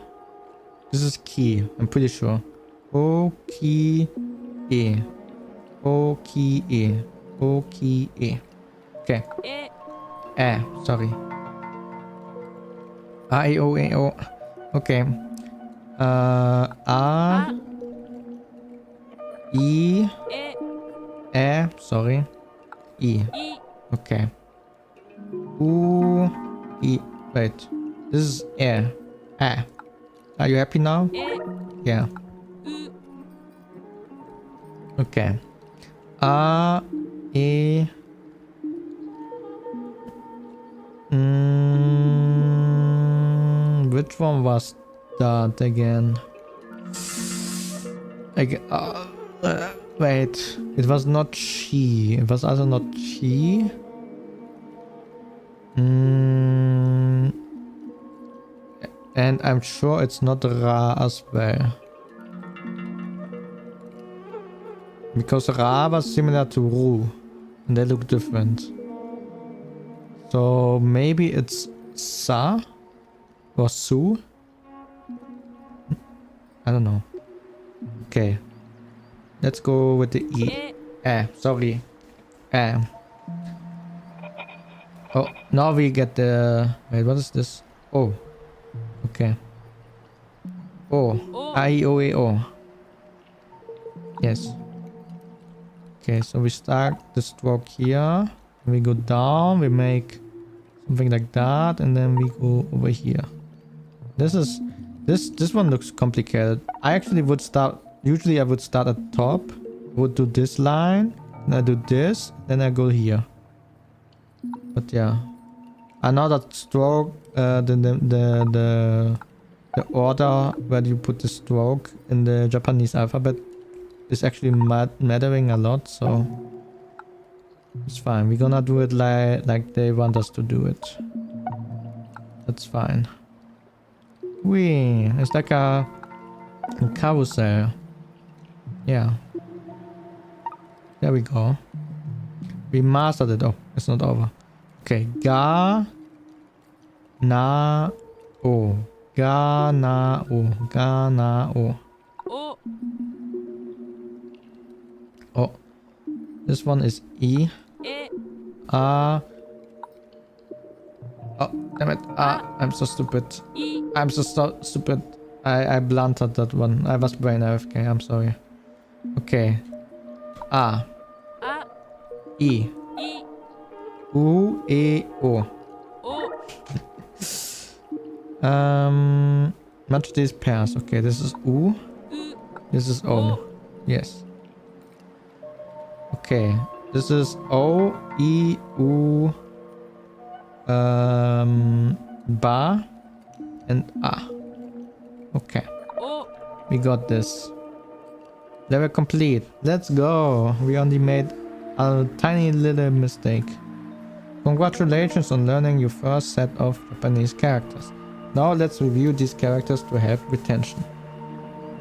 This is key, I'm pretty sure. O, key, E. O, key, E. O, key, E. Okay. Sorry. A, E, O, E, O. Okay. A, E, sorry. E. Okay. U, E. Wait. This is E. A. Are you happy now? Yeah. Okay. A, E. Which one was that again? Wait. It was not she. It was also not she. And I'm sure it's not Ra as well. Because Ra was similar to Ru. And they look different. So maybe it's Sa? Or Su? I don't know. Okay. Let's go with the E. Sorry. Oh, now we get the... Wait, what is this? Oh. Okay. O. I, E, O, E, O. Yes. Okay, so we start the stroke here. We go down, we make something like that, and then we go over here. This one looks complicated. I actually would start, usually I would start at top, would do this line, and I do this, then I go here. But yeah. I know that stroke, the order where you put the stroke in the Japanese alphabet is actually mattering a lot, so it's fine. We're gonna do it like they want us to do it. That's fine. Whee! It's like a carousel. Yeah. There we go. We mastered it. Oh, it's not over. Okay. Ga na o. Ga na o. Ga na o. Oh. This one is E. Oh, damn it. I'm so stupid. I'm so stupid. I blunted that one. I was brain AFK. I'm sorry. Okay. E. U, E, O. Match these pairs. Okay, this is U. This is O. Yes. Okay. This is O, E, U, Ba, and A. Okay. We got this. Level complete. Let's go. We only made a tiny little mistake. Congratulations on learning your first set of Japanese characters. Now let's review these characters to help retention.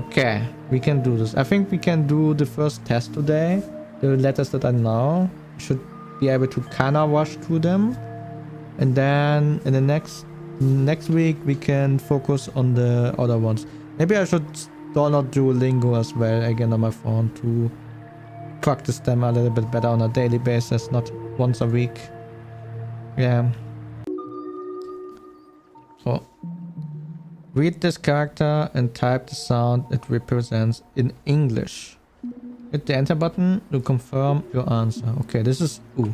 Okay, we can do this. I think we can do the first test today. The letters that I know, should be able to kinda wash through them. And then in the next week we can focus on the other ones. Maybe I should download Duolingo as well again on my phone to practice them a little bit better on a daily basis, not once a week. Yeah. So read this character and type the sound it represents in English. Hit the enter button to confirm your answer. Okay, this is U.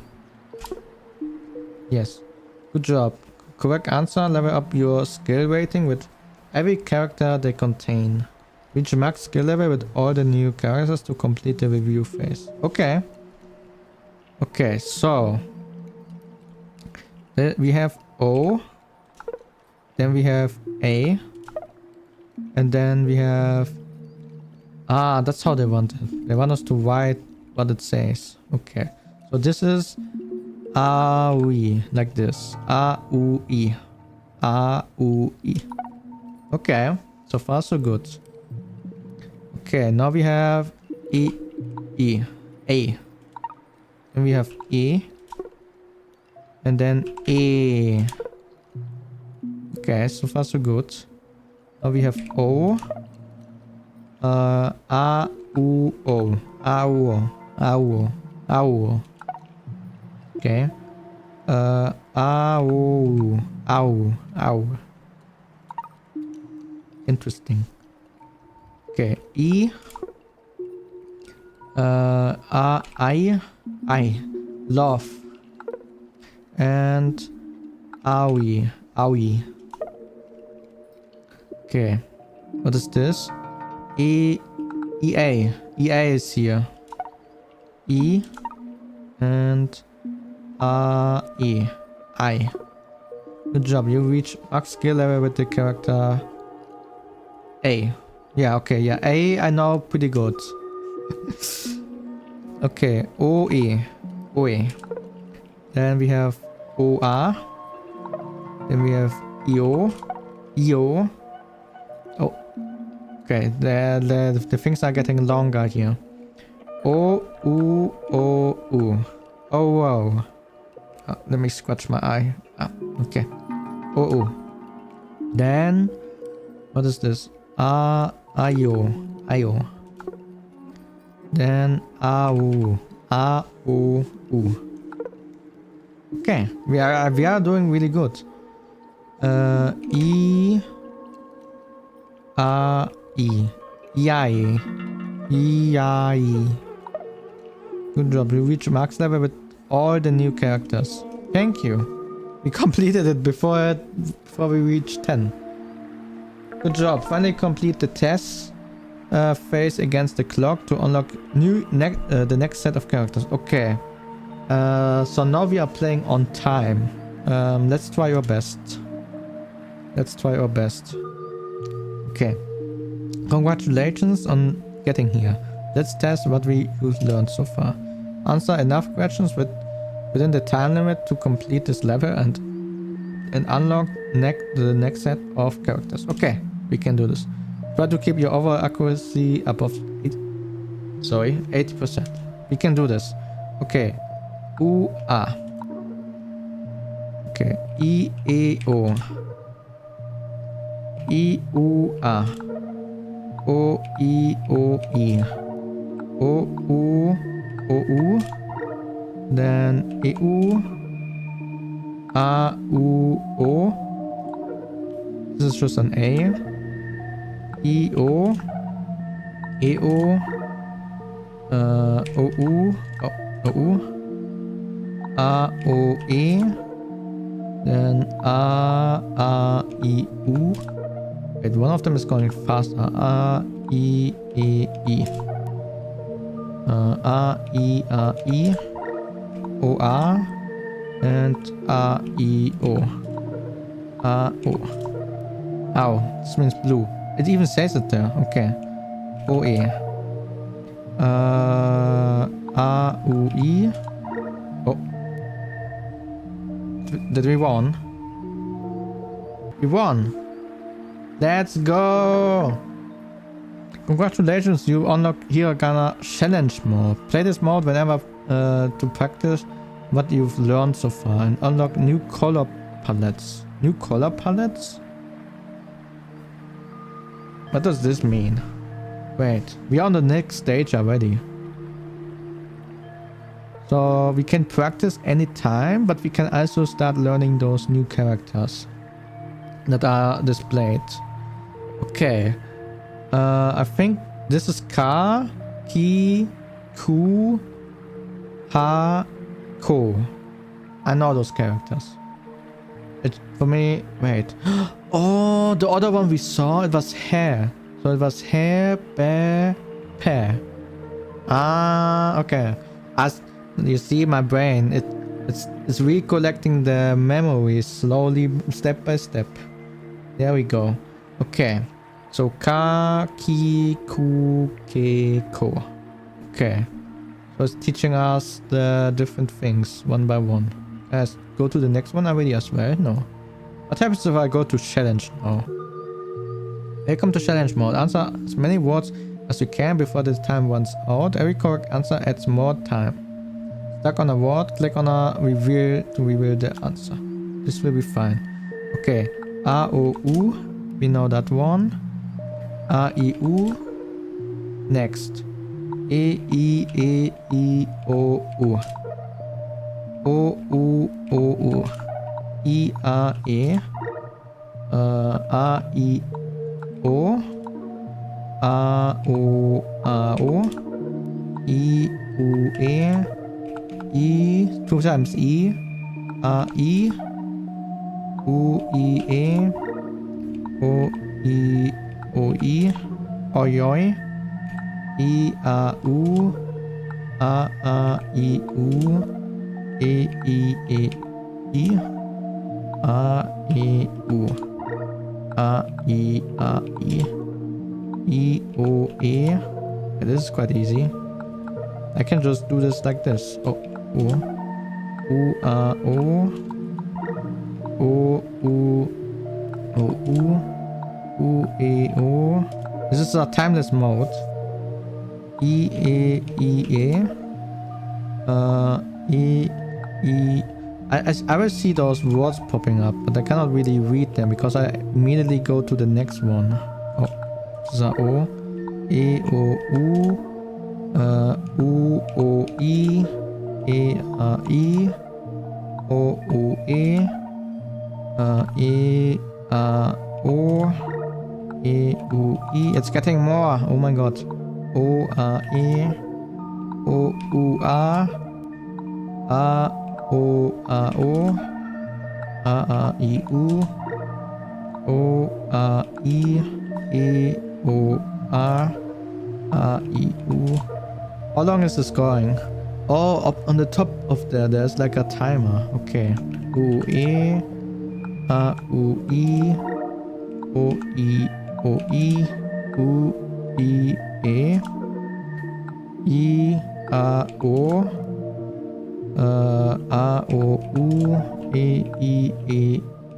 Yes. Good job. Correct answer. Level up your skill rating with every character they contain. Reach max skill level with all the new characters to complete the review phase. Okay. Okay, so we have O. Then we have A. And then we have... that's how they want it. They want us to write what it says. Okay. So this is A-U-I. Like this. A-U-I. A-U-I. Okay. So far so good. Okay. Now we have E. A. And we have E. And then A. Okay. So far so good. Now we have O. A-U-O. A-U-O. A-U-O. A-U-O. Okay. A-U. A-U. A-U. Interesting. Okay. E. I. Love. And Aoi. Aoi. Okay. What is this? EA. EA is here. E and E. I. Good job. You reach max skill level with the character A. Yeah, okay, yeah. A I know pretty good. Okay, OE. OE. Then we have OR. Then we have EO. EO. Oh. Okay, the things are getting longer here. O U O U. Oh wow. Let me scratch my eye. Okay. O U. Then what is this? Ayo. Ayo. Then AU. AU. Okay, we are doing really good. E. E. EI. Yay. Good job. You reached max level with all the new characters. Thank you. We completed it before we reached 10. Good job. Finally complete the test phase against the clock to unlock the next set of characters. Okay. So now we are playing on time. Let's try our best. Let's try our best. Okay. Congratulations on getting here. Let's test what you've learned so far. Answer enough questions within the time limit to complete this level and unlock the next set of characters. Okay, we can do this. Try to keep your overall accuracy above 80%. We can do this. Okay. U-A. Okay. I-E-O. I-U-A. O-I-O-I. O-U-O-U. Then E-U. A-U-O. This is just an A. E-O. E-O. O-U. O-U. A-O-E. Then A-I-U. Wait, one of them is going faster. A-I-E-E. A-I-A-I. O-R. And A-I-O. A-O. Ow, this means blue. It even says it there. Okay. O-E. A-U-E. Oh. Did we won? We won! Let's go! Congratulations, you unlock Hiragana Challenge mode. Play this mode whenever to practice what you've learned so far and unlock new color palettes. New color palettes? What does this mean? Wait, we are on the next stage already. So we can practice anytime, but we can also start learning those new characters that are displayed. Okay. I think this is Ka, Ki, Ku, Ha, Ko. I know those characters. It for me. Wait. Oh, the other one we saw, it was hair. So it was hair, bear, pear. Ah, okay. As you see, my brain, it's recollecting the memories slowly, step by step. There we go. Okay. So Ka, Ki, Ku, Ke, Ko. Okay. So it's teaching us the different things one by one. Let's go to the next one already as well. No. What happens if I go to challenge now? Welcome to challenge mode. Answer as many words as you can before the time runs out. Every correct answer adds more time. Stuck on a word, click on a reveal to reveal the answer. This will be fine. Okay. A-O-U. We know that one. A-I-U. Next. E-I-E-I-O-U. O-U-O-U. I-A-E. A-I-O. A-O-A-O. I-U-E. I. Two times I. A-I. U-I-E. O-I-O-I. Oi-oi. I-A-U. A-A-I-U. E-I-E-I. A-E-U. A-I-A-I. I-O-E. Okay, this is quite easy. I can just do this like this. Oh, O. U-A-O. O-U. O-U. U-E-O. This is a timeless mode. I-E-I-E. I will see those words popping up, but I cannot really read them because I immediately go to the next one. Oh, this is a O. E-O-U. U-O-I. E-A-I. O-U-E. E-A-O. E-U-I. It's getting more. Oh my god. O A E O U A O A O A I U O A I E O R A I U. How long is this going? Oh, up on the top of there's like a timer. Okay. U E A U I O I O I U I E I A O A O U E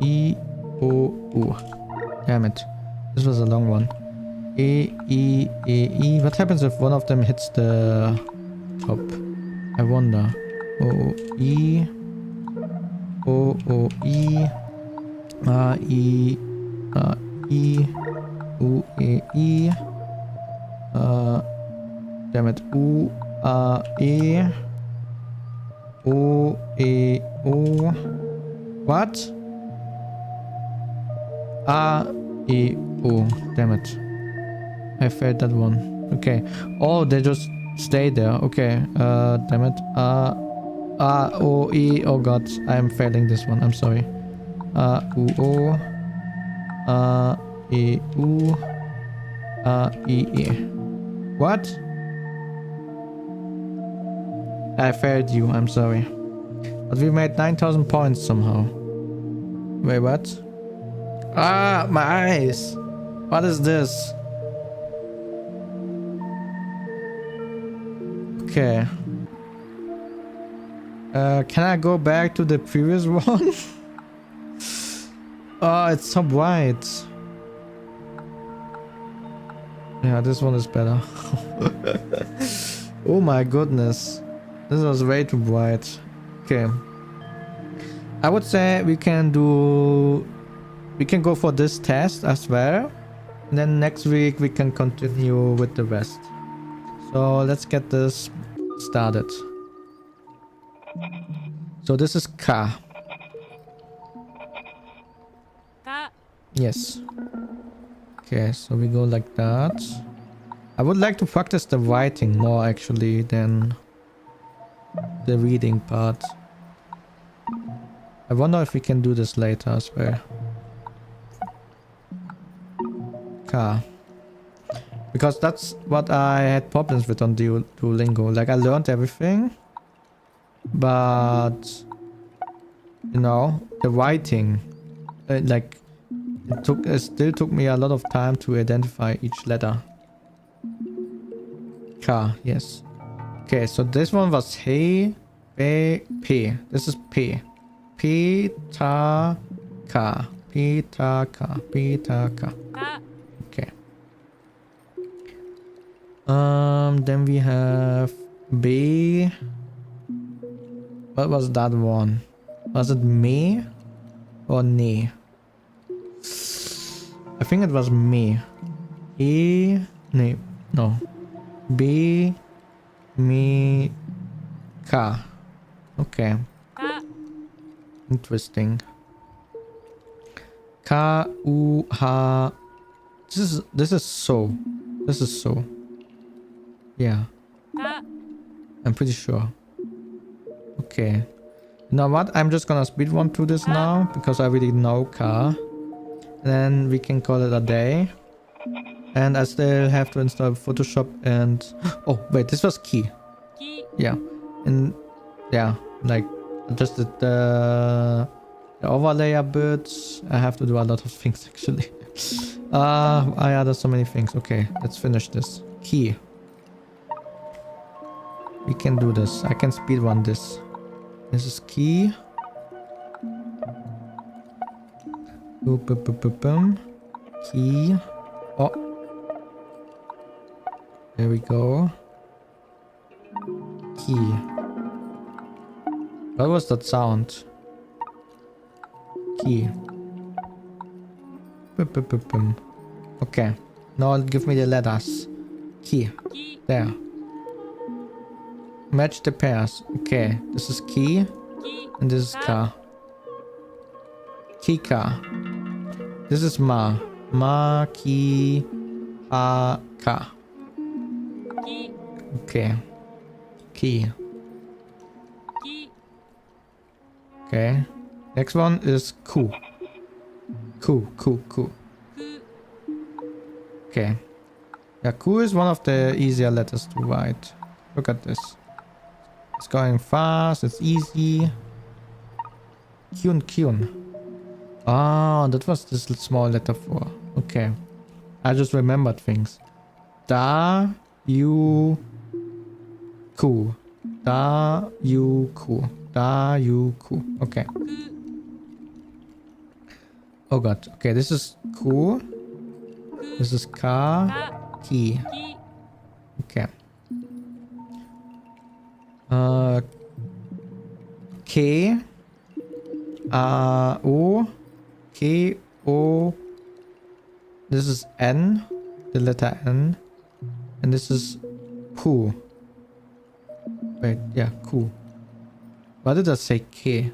I O U. Damn it. This was a long one. E. What happens if one of them hits the top? I wonder. O I A I U E I. Damn it. U A E O E O. What? A E O. Damn it. I failed that one. Okay. Oh, they just stay there. Okay. Damn it. O E. Oh god, I am failing this one. I'm sorry. U O. E U. E E. What? I failed you. I'm sorry. But we made 9,000 points somehow. Wait, what? Ah, my eyes. What is this? Okay. Can I go back to the previous one? Oh, it's so bright. Yeah, this one is better. Oh my goodness. This was way too bright. Okay. I would say we can go for this test as well. And then next week we can continue with the rest. So let's get this started. So this is Ka. Yes. Okay, so we go like that. I would like to practice the writing more actually than the reading part. I wonder if we can do this later as well. Ka. Because that's what I had problems with on Duolingo. Like I learned everything, but you know, the writing, like it still took me a lot of time to identify each letter. Ka, yes. Okay, so this one was He, Be, P. This is P. P-ta, Ka. P-ta, Ka. P-ta, Ka. Okay. Then we have B. What was that one? Was it me or ne? I think it was me. E, ne, no. B, me, Ka. Okay. Interesting. Ka, U, Ha. This is so. This is so. Yeah. I'm pretty sure. Okay. You know what? I'm just gonna speed run through this now because I already know Ka. Then we can call it a day. And I still have to install Photoshop and... Oh, wait, this was Key. Yeah. And yeah, like just the overlay a bit. I have to do a lot of things actually. Yeah, there's so many things. Okay, let's finish this. Key. We can do this. I can speedrun this. This is Key. Boom, boom, boom, boom, boom. Key. Oh. There we go. Key. What was that sound? Key. Boom, boom, boom, boom. Okay. Now give me the letters. Key. There. Match the pairs. Okay. This is Key. And this is Ka. Key Ka. This is Ma. Ma, Ki, Ha, Ka. Okay. Key. Okay. Next one is ku. Ku. Okay. Yeah, ku is one of the easier letters to write. Look at this. It's going fast. It's easy. Kyun. Ah, that was this small letter for. Okay. I just remembered things. Da, you, ku. Da, you, ku. Da, you, ku. Okay. Oh god. Okay, this is ku. This is ka. Ki. Okay. K. O. K. O. This is N. The letter N. And this is Ku. Wait, yeah, Ku. Why did I say K?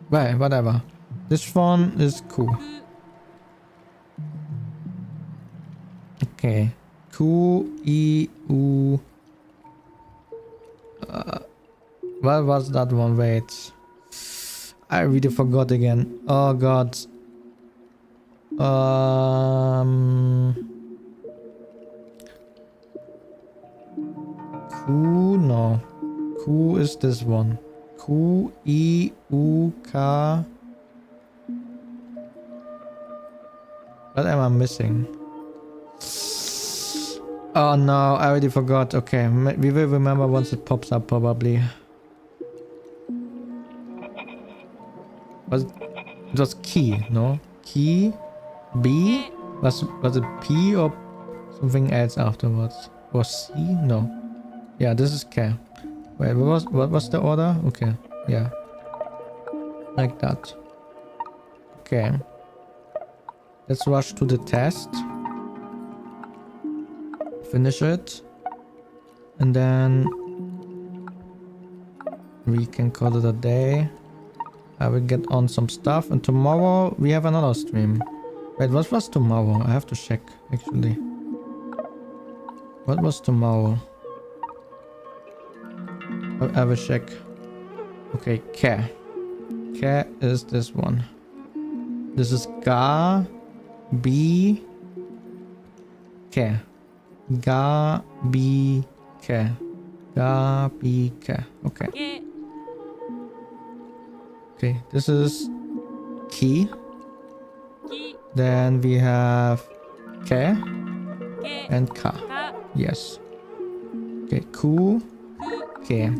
Right, whatever. This one is Ku. Okay. Ku, I, U. What was that one? Wait. I really forgot again. Oh god. Ku, no. Ku is this one. Ku, I, U, K. What am I missing? Oh no, I already forgot. Okay, we will remember once it pops up probably. It was key, no? Key? B? Was it P or something else afterwards? Or C? No. Yeah, this is K. Wait, what was the order? Okay, yeah. Like that. Okay. Let's rush to the test. Finish it. And then we can call it a day. I will get on some stuff. And tomorrow we have another stream. Wait, what was tomorrow? I have to check, actually. What was tomorrow? I will check. Okay, K. K is this one. This is Ga, B, K. Ga, B, K. Ga, B, K. Okay. Okay, this is key. Then we have K and K. Yes. Okay, Ku, K.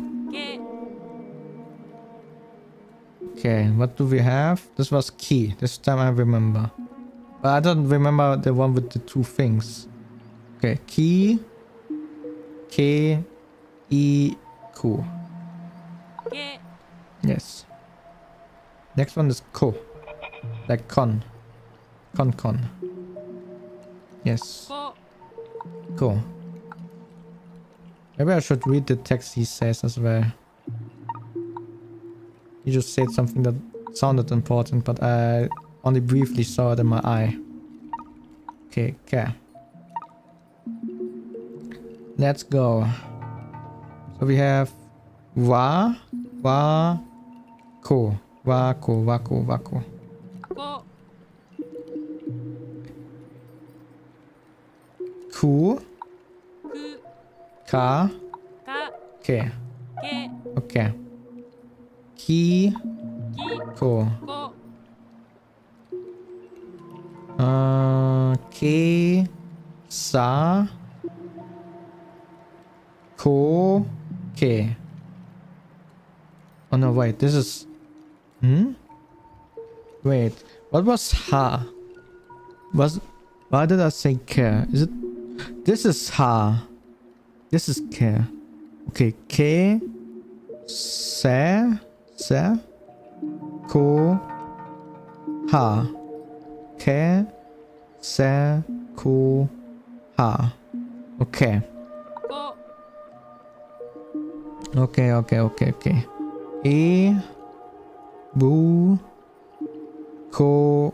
Okay, what do we have? This was key. This time I remember. But I don't remember the one with the two things. Okay, key, K, E, Ku. Yes. Next one is ko. Like con. Con. Yes. Cool. Maybe I should read the text he says as well. He just said something that sounded important, but I only briefly saw it in my eye. Okay, okay. Let's go. So we have wa, ko. Wako. Ku. Ka. Ke. Okay. Ki. Ko. Ke. Sa. Ko. Ke. Oh no, wait, this is... Wait, what was ha? Why did I say ke? Is it... This is ha. This is ke. Okay, ke. Se. Ko. Ha. Ke. Se. Ko. Ha. Okay. Okay. E. Bu. Ko.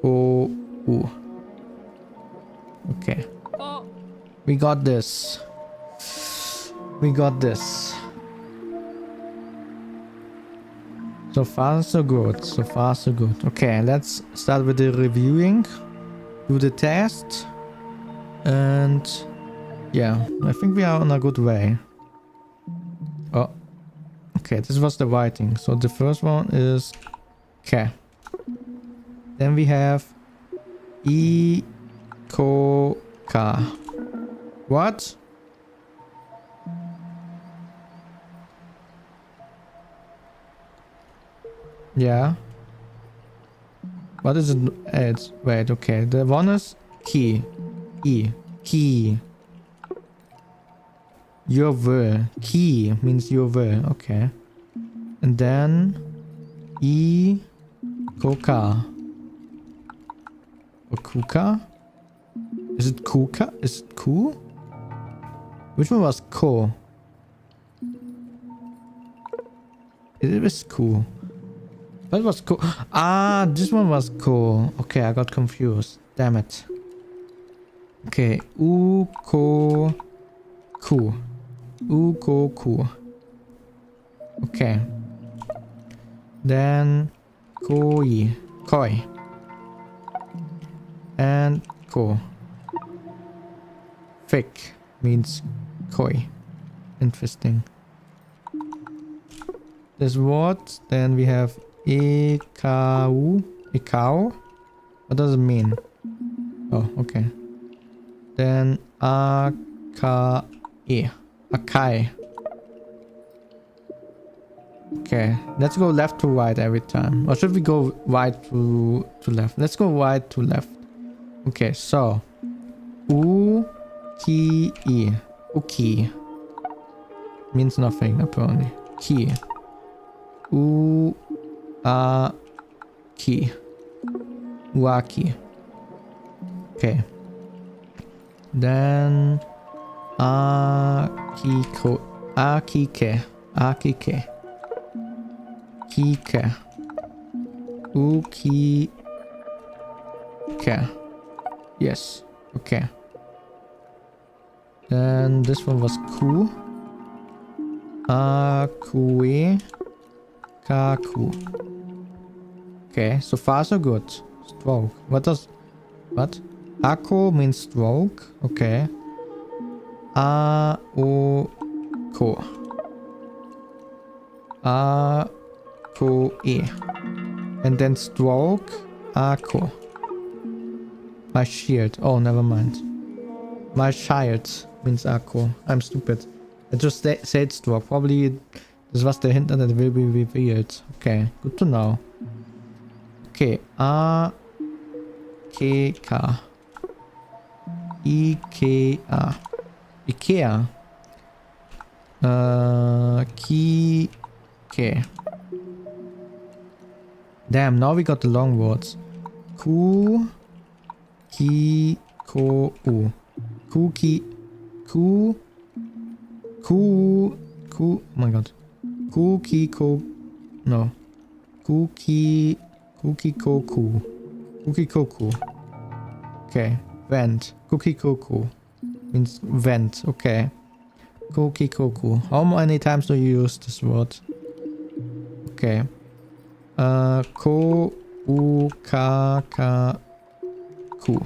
O. U. Okay. We got this. We got this. So far so good. So far so good. Okay, let's start with the reviewing. Do the test. And yeah, I think we are on a good way. Oh. Okay, this was the writing. So the first one is K. Then we have Ikoka. What? Yeah. What is it? It's, wait, okay. The one is key. E. Key. Your will. Key means your will. Okay. And then Koka. Or Kuka? Is it Kuka? Is it Ku? Which one was Ko? It was Ku. That was Ko. Ah, this one was Ko. Okay, I got confused. Damn it. Okay. Uko Ku. Ukoku. Okay. Then Koi. Koi. And Ko. Fake means koi. Interesting. This word. Then we have Ikau. Ikau. What does it mean? Oh, okay. Then Akai. Akai. Okay, let's go left to right every time. Or should we go right to left? Let's go right to left. Okay, so Uki. Uki. Means nothing apparently. Ki. Uaki. Uaki. Okay. Then Akiko. Akike. Akike. Kike. Ukike. Yes. Okay. Then this one was Ku. Akue. Kaku. Okay, so far so good. Stroke. What? Ako means stroke. Okay. A-O-Ko. A-Ko-E. And then stroke. Ako. My shield. Oh, never mind. My shield means Ako. I'm stupid. I just said stroke. Probably this was the hint that it will be revealed. Okay, good to know. Okay. A-K-K. IKEA. IKEA. Kike. Damn, now we got the long words. Ku. Ki. Ko. U. Kuki. Ku. Ku. Ku. Oh my god. Kuki. Ko. No. Kuki. Kuki. Koku. Kuki. Koku. Okay. Vent. Kuki. Koku. Means vent. Okay. Kuki. Koku. How many times do you use this word? Okay. Ko. U. Ka. Ka. Ku.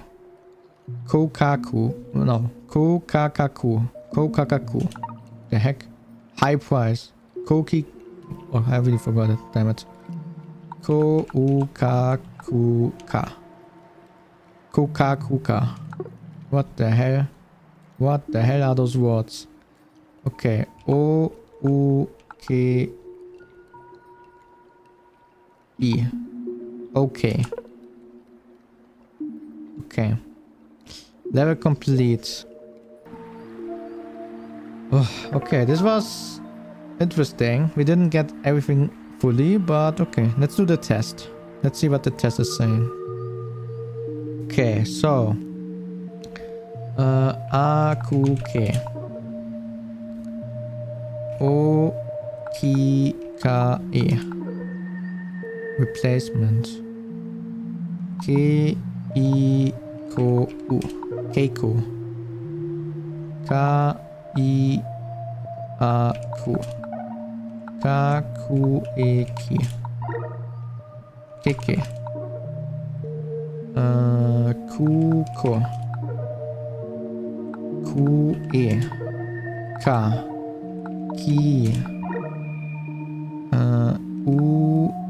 Kokaku. No. Kokakaku. Kokakaku. The heck? High price. Koki. Oh, I really forgot it. Damn it. Ko-u-ka-ku-ka. Kokakuka. What the hell? What the hell are those words? Okay. O-U-K-E. Okay. Okay. Level complete. Oh, okay, this was interesting. We didn't get everything fully, but okay. Let's do the test. Let's see what the test is saying. Okay, so Akuke. O-K-E. Replacement. K-E-Ko-U. Keiko. K-I-A-Ku. Kakueki. Keke. Kuko. Kue. Ka. Ki.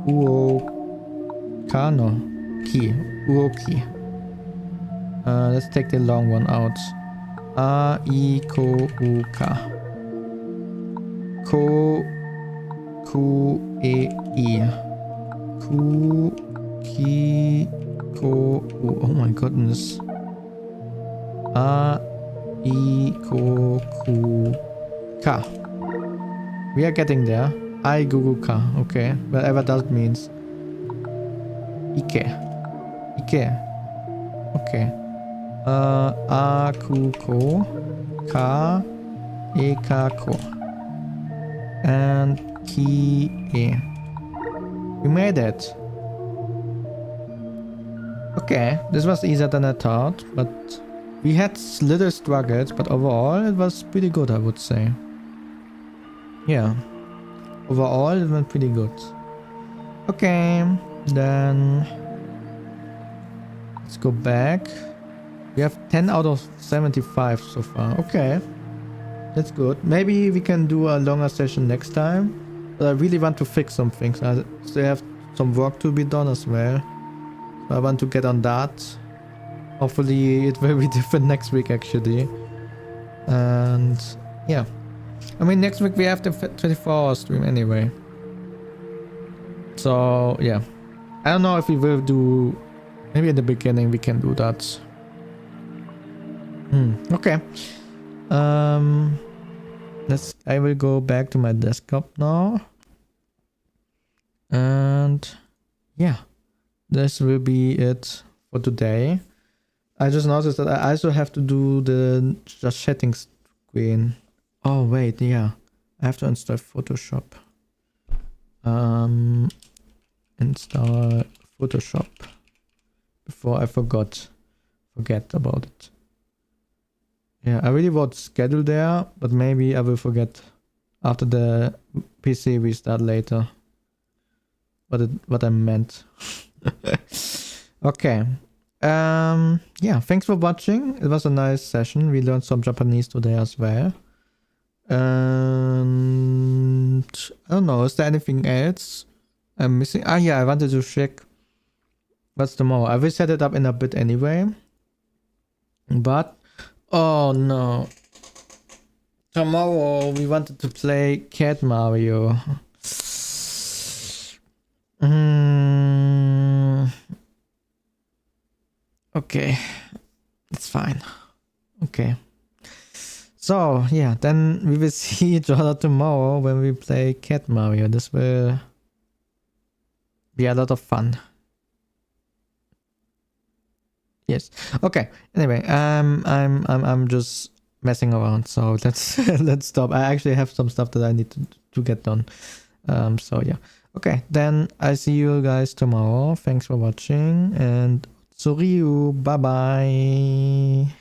Uokano. Ki. Uoki. Let's take the long one out. A-I-Ko-U-Ka. Ku-E-I. Ku-Ki-Ko-U. Oh my goodness. A-I-Ko-Ku-Ka. We are getting there. I-Gugu-Ka. Okay. Whatever that means. Ike. Ike. Okay. A-Ku-Ko. Ka. E-Ka-Ko. And Ki-E. We made it. Okay, this was easier than I thought, but we had little struggles, but overall it was pretty good, I would say. Yeah. Overall it went pretty good. Okay, then let's go back. We have 10 out of 75 so far. Okay. That's good. Maybe we can do a longer session next time. But I really want to fix some things. I still have some work to be done as well. So I want to get on that. Hopefully it will be different next week actually. And yeah. I mean next week we have the 24-hour stream anyway. So yeah. I don't know if we will do... Maybe in the beginning we can do that. Okay. I will go back to my desktop now. And yeah, this will be it for today. I just noticed that I also have to do the settings screen. Oh wait, yeah. I have to install Photoshop. Install Photoshop before I forget about it. Yeah, I really wrote schedule there, but maybe I will forget after the PC restart later. What I meant. Okay. Yeah, thanks for watching. It was a nice session. We learned some Japanese today as well. And I don't know, is there anything else I'm missing? Ah yeah, I wanted to check what's tomorrow. I will set it up in a bit anyway. But oh no. Tomorrow we wanted to play Cat Mario. Okay. It's fine. Okay. So yeah, then we will see each other tomorrow when we play Cat Mario. This will be a lot of fun. Yes. Okay. Anyway, I'm just messing around. So let's let's stop. I actually have some stuff that I need to get done. So yeah. Okay. Then I see you guys tomorrow. Thanks for watching and Ryuwu. Bye bye.